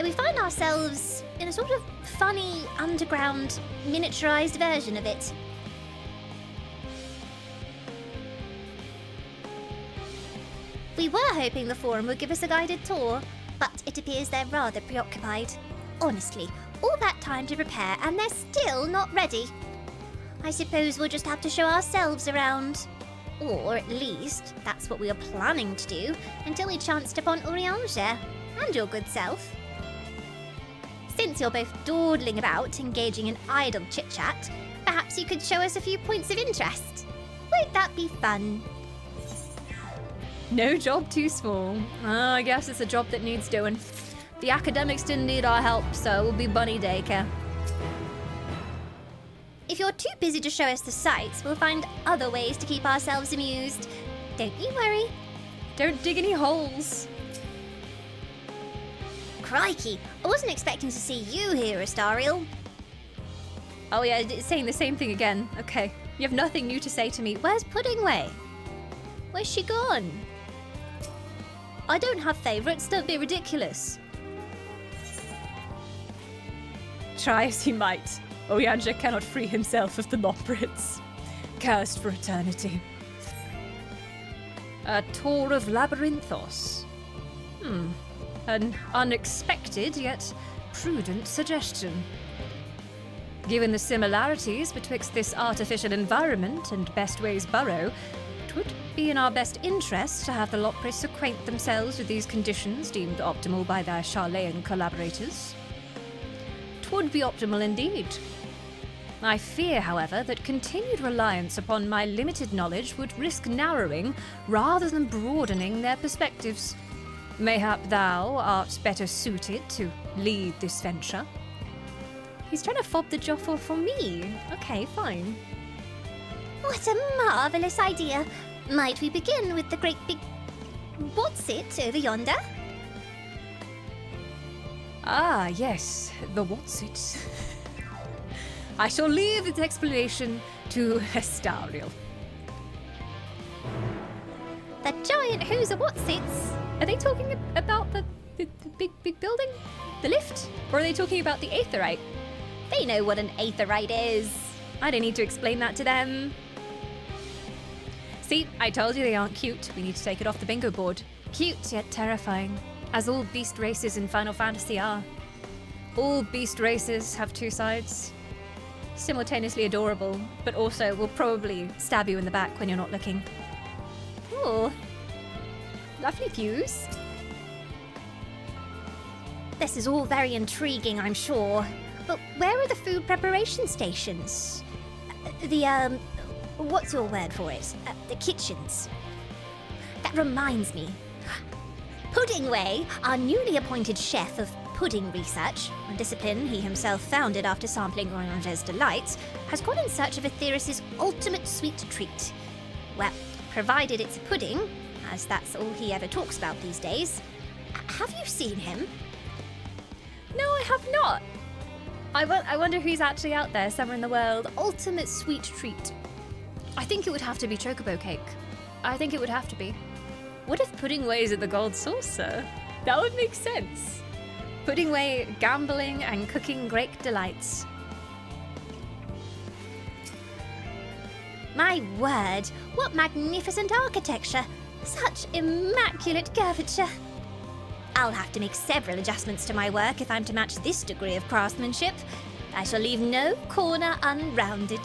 We find ourselves in a sort of funny, underground, miniaturized version of it. We were hoping the forum would give us a guided tour, but it appears they're rather preoccupied. Honestly, all that time to prepare and they're still not ready. I suppose we'll just have to show ourselves around. Or at least, that's what we are planning to do until we chanced upon Urianger and your good self. Since you're both dawdling about, engaging in idle chit-chat, perhaps you could show us a few points of interest. Won't that be fun? No job too small. I guess it's a job that needs doing. The academics didn't need our help, so we'll be bunny daycare. If you're too busy to show us the sights, we'll find other ways to keep ourselves amused. Don't you worry. Don't dig any holes. Crikey, I wasn't expecting to see you here, Astariel. Oh yeah, it's saying the same thing again. Okay, you have nothing new to say to me. Where's Puddingway? Where's she gone? I don't have favourites, don't be ridiculous. Try as he might, Urianger cannot free himself of the Loporrits. Cursed for eternity. A tour of Labyrinthos. An unexpected yet prudent suggestion. Given the similarities betwixt this artificial environment and Bestway's burrow, it would be in our best interest to have the Loporrits acquaint themselves with these conditions deemed optimal by their Charlayan collaborators. 'Twould be optimal indeed. I fear, however, that continued reliance upon my limited knowledge would risk narrowing rather than broadening their perspectives. Mayhap thou art better suited to lead this venture. He's trying to fob the job for me. Okay, fine. What a marvellous idea! Might we begin with the great big... What's it over yonder? Ah, yes, the what's it. I shall leave its explanation to Estariel. The giant who's a what's-its? Are they talking about the big building? The lift? Or are they talking about the aetherite? They know what an aetherite is. I don't need to explain that to them. See, I told you they aren't cute. We need to take it off the bingo board. Cute yet terrifying, as all beast races in Final Fantasy are. All beast races have two sides. Simultaneously adorable, but also will probably stab you in the back when you're not looking. Ooh. Lovely views. This is all very intriguing, I'm sure. But where are the food preparation stations? What's your word for it? The kitchens. That reminds me. Puddingway, our newly appointed chef of pudding research, a discipline he himself founded after sampling Orange's delights, has gone in search of Aetheris' ultimate sweet treat. Well, provided it's a pudding, as that's all he ever talks about these days. Have you seen him? No, I have not. I wonder who's actually out there somewhere in the world. Ultimate sweet treat. I think it would have to be chocobo cake. I think it would have to be. What if Puddingway is at the gold saucer? That would make sense. Puddingway gambling and cooking great delights. My word, what magnificent architecture! Such immaculate curvature! I'll have to make several adjustments to my work if I'm to match this degree of craftsmanship. I shall leave no corner unrounded.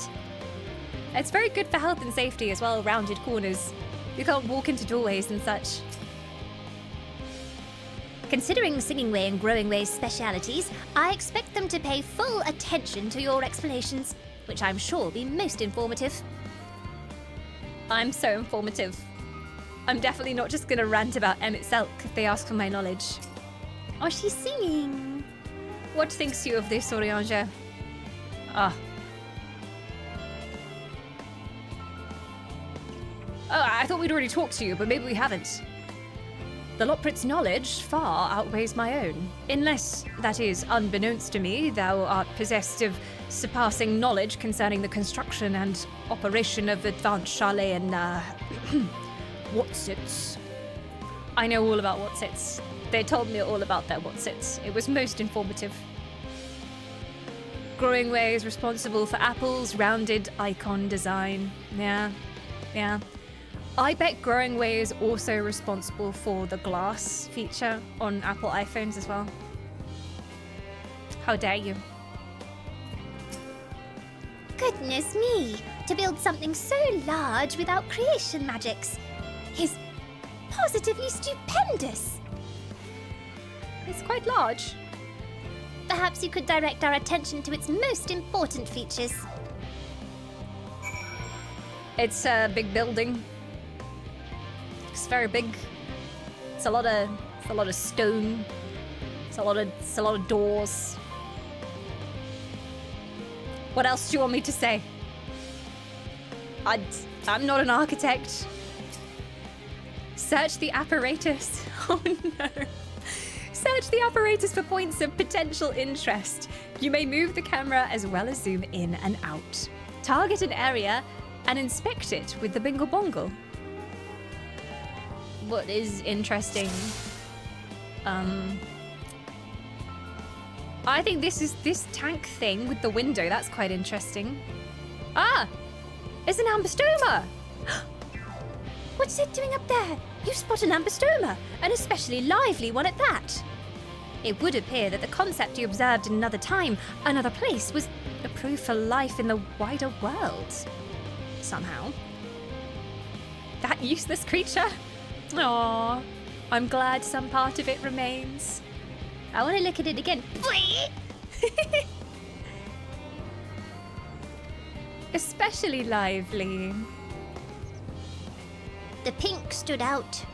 It's very good for health and safety as well, rounded corners. You can't walk into doorways and such. Considering Singing Way and Growing Way's specialities, I expect them to pay full attention to your explanations, which I'm sure will be most informative. I'm so informative. I'm definitely not just going to rant about Emmett Selk if they ask for my knowledge. Oh, she's singing. What thinks you of this, Oriange? Ah. Oh, I thought we'd already talked to you, but maybe we haven't. The Loporrits' knowledge far outweighs my own. Unless, that is, unbeknownst to me, thou art possessed of surpassing knowledge concerning the construction and operation of advanced Charlayan, whatsits. I know all about whatsits. They told me all about their whatsits. It was most informative. Growing Way is responsible for Apple's rounded icon design. Yeah. I bet Growing Way is also responsible for the glass feature on Apple iPhones as well. How dare you? Goodness me! To build something so large without creation magics is positively stupendous! It's quite large. Perhaps you could direct our attention to its most important features. It's a big building. It's very big. It's a lot of stone. It's a lot of doors. What else do you want me to say? I'm not an architect. Search the apparatus. Oh no. Search the apparatus for points of potential interest. You may move the camera as well as zoom in and out. Target an area and inspect it with the bingle bongle. What is interesting? I think this tank thing with the window, that's quite interesting. Ah! It's an ambystoma! What's it doing up there? You spot an ambystoma, an especially lively one at that. It would appear that the concept you observed in another time, another place, was approved for life in the wider world. Somehow. that useless creature. Aww. I'm glad some part of it remains. I want to look at it again. Especially lively. The pink stood out.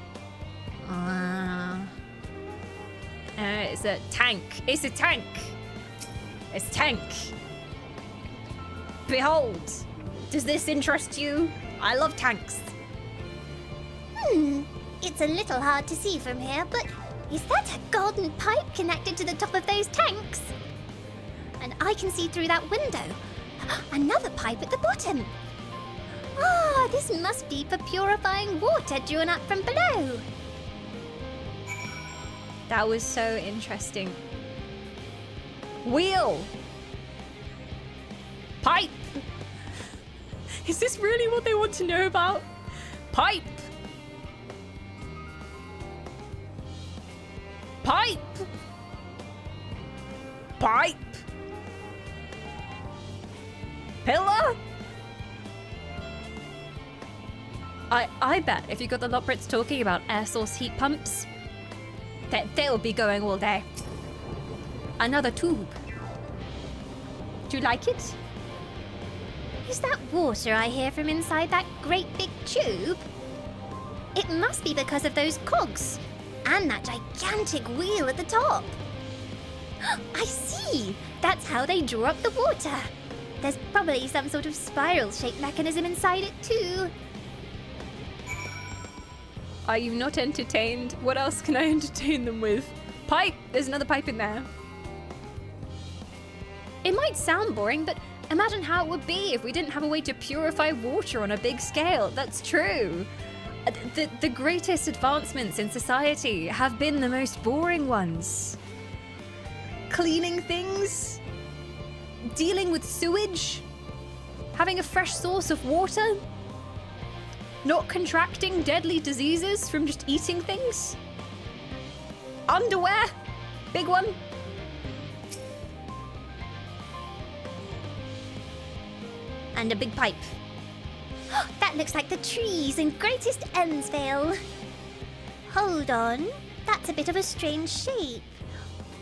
It's a tank. It's a tank. It's tank. Behold. Does this interest you? I love tanks. It's a little hard to see from here, but is that a golden pipe connected to the top of those tanks? And I can see through that window. Another pipe at the bottom. Ah, this must be for purifying water drawn up from below. That was so interesting. Wheel. Pipe. Is this really what they want to know about? Pipe. Pipe. Pipe. Pillar. I bet if you got the Loporrits talking about air source heat pumps, they'll be going all day. Another tube. Do you like it? Is that water I hear from inside that great big tube? It must be because of those cogs and that gigantic wheel at the top. I see! That's how they draw up the water. There's probably some sort of spiral-shaped mechanism inside it too. Are you not entertained? What else can I entertain them with? Pipe! There's another pipe in there. It might sound boring, but imagine how it would be if we didn't have a way to purify water on a big scale. That's true. The greatest advancements in society have been the most boring ones. Cleaning things, dealing with sewage, having a fresh source of water, not contracting deadly diseases from just eating things. Underwear, big one. And a big pipe. That looks like the trees in Greatest Ensvale. Hold on, that's a bit of a strange shape.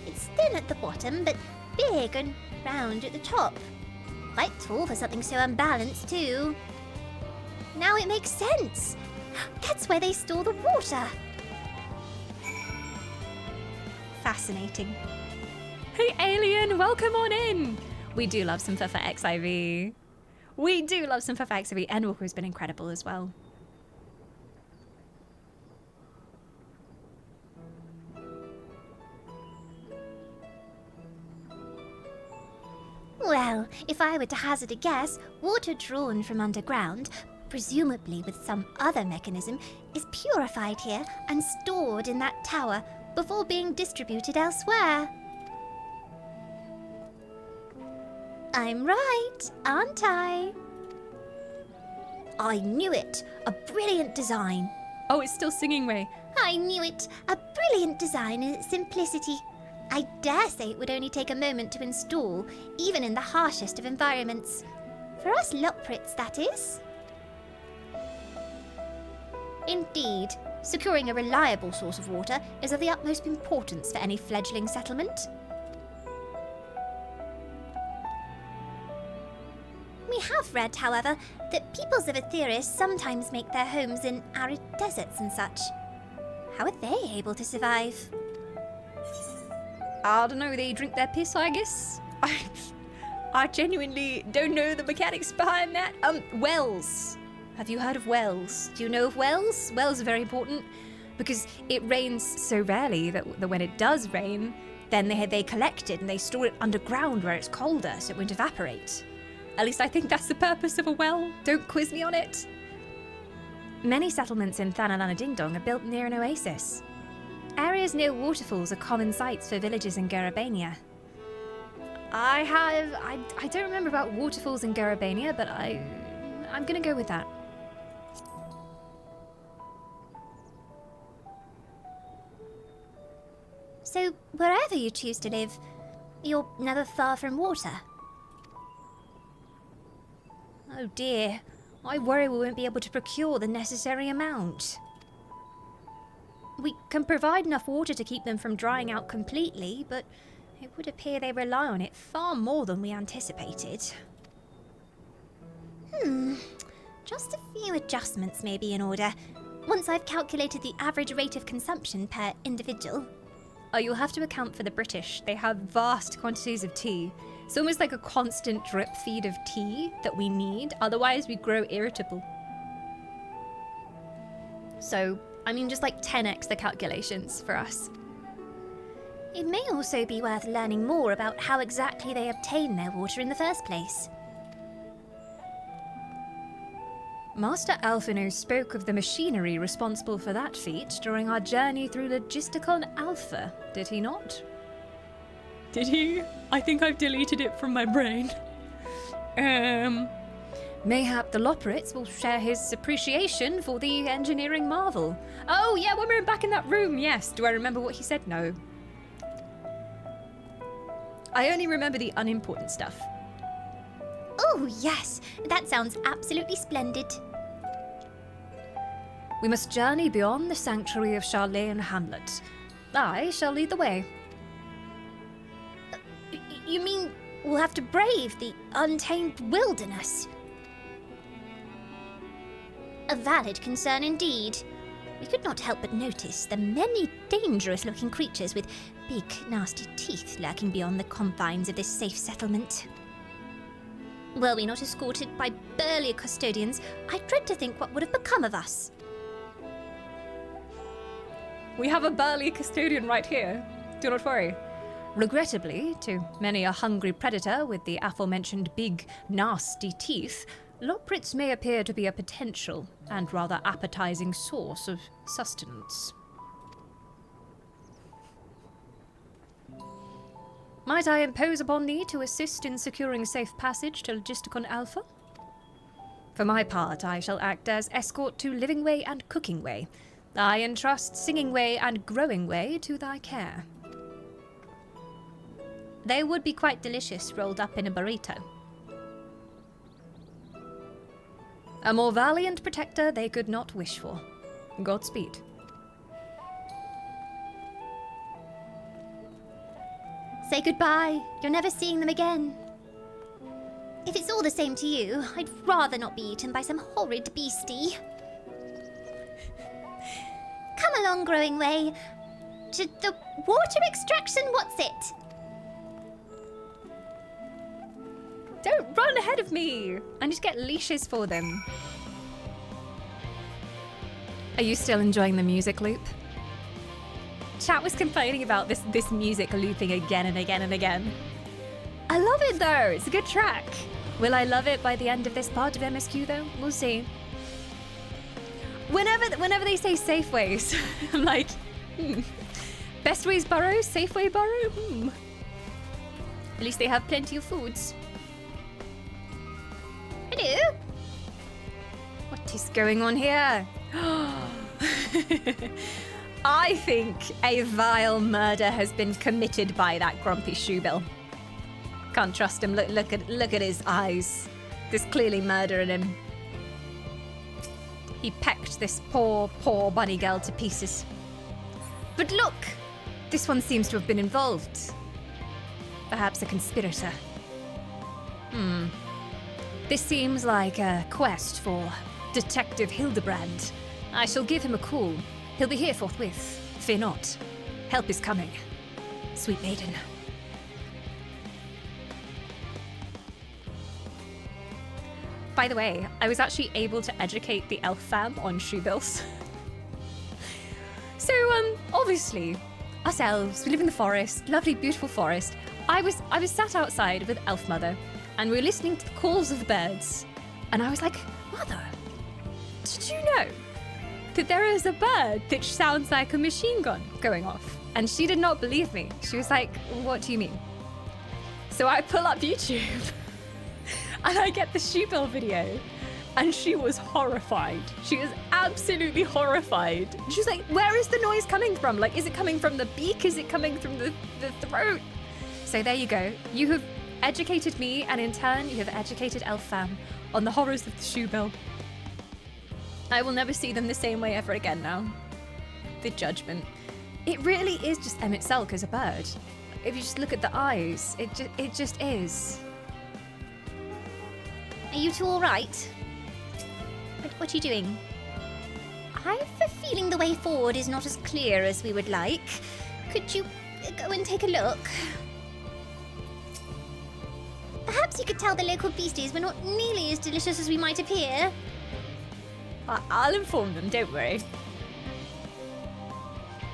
It's thin at the bottom, but big and round at the top. Quite tall for something so unbalanced, too. Now it makes sense. That's where they store the water. Fascinating. Hey, alien, welcome on in. We do love some FFXIV. We do love some FFXIV. Endwalker has been incredible as well. Well, if I were to hazard a guess, water drawn from underground, presumably with some other mechanism, is purified here and stored in that tower before being distributed elsewhere. I'm right, aren't I? I knew it! A brilliant design. Oh, it's still singing way. I knew it! A brilliant design in its simplicity. I dare say it would only take a moment to install, even in the harshest of environments. For us Loporrits, that is. Indeed, securing a reliable source of water is of the utmost importance for any fledgling settlement. We have read, however, that peoples of Aetheris sometimes make their homes in arid deserts and such. How are they able to survive? I don't know, they drink their piss, I guess. I genuinely don't know the mechanics behind that. Wells. Have you heard of wells? Do you know of wells? Wells are very important because it rains so rarely that when it does rain, then they collect it and they store it underground where it's colder so it won't evaporate. At least I think that's the purpose of a well. Don't quiz me on it. Many settlements in Thanalana Ding Dong are built near an oasis. Areas near waterfalls are common sites for villages in Garabania. I don't remember about waterfalls in Garabania, but I'm gonna go with that. So, wherever you choose to live, you're never far from water. Oh dear. I worry we won't be able to procure the necessary amount. We can provide enough water to keep them from drying out completely, but it would appear they rely on it far more than we anticipated. Just a few adjustments may be in order, once I've calculated the average rate of consumption per individual. Oh, you'll have to account for the British. They have vast quantities of tea. It's almost like a constant drip feed of tea that we need, otherwise we grow irritable. So, I mean, just like 10x the calculations for us. It may also be worth learning more about how exactly they obtain their water in the first place. Master Alphino spoke of the machinery responsible for that feat during our journey through Logisticon Alpha, did he not? Did he? I think I've deleted it from my brain. Mayhap the Loporrits will share his appreciation for the engineering marvel. Oh yeah, when we were back in that room, yes. Do I remember what he said? No. I only remember the unimportant stuff. Oh yes, that sounds absolutely splendid. We must journey beyond the sanctuary of Charlene Hamlet. I shall lead the way. You mean we'll have to brave the untamed wilderness? A valid concern indeed. We could not help but notice the many dangerous-looking creatures with big, nasty teeth lurking beyond the confines of this safe settlement. Were we not escorted by burly custodians, I dread to think what would have become of us. We have a burly custodian right here. Do not worry. Regrettably, to many a hungry predator with the aforementioned big, nasty teeth, Loporrits may appear to be a potential and rather appetizing source of sustenance. Might I impose upon thee to assist in securing safe passage to Logisticon Alpha? For my part, I shall act as escort to Living Way and Cooking Way. I entrust Singing Way and Growing Way to thy care. They would be quite delicious rolled up in a burrito. A more valiant protector they could not wish for. Godspeed. Say goodbye. You're never seeing them again. If it's all the same to you, I'd rather not be eaten by some horrid beastie. Come along, Growing Way. To the water extraction, what's it? Don't run ahead of me! I need to get leashes for them. Are you still enjoying the music loop? Chat was complaining about this music looping again and again and again. I love it though, it's a good track. Will I love it by the end of this part of MSQ though? We'll see. Whenever they say Safeways, I'm like, Best Ways Burrow, Safeway Burrow? At least they have plenty of foods. Hello? What is going on here? I think a vile murder has been committed by that grumpy shoebill. Can't trust him. Look at his eyes. There's clearly murder in him. He pecked this poor bunny girl to pieces. But look! This one seems to have been involved. Perhaps a conspirator. This seems like a quest for Detective Hildebrand. I shall give him a call. He'll be here forthwith. Fear not. Help is coming. Sweet maiden. By the way, I was actually able to educate the elf fam on shoebills. So, obviously, us elves, we live in the forest, lovely, beautiful forest. I was sat outside with Elf Mother, and we were listening to the calls of the birds. And I was like, Mother, did you know that there is a bird that sounds like a machine gun going off? And she did not believe me. She was like, what do you mean? So I pull up YouTube, and I get the shoebill video, and she was horrified. She was absolutely horrified. She was like, where is the noise coming from? Like, is it coming from the beak? Is it coming from the throat? So there you go. You have educated me, and in turn, you have educated Elf fam on the horrors of the shoe bill. I will never see them the same way ever again now. The judgment. It really is just Emmett Selk as a bird. If you just look at the eyes, it just is. Are you two all right? What are you doing? I've a feeling the way forward is not as clear as we would like. Could you go and take a look? Perhaps you could tell the local beasties we're not nearly as delicious as we might appear. I'll inform them, don't worry.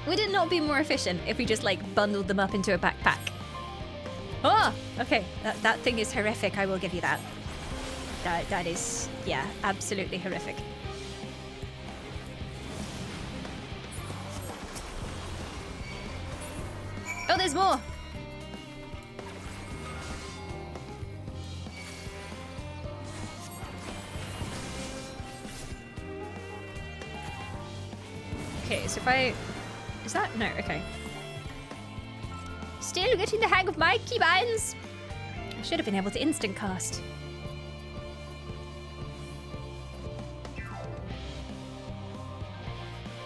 Would it not be more efficient if we just, like, bundled them up into a backpack? Oh, okay. That thing is horrific, I will give you that. That is, yeah, absolutely horrific. Oh, there's more! Okay, so if I... Is that... No, okay. Still getting the hang of my keybinds. I should have been able to instant cast.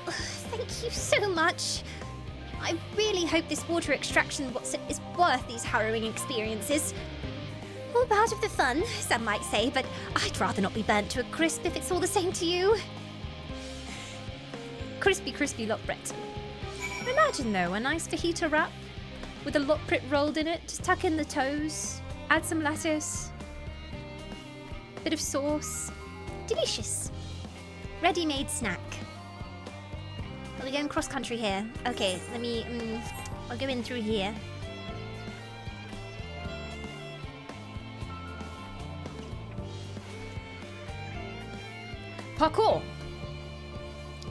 Thank you so much. I really hope this water extraction is worth these harrowing experiences. All part of the fun, some might say, but I'd rather not be burnt to a crisp if it's all the same to you. Crispy, crispy Loporrit. Imagine, though, a nice fajita wrap with a Loporrit rolled in it. Just tuck in the toes, add some lettuce, bit of sauce. Delicious. Ready-made snack. Are we going cross-country here? Okay, let me... I'll go in through here. Parkour!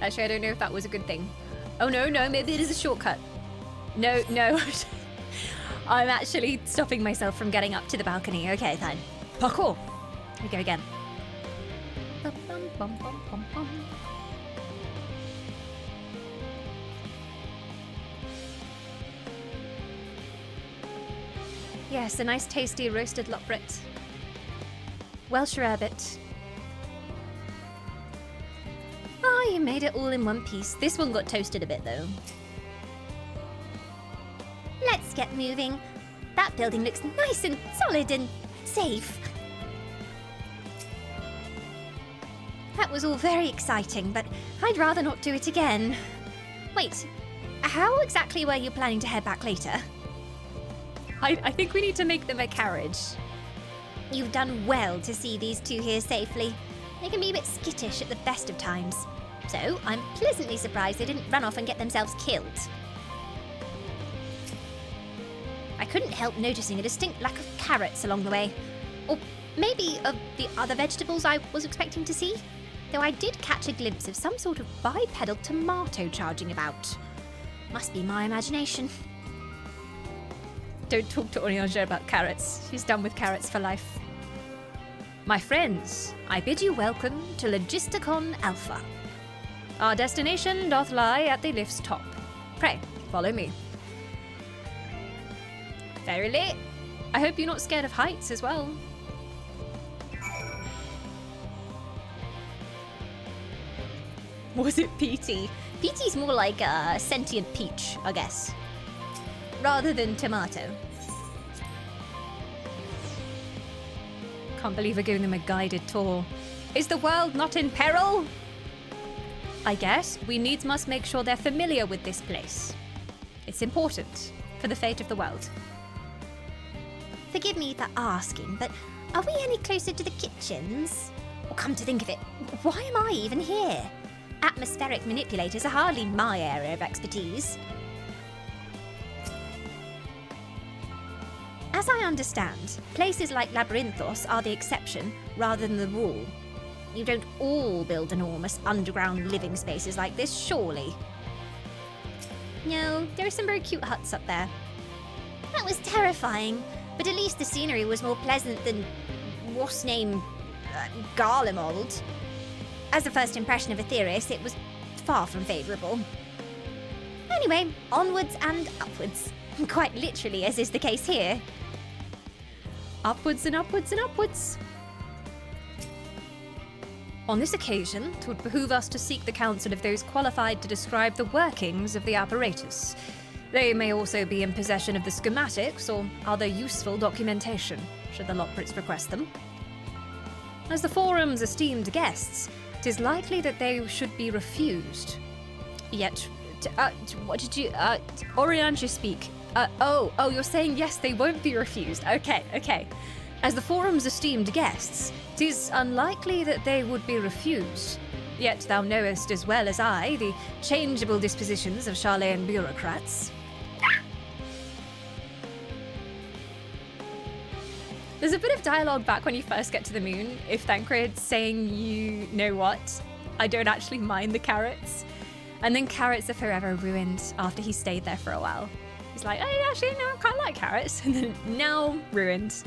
Actually, I don't know if that was a good thing. Oh, no, maybe it is a shortcut. No. I'm actually stopping myself from getting up to the balcony. Okay, fine. Parkour! Here we go again. Yes, a nice tasty roasted Loporrit. Welsh rarebit. Oh, you made it all in one piece. This one got toasted a bit, though. Let's get moving. That building looks nice and solid and safe. That was all very exciting, but I'd rather not do it again. Wait, how exactly were you planning to head back later? I think we need to make them a carriage. You've done well to see these two here safely. They can be a bit skittish at the best of times. So, I'm pleasantly surprised they didn't run off and get themselves killed. I couldn't help noticing a distinct lack of carrots along the way. Or maybe of the other vegetables I was expecting to see. Though I did catch a glimpse of some sort of bipedal tomato charging about. Must be my imagination. Don't talk to Oriange about carrots. She's done with carrots for life. My friends, I bid you welcome to Logisticon Alpha. Our destination doth lie at the lift's top. Pray, follow me. Verily, I hope you're not scared of heights as well. Was it PT? PT's more like a sentient peach, I guess. Rather than tomato. Can't believe we're giving them a guided tour. Is the world not in peril? I guess we needs must make sure they're familiar with this place. It's important for the fate of the world. Forgive me for asking, but are we any closer to the kitchens? Or come to think of it, why am I even here? Atmospheric manipulators are hardly my area of expertise. As I understand, places like Labyrinthos are the exception rather than the rule. You don't all build enormous underground living spaces like this, surely? No, there are some very cute huts up there. That was terrifying, but at least the scenery was more pleasant than... what's name? Garlemald. As a first impression of Aetherius, it was far from favourable. Anyway, onwards and upwards. Quite literally, as is the case here. Upwards and upwards and upwards. On this occasion, it would behoove us to seek the counsel of those qualified to describe the workings of the apparatus. They may also be in possession of the schematics or other useful documentation, should the Loporrits request them. As the forum's esteemed guests, it is likely that they should be refused. Yet, what did you, Oriantia speak? Oh, you're saying yes, they won't be refused. Okay. As the forum's esteemed guests, it is unlikely that they would be refused. Yet thou knowest as well as I the changeable dispositions of Charlayan bureaucrats. There's a bit of dialogue back when you first get to the moon, if Thancred's saying, you know what, I don't actually mind the carrots. And then carrots are forever ruined after he stayed there for a while. He's like, oh, actually, no, I kind of like carrots. And then now ruined.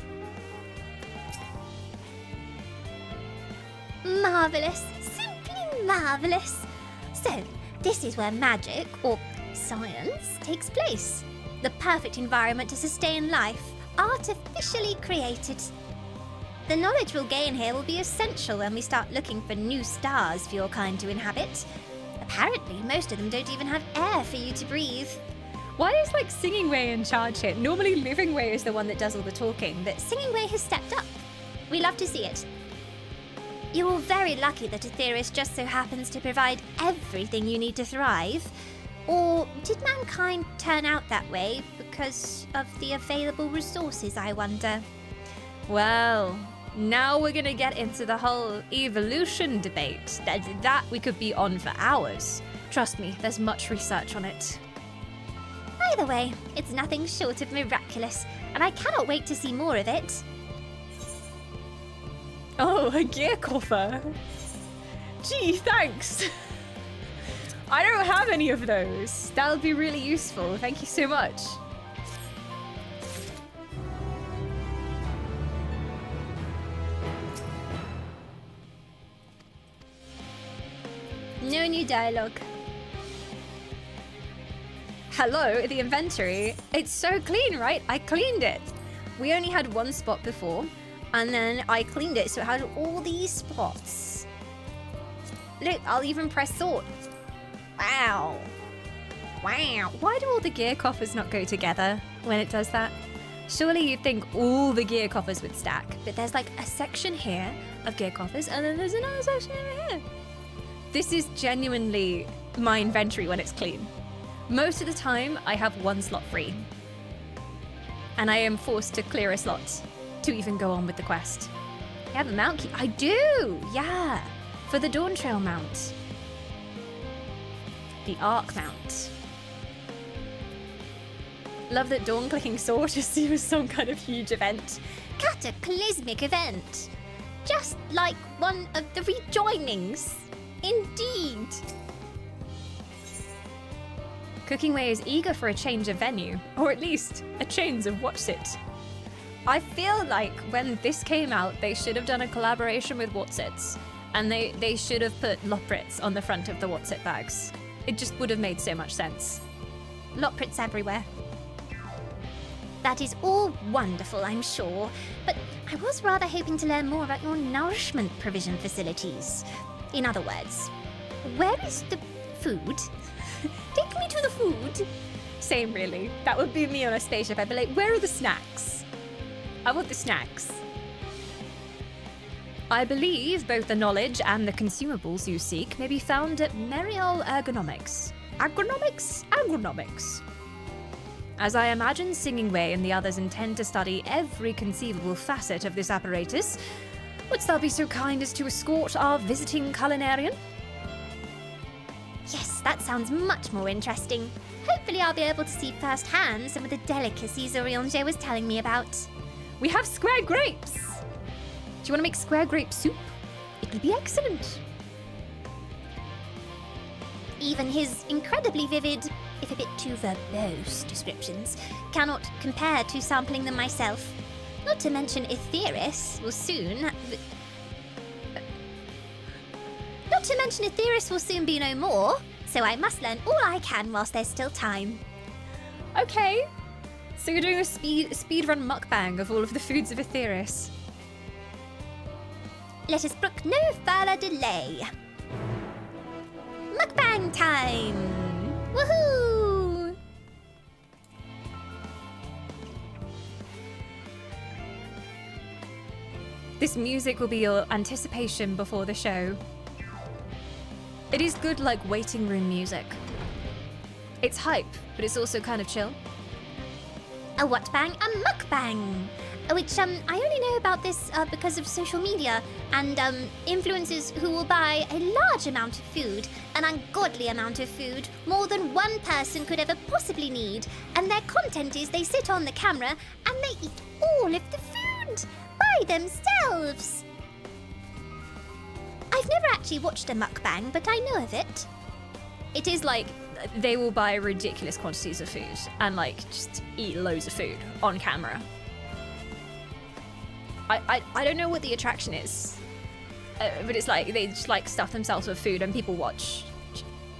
Marvellous. Simply marvellous. So, this is where magic, or science, takes place. The perfect environment to sustain life, artificially created. The knowledge we'll gain here will be essential when we start looking for new stars for your kind to inhabit. Apparently, most of them don't even have air for you to breathe. Why is, like, Singing Way in charge here? Normally Living Way is the one that does all the talking, but Singing Way has stepped up. We love to see it. You're all very lucky that Aetheris just so happens to provide everything you need to thrive. Or did mankind turn out that way because of the available resources, I wonder? Well, now we're gonna get into the whole evolution debate. That we could be on for hours. Trust me, there's much research on it. Either way, it's nothing short of miraculous, and I cannot wait to see more of it. Oh, a gear coffer. Gee, thanks. I don't have any of those. That'll be really useful. Thank you so much. No new dialogue. Hello, the inventory. It's so clean, right? I cleaned it. We only had one spot before, and then I cleaned it so it had all these spots. Look, I'll even press sort. Wow. Why do all the gear coffers not go together when it does that? Surely you'd think all the gear coffers would stack, but there's like a section here of gear coffers, and then there's another section over here. This is genuinely my inventory when it's clean. Most of the time, I have one slot free. And I am forced to clear a slot to even go on with the quest. I have a mount key. I do! Yeah! For the Dawn Trail mount. The Arc mount. Love that Dawn clicking sword just seems some kind of huge event. Cataclysmic event. Just like one of the rejoinings. Indeed. Cooking Way is eager for a change of venue, or at least a change of what's it. I feel like when this came out, they should have done a collaboration with Whatsits, and they should have put Loporrits on the front of the Whatsit bags. It just would have made so much sense. Loporrits everywhere. That is all wonderful, I'm sure, but I was rather hoping to learn more about your nourishment provision facilities. In other words, where is the food? Take me to the food. Same, really. That would be me on a spaceship. I'd be like, where are the snacks? I want the snacks. I believe both the knowledge and the consumables you seek may be found at Merial Ergonomics. Agronomics. As I imagine Singing Way and the others intend to study every conceivable facet of this apparatus, wouldst thou be so kind as to escort our visiting culinarian? Yes, that sounds much more interesting. Hopefully I'll be able to see firsthand some of the delicacies Oriantia was telling me about. We have square grapes! Do you want to make square grape soup? It will be excellent. Even his incredibly vivid, if a bit too verbose descriptions, cannot compare to sampling them myself. Not to mention Aetheris will soon... be no more, so I must learn all I can whilst there's still time. Okay. So you're doing a speedrun mukbang of all of the foods of Aetheris. Let us brook no further delay. Mukbang time! Woohoo! This music will be your anticipation before the show. It is good like waiting room music. It's hype, but it's also kind of chill. A what bang? A mukbang! Which, I only know about this because of social media and influencers who will buy a large amount of food, an ungodly amount of food, more than one person could ever possibly need. And their content is they sit on the camera and they eat all of the food by themselves. I've never actually watched a mukbang, but I know of it. It is like they will buy ridiculous quantities of food and like just eat loads of food on camera. I don't know what the attraction is, but it's like they just like stuff themselves with food and people watch,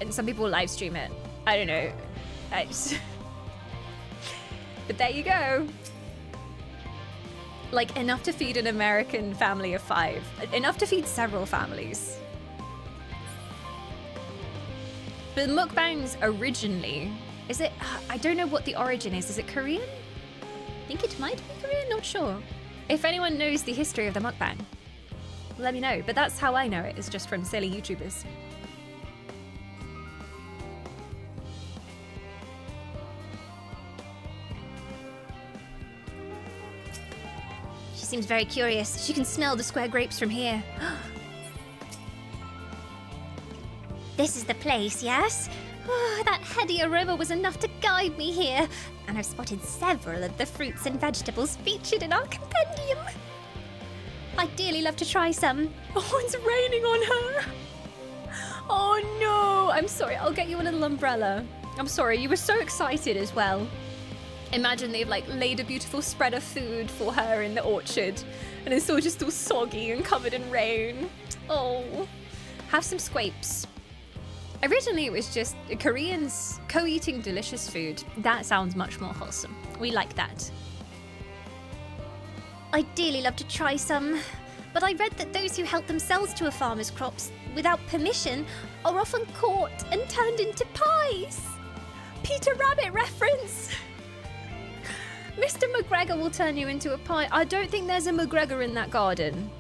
and some people live stream it. I don't know. But there you go. Like enough to feed an American family of 5. Enough to feed several families. But mukbangs originally, is it, I don't know what the origin is. Is it Korean? I think it might be Korean, not sure. If anyone knows the history of the mukbang, let me know. But that's how I know it, is just from silly YouTubers. She seems very curious. She can smell the square grapes from here. This is the place, yes? Oh, that heady aroma was enough to guide me here. And I've spotted several of the fruits and vegetables featured in our compendium. I'd dearly love to try some. Oh, it's raining on her. Oh no, I'm sorry. I'll get you a little umbrella. I'm sorry, you were so excited as well. Imagine they've like laid a beautiful spread of food for her in the orchard and it's all just all soggy and covered in rain. Oh, have some scrapes. Originally, it was just Koreans co-eating delicious food. That sounds much more wholesome. We like that. I'd dearly love to try some, but I read that those who help themselves to a farmer's crops without permission are often caught and turned into pies. Peter Rabbit reference! Mr. McGregor will turn you into a pie. I don't think there's a McGregor in that garden.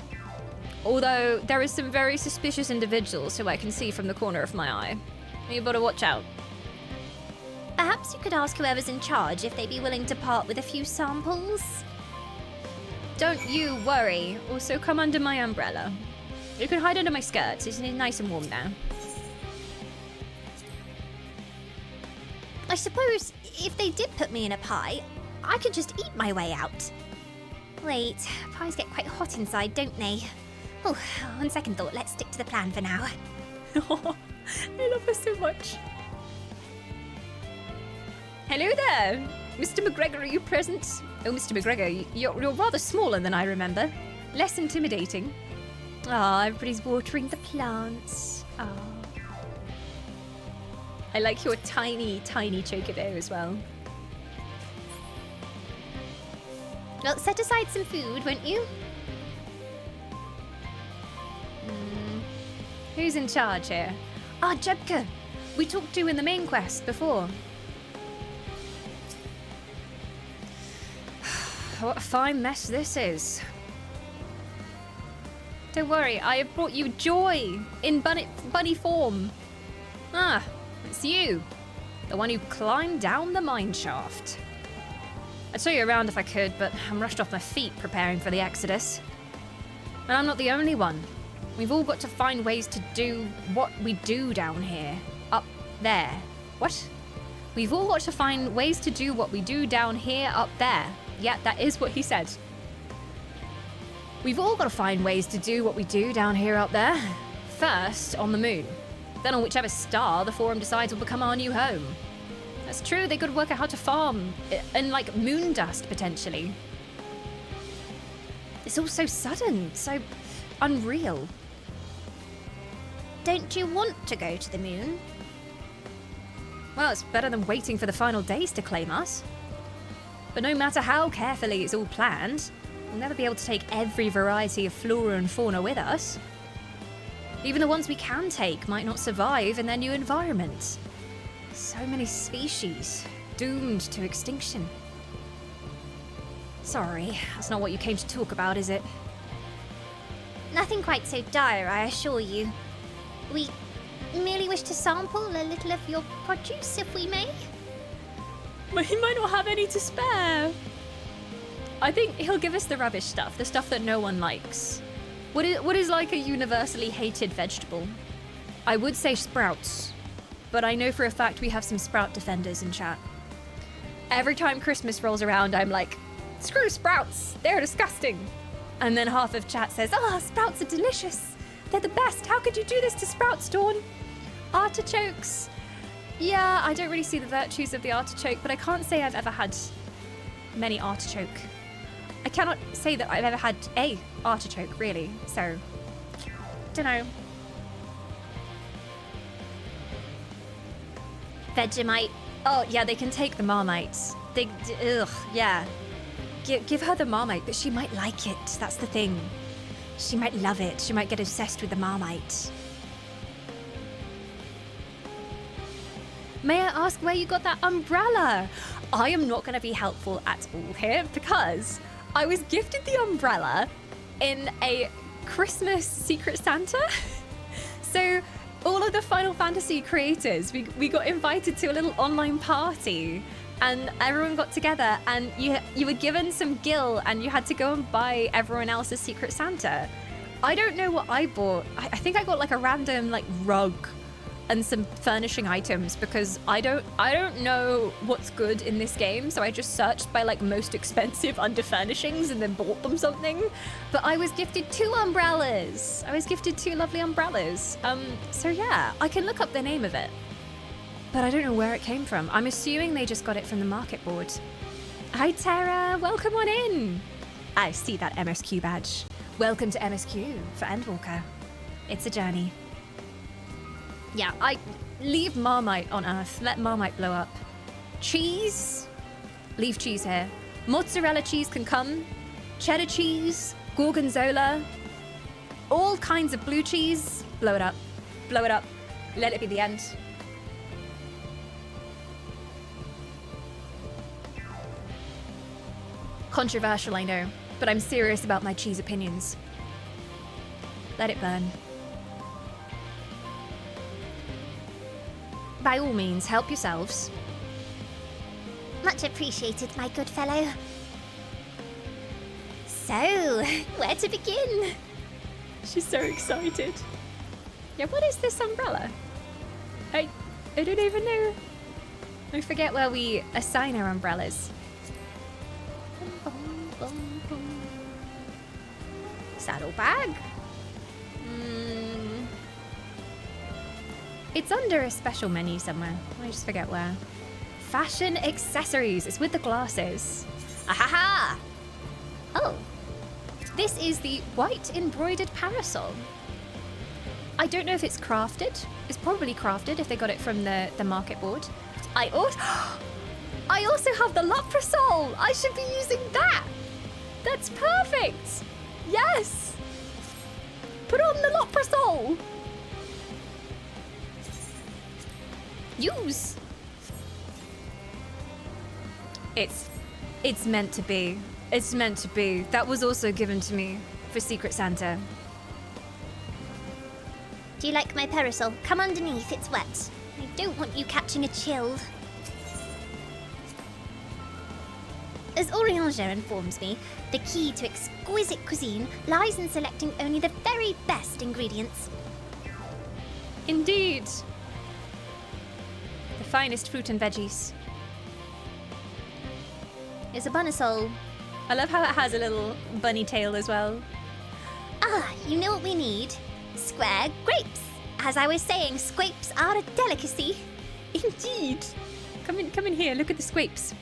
Although, there is some very suspicious individuals who I can see from the corner of my eye. You better watch out. Perhaps you could ask whoever's in charge if they'd be willing to part with a few samples. Don't you worry. Also, come under my umbrella. You can hide under my skirts. It's nice and warm now. I suppose if they did put me in a pie, I could just eat my way out. Wait, pies get quite hot inside, don't they? Oh, on second thought, let's stick to the plan for now. Oh, I love her so much. Hello there. Mr. McGregor, are you present? Oh, Mr. McGregor, you're rather smaller than I remember. Less intimidating. Ah, everybody's watering the plants. Ah. I like your tiny, tiny chocobo as well. Well, set aside some food, won't you? Who's in charge here? Ah, Jebka. We talked to in the main quest before. What a fine mess this is. Don't worry, I have brought you joy in bunny form. Ah, it's you. The one who climbed down the mine shaft. I'd show you around if I could, but I'm rushed off my feet preparing for the exodus. And I'm not the only one. We've all got to find ways to do what we do down here. Up there. What? We've all got to find ways to do what we do down here, up there. Yeah, that is what he said. We've all got to find ways to do what we do down here, up there. First, on the moon. Then on whichever star the Forum decides will become our new home. That's true, they could work out how to farm. And like moon dust, potentially. It's all so sudden, so unreal. Don't you want to go to the moon? Well, it's better than waiting for the final days to claim us. But no matter how carefully it's all planned, we'll never be able to take every variety of flora and fauna with us. Even the ones we can take might not survive in their new environment. So many species doomed to extinction. Sorry, that's not what you came to talk about, is it? Nothing quite so dire, I assure you. We merely wish to sample a little of your produce, if we may. He might not have any to spare. I think he'll give us the rubbish stuff, the stuff that no one likes. What is like a universally hated vegetable? I would say sprouts, but I know for a fact we have some sprout defenders in chat. Every time Christmas rolls around, I'm like, screw sprouts, they're disgusting. And then half of chat says, sprouts are delicious. They're the best. How could you do this to sprouts, Dawn? Artichokes. Yeah, I don't really see the virtues of the artichoke, but I can't say I've ever had many artichoke. I cannot say that I've ever had a artichoke, really, so dunno. Vegemite. Oh, yeah, they can take the Marmites. Yeah. Give her the Marmite, but she might like it. That's the thing. She might love it. She might get obsessed with the Marmite. May I ask where you got that umbrella? I am not going to be helpful at all here because I was gifted the umbrella in a Christmas Secret Santa. So all of the Final Fantasy creators, we got invited to a little online party and everyone got together and you were given some gil and you had to go and buy everyone else's Secret Santa. I don't know what I bought. I think I got like a random like rug and some furnishing items because I don't know what's good in this game, so I just searched by like most expensive under furnishings and then bought them something. But I was gifted 2 umbrellas. I was gifted 2 lovely umbrellas. So yeah, I can look up the name of it, but I don't know where it came from. I'm assuming they just got it from the market board. Hi Tara, welcome on in. I see that MSQ badge. Welcome to MSQ for Endwalker. It's a journey. Yeah, I leave Marmite on Earth. Let Marmite blow up. Cheese? Leave cheese here. Mozzarella cheese can come. Cheddar cheese. Gorgonzola. All kinds of blue cheese. Blow it up. Blow it up. Let it be the end. Controversial, I know, but I'm serious about my cheese opinions. Let it burn. By all means, help yourselves. Much appreciated, my good fellow. So, where to begin? She's so excited. Yeah, what is this umbrella? I don't even know. I forget where we assign our umbrellas. Saddlebag? It's under a special menu somewhere. I just forget where. Fashion accessories. It's with the glasses. Ahaha! Oh. This is the white embroidered parasol. I don't know if it's crafted. It's probably crafted if they got it from the market board. I also have the Loporrits. I should be using that. That's perfect. Yes. Put on the Loporrits. Use. It's meant to be. It's meant to be. That was also given to me for Secret Santa. Do you like my parasol? Come underneath, it's wet. I don't want you catching a chill. As Orianger informs me, the key to exquisite cuisine lies in selecting only the very best ingredients. Indeed. The finest fruit and veggies. It's a bunnisol. I love how it has a little bunny tail as well. Ah, you know what we need? Square grapes. As I was saying, scrapes are a delicacy. Indeed. Come in here, look at the scrapes.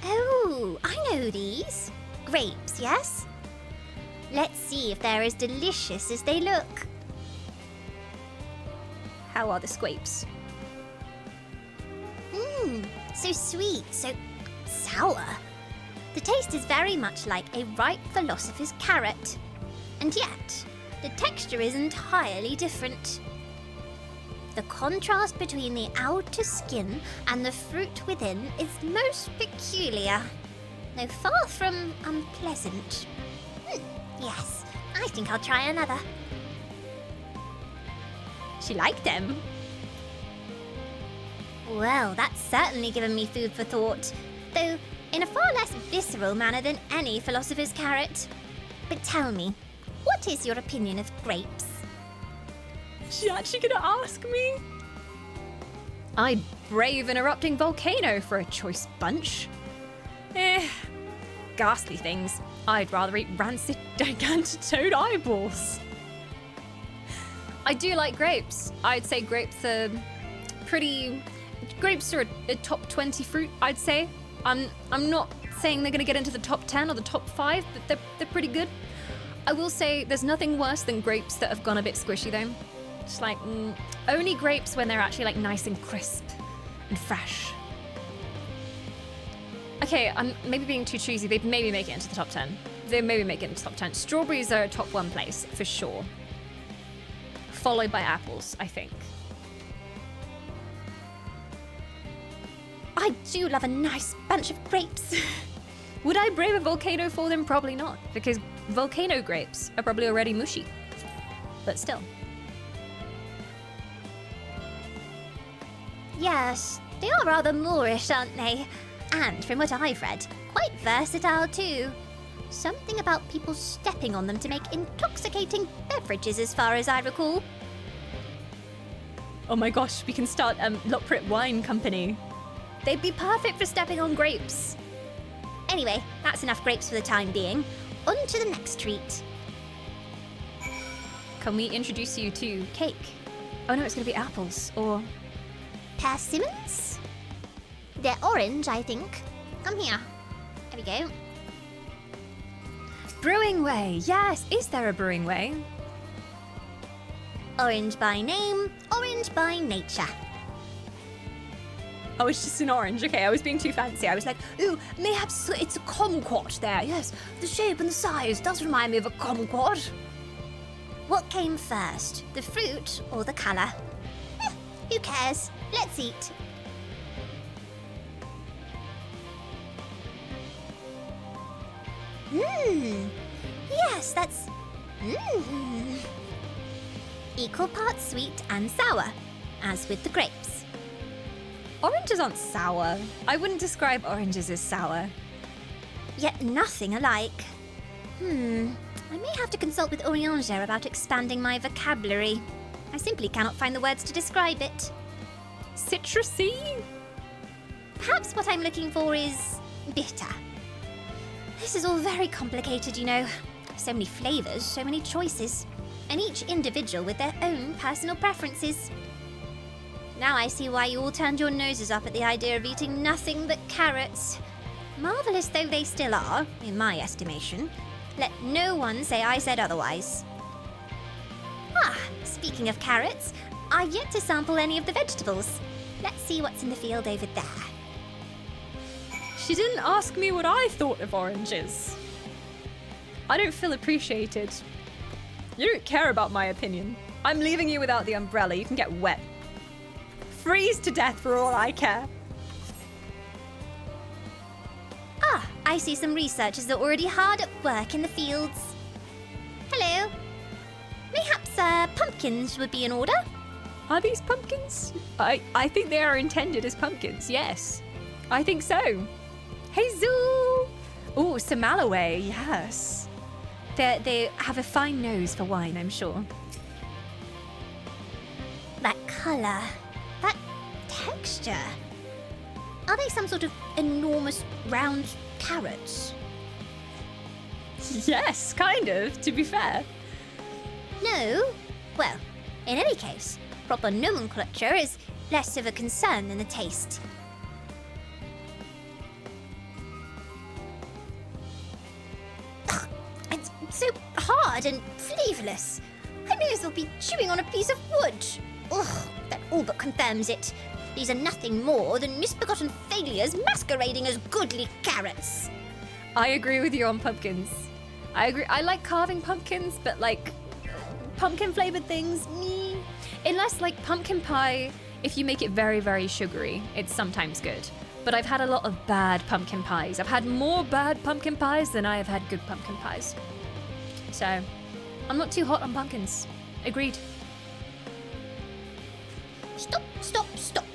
Oh, I know these. Grapes, yes? Let's see if they're as delicious as they look. How are the scrapes? Mmm, so sweet, so sour. The taste is very much like a ripe philosopher's carrot. And yet, the texture is entirely different. The contrast between the outer skin and the fruit within is most peculiar, though far from unpleasant. Yes, I think I'll try another. She liked them. Well, that's certainly given me food for thought, though in a far less visceral manner than any philosopher's carrot. But tell me, what is your opinion of grapes? She's actually gonna ask me? I'd brave an erupting volcano for a choice bunch. Ghastly things. I'd rather eat rancid gigantotode eyeballs. I do like grapes. I'd say grapes are pretty... Grapes are a top 20 fruit, I'd say. I'm not saying they're gonna get into the top 10 or the top 5, but they're pretty good. I will say there's nothing worse than grapes that have gone a bit squishy though. Just like, only grapes when they're actually like nice and crisp and fresh. Okay, I'm maybe being too choosy. They'd maybe make it into the top 10. They maybe make it into the top 10. Strawberries are a top 1 place, for sure. Followed by apples, I think. I do love a nice bunch of grapes. Would I brave a volcano for them? Probably not, because volcano grapes are probably already mushy. But still. Yes, they are rather Moorish, aren't they? And from what I've read, quite versatile too. Something about people stepping on them to make intoxicating beverages as far as I recall. Oh my gosh, we can start a Loporrit wine company. They'd be perfect for stepping on grapes. Anyway, that's enough grapes for the time being. On to the next treat. Can we introduce you to cake? Oh no, it's gonna be apples, or... Persimmons? They're orange, I think. Come here. There we go. Brewing Way, yes. Is there a Brewing Way? Orange by name, orange by nature. Oh, it's just an orange. Okay, I was being too fancy. I was like, ooh, mayhaps it's a kumquat there. Yes, the shape and the size does remind me of a kumquat. What came first, the fruit or the colour? Who cares? Let's eat. Yes, that's... Equal parts sweet and sour, as with the grapes. Oranges aren't sour. I wouldn't describe oranges as sour. Yet nothing alike. I may have to consult with Orianger about expanding my vocabulary. I simply cannot find the words to describe it. Citrusy? Perhaps what I'm looking for is bitter. This is all very complicated, you know. So many flavours, so many choices, and each individual with their own personal preferences. Now I see why you all turned your noses up at the idea of eating nothing but carrots. Marvellous though they still are, in my estimation. Let no one say I said otherwise. Speaking of carrots, I've yet to sample any of the vegetables. Let's see what's in the field over there. She didn't ask me what I thought of oranges. I don't feel appreciated. You don't care about my opinion. I'm leaving you without the umbrella. You can get wet. Freeze to death for all I care. I see some researchers are already hard at work in the fields. Hello. Mayhaps pumpkins would be in order? Are these pumpkins? I think they are intended as pumpkins, yes. I think so. Hey, Zoo! Oh, some Alloway, yes. They have a fine nose for wine, I'm sure. That colour, that texture. Are they some sort of enormous round carrots? Yes, kind of, to be fair. No? Well, in any case, proper nomenclature is less of a concern than the taste. It's so hard and flavourless. I may as well be chewing on a piece of wood. Ugh, that all but confirms it. These are nothing more than misbegotten failures masquerading as goodly carrots. I agree with you on pumpkins. I agree. I like carving pumpkins, but like pumpkin flavored things, meh. Unless like pumpkin pie, if you make it very, very sugary, it's sometimes good. But I've had a lot of bad pumpkin pies. I've had more bad pumpkin pies than I have had good pumpkin pies. So, I'm not too hot on pumpkins. Agreed. Stop, stop, stop.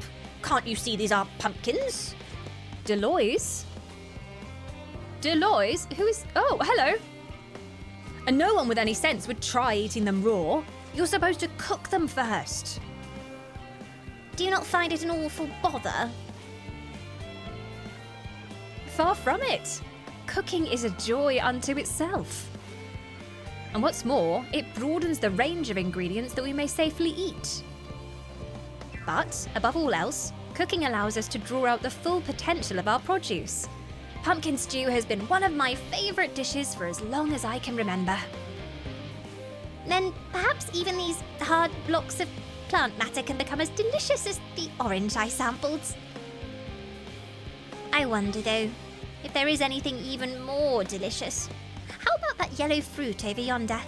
Can't you see these are pumpkins? Deloys? Deloys? Who is... Oh, hello. And no one with any sense would try eating them raw. You're supposed to cook them first. Do you not find it an awful bother? Far from it. Cooking is a joy unto itself. And what's more, it broadens the range of ingredients that we may safely eat. But, above all else, cooking allows us to draw out the full potential of our produce. Pumpkin stew has been one of my favourite dishes for as long as I can remember. Then perhaps even these hard blocks of plant matter can become as delicious as the orange I sampled. I wonder, though, if there is anything even more delicious. How about that yellow fruit over yonder?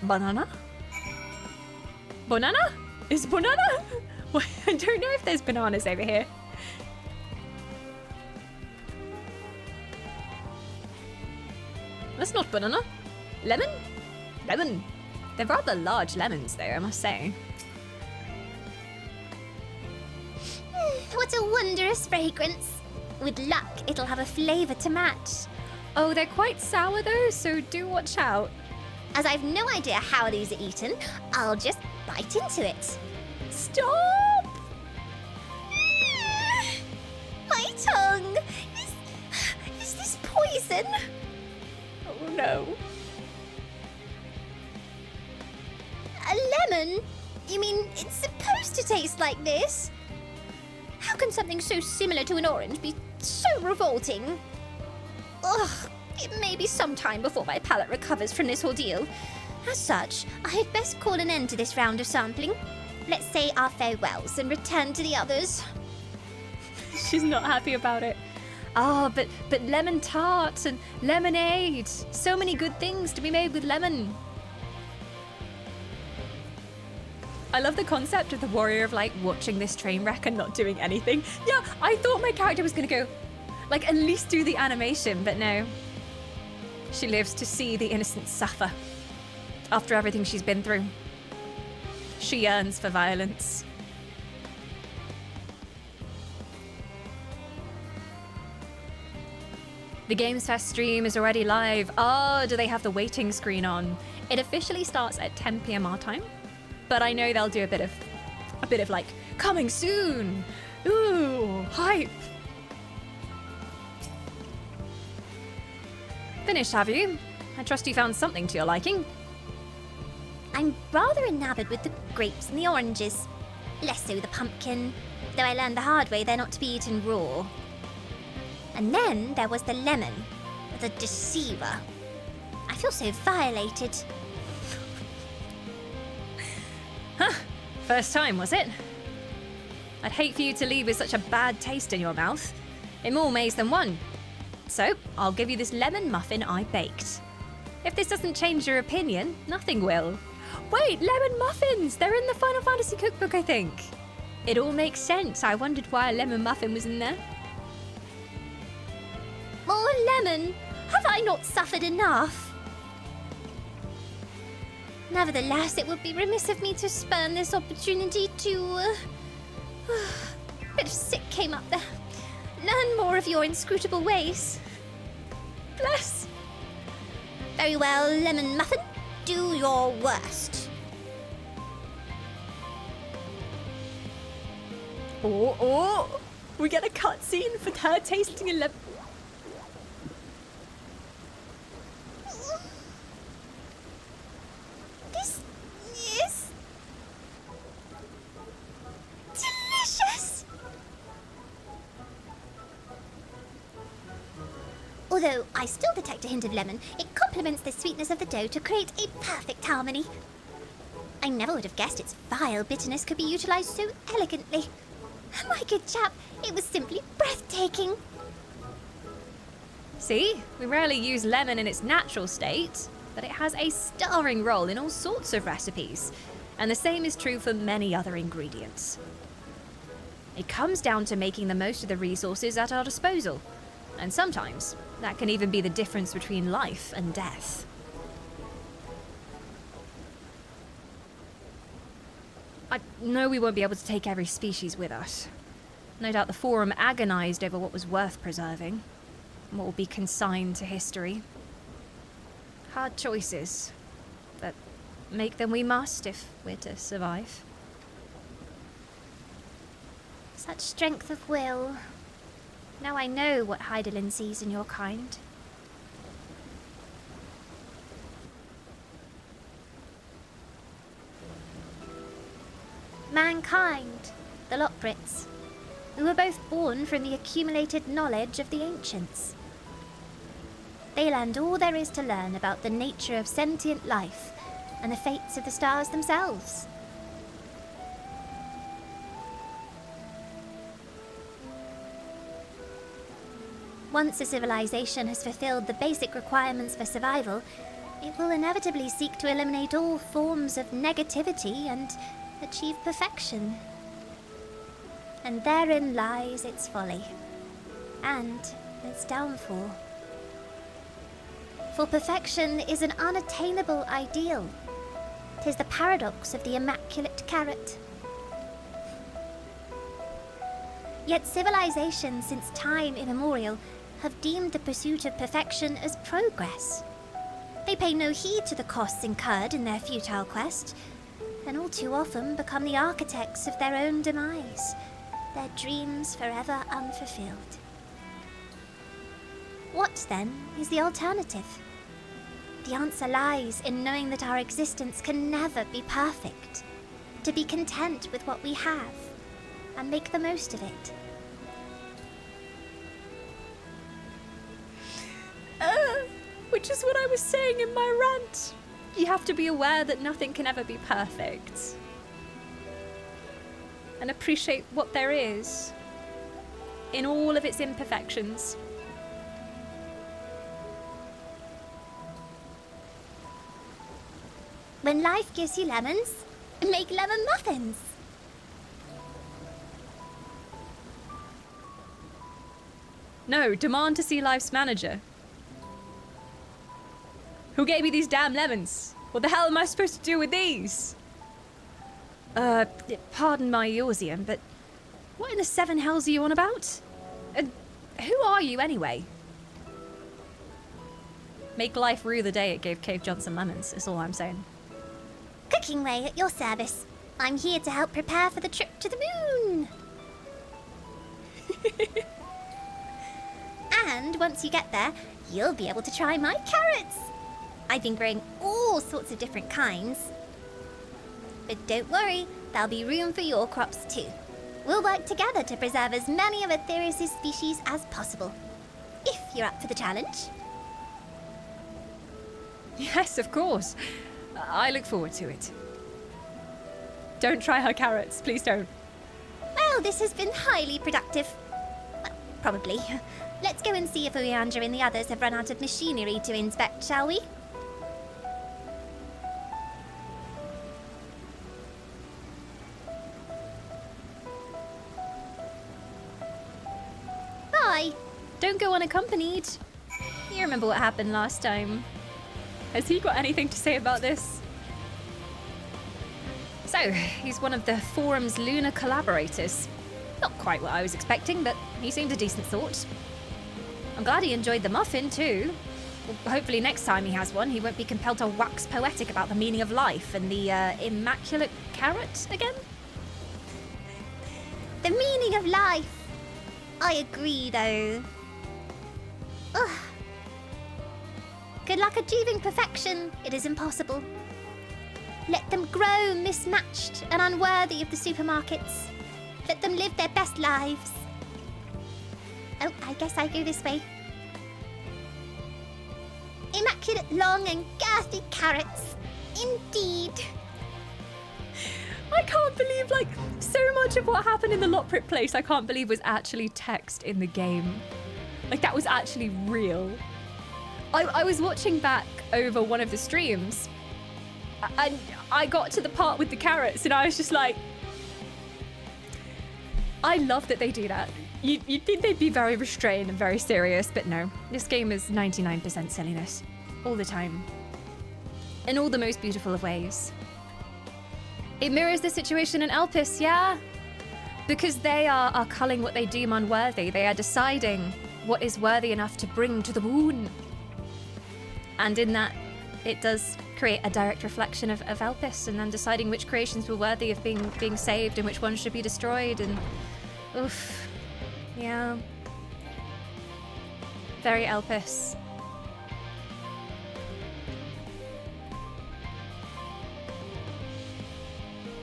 Banana? Banana? Is banana? Well, I don't know if there's bananas over here. That's not banana. Lemon? Lemon. They're rather large lemons, though, I must say. What a wondrous fragrance. With luck, it'll have a flavour to match. Oh, they're quite sour, though, so do watch out. As I've no idea how these are eaten, I'll just bite into it. Stop! My tongue! Is this poison? Oh no. A lemon? You mean it's supposed to taste like this? How can something so similar to an orange be so revolting? Ugh, it may be some time before my palate recovers from this ordeal. As such, I had best call an end to this round of sampling. Let's say our farewells and return to the others. She's not happy about it. Ah, but lemon tart and lemonade. So many good things to be made with lemon. I love the concept of the warrior of like watching this train wreck and not doing anything. Yeah, I thought my character was gonna go, like at least do the animation, but no. She lives to see the innocent suffer after everything she's been through. She yearns for violence. The Games Fest stream is already live. Oh, do they have the waiting screen on? It officially starts at 10 PM our time, but I know they'll do a bit of like coming soon. Ooh, hype. Finished, have you? I trust you found something to your liking. I'm rather enamored with the grapes and the oranges. Less so the pumpkin, though I learned the hard way they're not to be eaten raw. And then there was the lemon, the deceiver. I feel so violated. Huh, first time, was it? I'd hate for you to leave with such a bad taste in your mouth. In more ways than one. So, I'll give you this lemon muffin I baked. If this doesn't change your opinion, nothing will. Wait, lemon muffins! They're in the Final Fantasy cookbook, I think. It all makes sense. I wondered why a lemon muffin was in there. More lemon? Have I not suffered enough? Nevertheless, it would be remiss of me to spurn this opportunity to... A bit of sick came up there. Learn more of your inscrutable ways. Bless. Very well, lemon muffin. Do your worst. Oh, we get a cutscene for her tasting a lemon. This is delicious. Although I still detect a hint of lemon, it complements the sweetness of the dough to create a perfect harmony. I never would have guessed its vile bitterness could be utilized so elegantly. My good chap, it was simply breathtaking. See, we rarely use lemon in its natural state, but it has a starring role in all sorts of recipes, and the same is true for many other ingredients. It comes down to making the most of the resources at our disposal, and sometimes that can even be the difference between life and death. I know we won't be able to take every species with us. No doubt the Forum agonized over what was worth preserving, and what will be consigned to history. Hard choices, but make them we must if we're to survive. Such strength of will. Now I know what Hydaelyn sees in your kind. Mankind, the Loporrits, who were both born from the accumulated knowledge of the ancients. They learned all there is to learn about the nature of sentient life and the fates of the stars themselves. Once a civilization has fulfilled the basic requirements for survival, it will inevitably seek to eliminate all forms of negativity and achieve perfection. And therein lies its folly, and its downfall. For perfection is an unattainable ideal. 'Tis the paradox of the immaculate carrot. Yet civilizations since time immemorial have deemed the pursuit of perfection as progress. They pay no heed to the costs incurred in their futile quest, and all too often become the architects of their own demise, their dreams forever unfulfilled. What, then, is the alternative? The answer lies in knowing that our existence can never be perfect, to be content with what we have, and make the most of it. Which is what I was saying in my rant. You have to be aware that nothing can ever be perfect. And appreciate what there is, in all of its imperfections. When life gives you lemons, make lemon muffins. No, demand to see Life's manager. Who gave me these damn lemons? What the hell am I supposed to do with these? Pardon my Eorzeum, but what in the seven hells are you on about? Who are you anyway? Make life rue the day it gave Cave Johnson lemons, is all I'm saying. Cooking Way at your service. I'm here to help prepare for the trip to the moon. And once you get there, you'll be able to try my carrots. I've been growing all sorts of different kinds. But don't worry, there'll be room for your crops too. We'll work together to preserve as many of Aetherius' species as possible. If you're up for the challenge. Yes, of course. I look forward to it. Don't try her carrots, please don't. Well, this has been highly productive. Well, probably. Let's go and see if Uyandra and the others have run out of machinery to inspect, shall we? Bye. Don't go unaccompanied. You remember what happened last time. Has he got anything to say about this? So, he's one of the Forum's lunar collaborators. Not quite what I was expecting, but he seemed a decent sort. I'm glad he enjoyed the muffin, too. Well, hopefully next time he has one, he won't be compelled to wax poetic about the meaning of life and the immaculate carrot again. The meaning of life. I agree, though. Ugh. Good luck achieving perfection. It is impossible. Let them grow mismatched and unworthy of the supermarkets. Let them live their best lives. Oh, I guess I go this way. Immaculate long and girthy carrots. Indeed. I can't believe, like, so much of what happened in the Loporrit place I can't believe was actually text in the game. Like, that was actually real. I was watching back over one of the streams, and I got to the part with the carrots, and I was just like, I love that they do that. You'd think they'd be very restrained and very serious, but no. This game is 99% silliness. All the time. In all the most beautiful of ways. It mirrors the situation in Elpis, yeah? Because they are culling what they deem unworthy. They are deciding what is worthy enough to bring to the moon. And in that, it does create a direct reflection of Elpis, and then deciding which creations were worthy of being saved and which ones should be destroyed, and oof. Yeah. Very Elpis.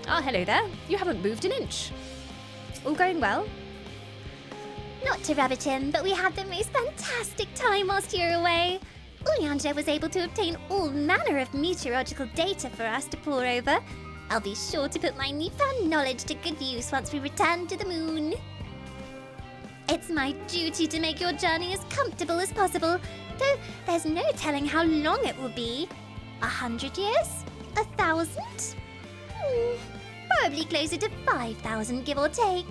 Oh, hello there. You haven't moved an inch. All going well? Not to rub it in, but we had the most fantastic time whilst you were away. Ulyanja was able to obtain all manner of meteorological data for us to pore over. I'll be sure to put my newfound knowledge to good use once we return to the moon. It's my duty to make your journey as comfortable as possible, though there's no telling how long it will be. 100 years? 1,000? Probably closer to 5,000, give or take.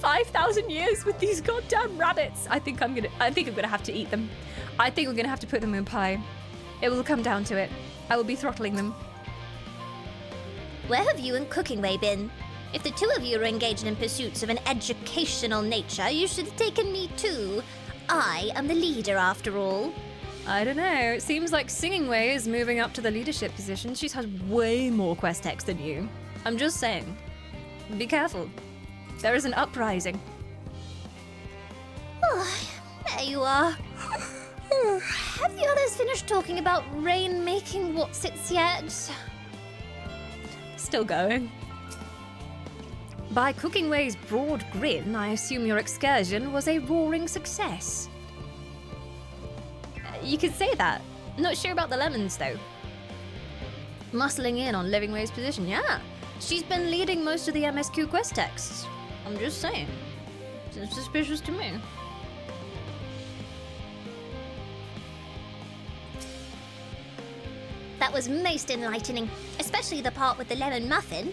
5,000 years with these goddamn rabbits. I think I'm gonna have to eat them. I think we're gonna have to put them in pie. It will come down to it. I will be throttling them. Where have you and Cooking Way been? If the two of you are engaged in pursuits of an educational nature, you should have taken me too. I am the leader, after all. I don't know. It seems like Singing Way is moving up to the leadership position. She's had way more quest text than you. I'm just saying. Be careful. There is an uprising. Oh, there you are. Have the others finished talking about rain making whatsits yet? Still going. By Cooking Way's broad grin, I assume your excursion was a roaring success. You could say that. Not sure about the lemons, though. Muscling in on Living Way's position, yeah. She's been leading most of the MSQ quest texts. I'm just saying. It's suspicious to me. That was most enlightening, especially the part with the lemon muffin.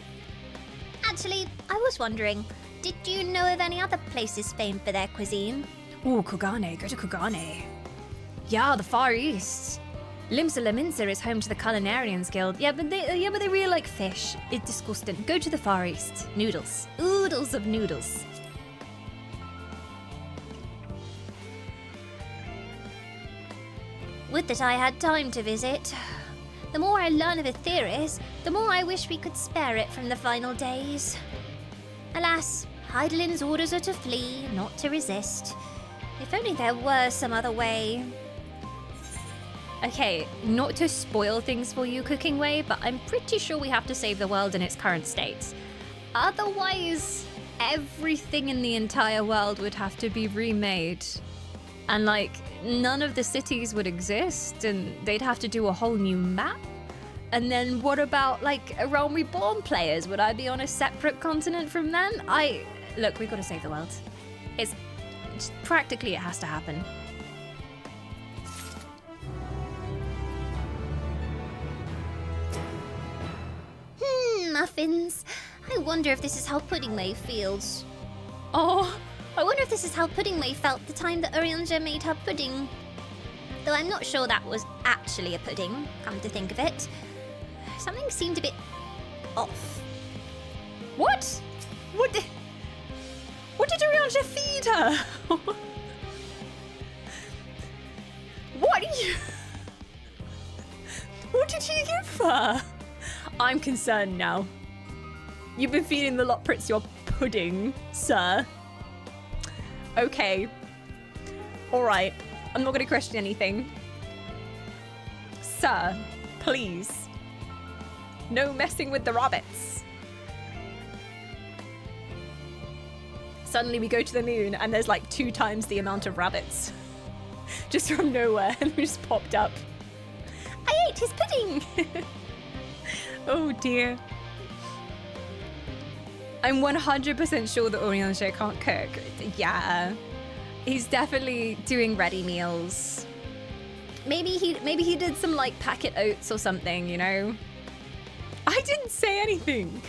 Actually, I was wondering, did you know of any other places famed for their cuisine? Ooh, Kugane. Go to Kugane. Yeah, the Far East. Limsa Leminsa is home to the Culinarians Guild. Yeah, but they really like fish. It's disgusting. Go to the Far East. Noodles. Oodles of noodles. Would that I had time to visit. The more I learn of Etheris, the more I wish we could spare it from the final days. Alas, Heidelin's orders are to flee, not to resist. If only there were some other way. Okay, not to spoil things for you, Cooking Way, but I'm pretty sure we have to save the world in its current state. Otherwise, everything in the entire world would have to be remade. And like, none of the cities would exist, and they'd have to do a whole new map. And then what about, like, Realm Reborn players? Would I be on a separate continent from them? Look, we've got to save the world. It's practically, it has to happen. Muffins. I wonder if this is how Pudding Way feels. Oh, I wonder if this is how Pudding Way felt the time that Uryanja made her pudding. Though I'm not sure that was actually a pudding, come to think of it. Something seemed a bit off. What? What did Uryanja feed her? What did you give her? I'm concerned now. You've been feeding the Loporrits your pudding, sir. Okay. Alright. I'm not going to question anything. Sir, please. No messing with the rabbits. Suddenly we go to the moon and there's like 2 times the amount of rabbits. Just from nowhere, and we just popped up. I ate his pudding! Oh dear. I'm 100% sure that Oriansho can't cook. Yeah. He's definitely doing ready meals. Maybe he did some like packet oats or something, you know? I didn't say anything.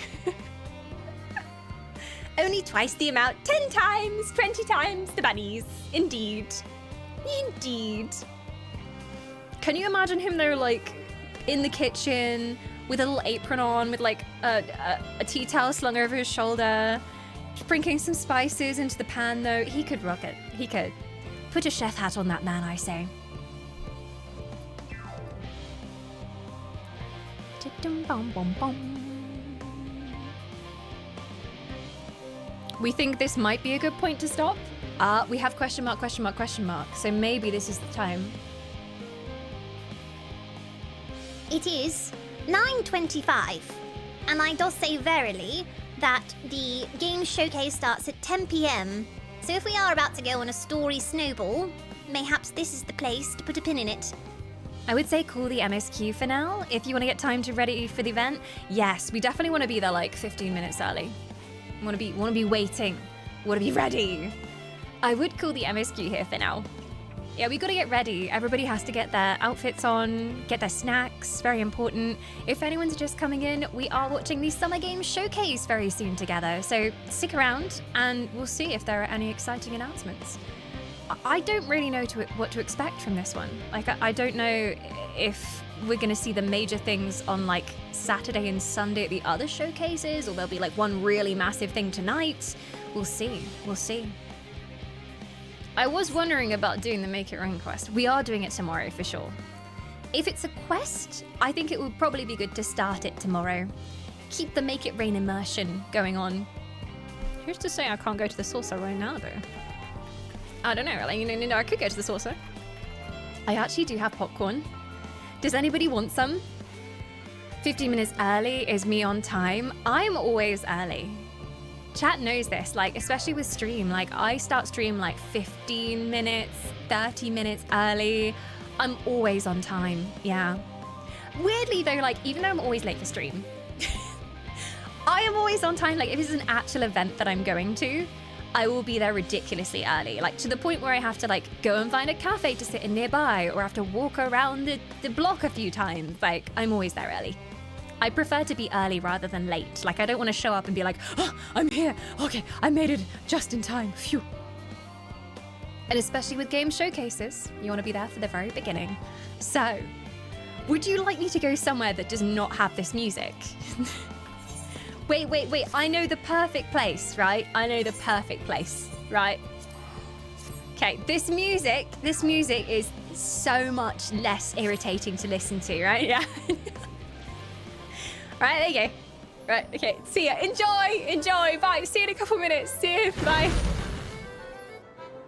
Only twice the amount, 10 times, 20 times the bunnies. Indeed. Indeed. Can you imagine him though, like, in the kitchen with a little apron on, with like a tea towel slung over his shoulder, sprinkling some spices into the pan though? He could rock it. He could. Put a chef hat on that man, I say. We think this might be a good point to stop. We have question mark, question mark, question mark. So maybe this is the time. It is 9:25, and I does say verily that the game showcase starts at 10 p.m. So if we are about to go on a story snowball, mayhaps this is the place to put a pin in it. I would say call the MSQ for now. If you want to get time to ready for the event, yes, we definitely want to be there like 15 minutes early. Want to be waiting. Want to be ready. I would call the MSQ here for now. Yeah, we got to get ready. Everybody has to get their outfits on, get their snacks, very important. If anyone's just coming in, we are watching the Summer Games Showcase very soon together. So stick around and we'll see if there are any exciting announcements. I don't really know what to expect from this one. Like, I don't know if we're going to see the major things on like Saturday and Sunday at the other showcases, or there'll be like one really massive thing tonight. We'll see. We'll see. I was wondering about doing the Make It Rain quest. We are doing it tomorrow for sure. If it's a quest, I think it would probably be good to start it tomorrow. Keep the Make It Rain immersion going on. Who's to say I can't go to the saucer right now though? I don't know, like, you know, I could go to the saucer. I actually do have popcorn. Does anybody want some? 15 minutes early is me on time. I'm always early. Chat knows this, like, especially with stream. Like, I start stream like 15 minutes, 30 minutes early. I'm always on time, yeah. Weirdly though, like, even though I'm always late for stream, I am always on time. Like, if it's an actual event that I'm going to, I will be there ridiculously early, like to the point where I have to like go and find a cafe to sit in nearby, or have to walk around the block a few times. Like, I'm always there early. I prefer to be early rather than late. Like, I don't want to show up and be like, oh, I'm here. Okay, I made it just in time. Phew. And especially with game showcases, you want to be there for the very beginning. So, would you like me to go somewhere that does not have this music? Wait, I know the perfect place, right? I know the perfect place, right? Okay, this music is so much less irritating to listen to, right? Yeah. Right, there you go. Right, okay, see ya. Enjoy, bye. See you in a couple minutes. See you, bye.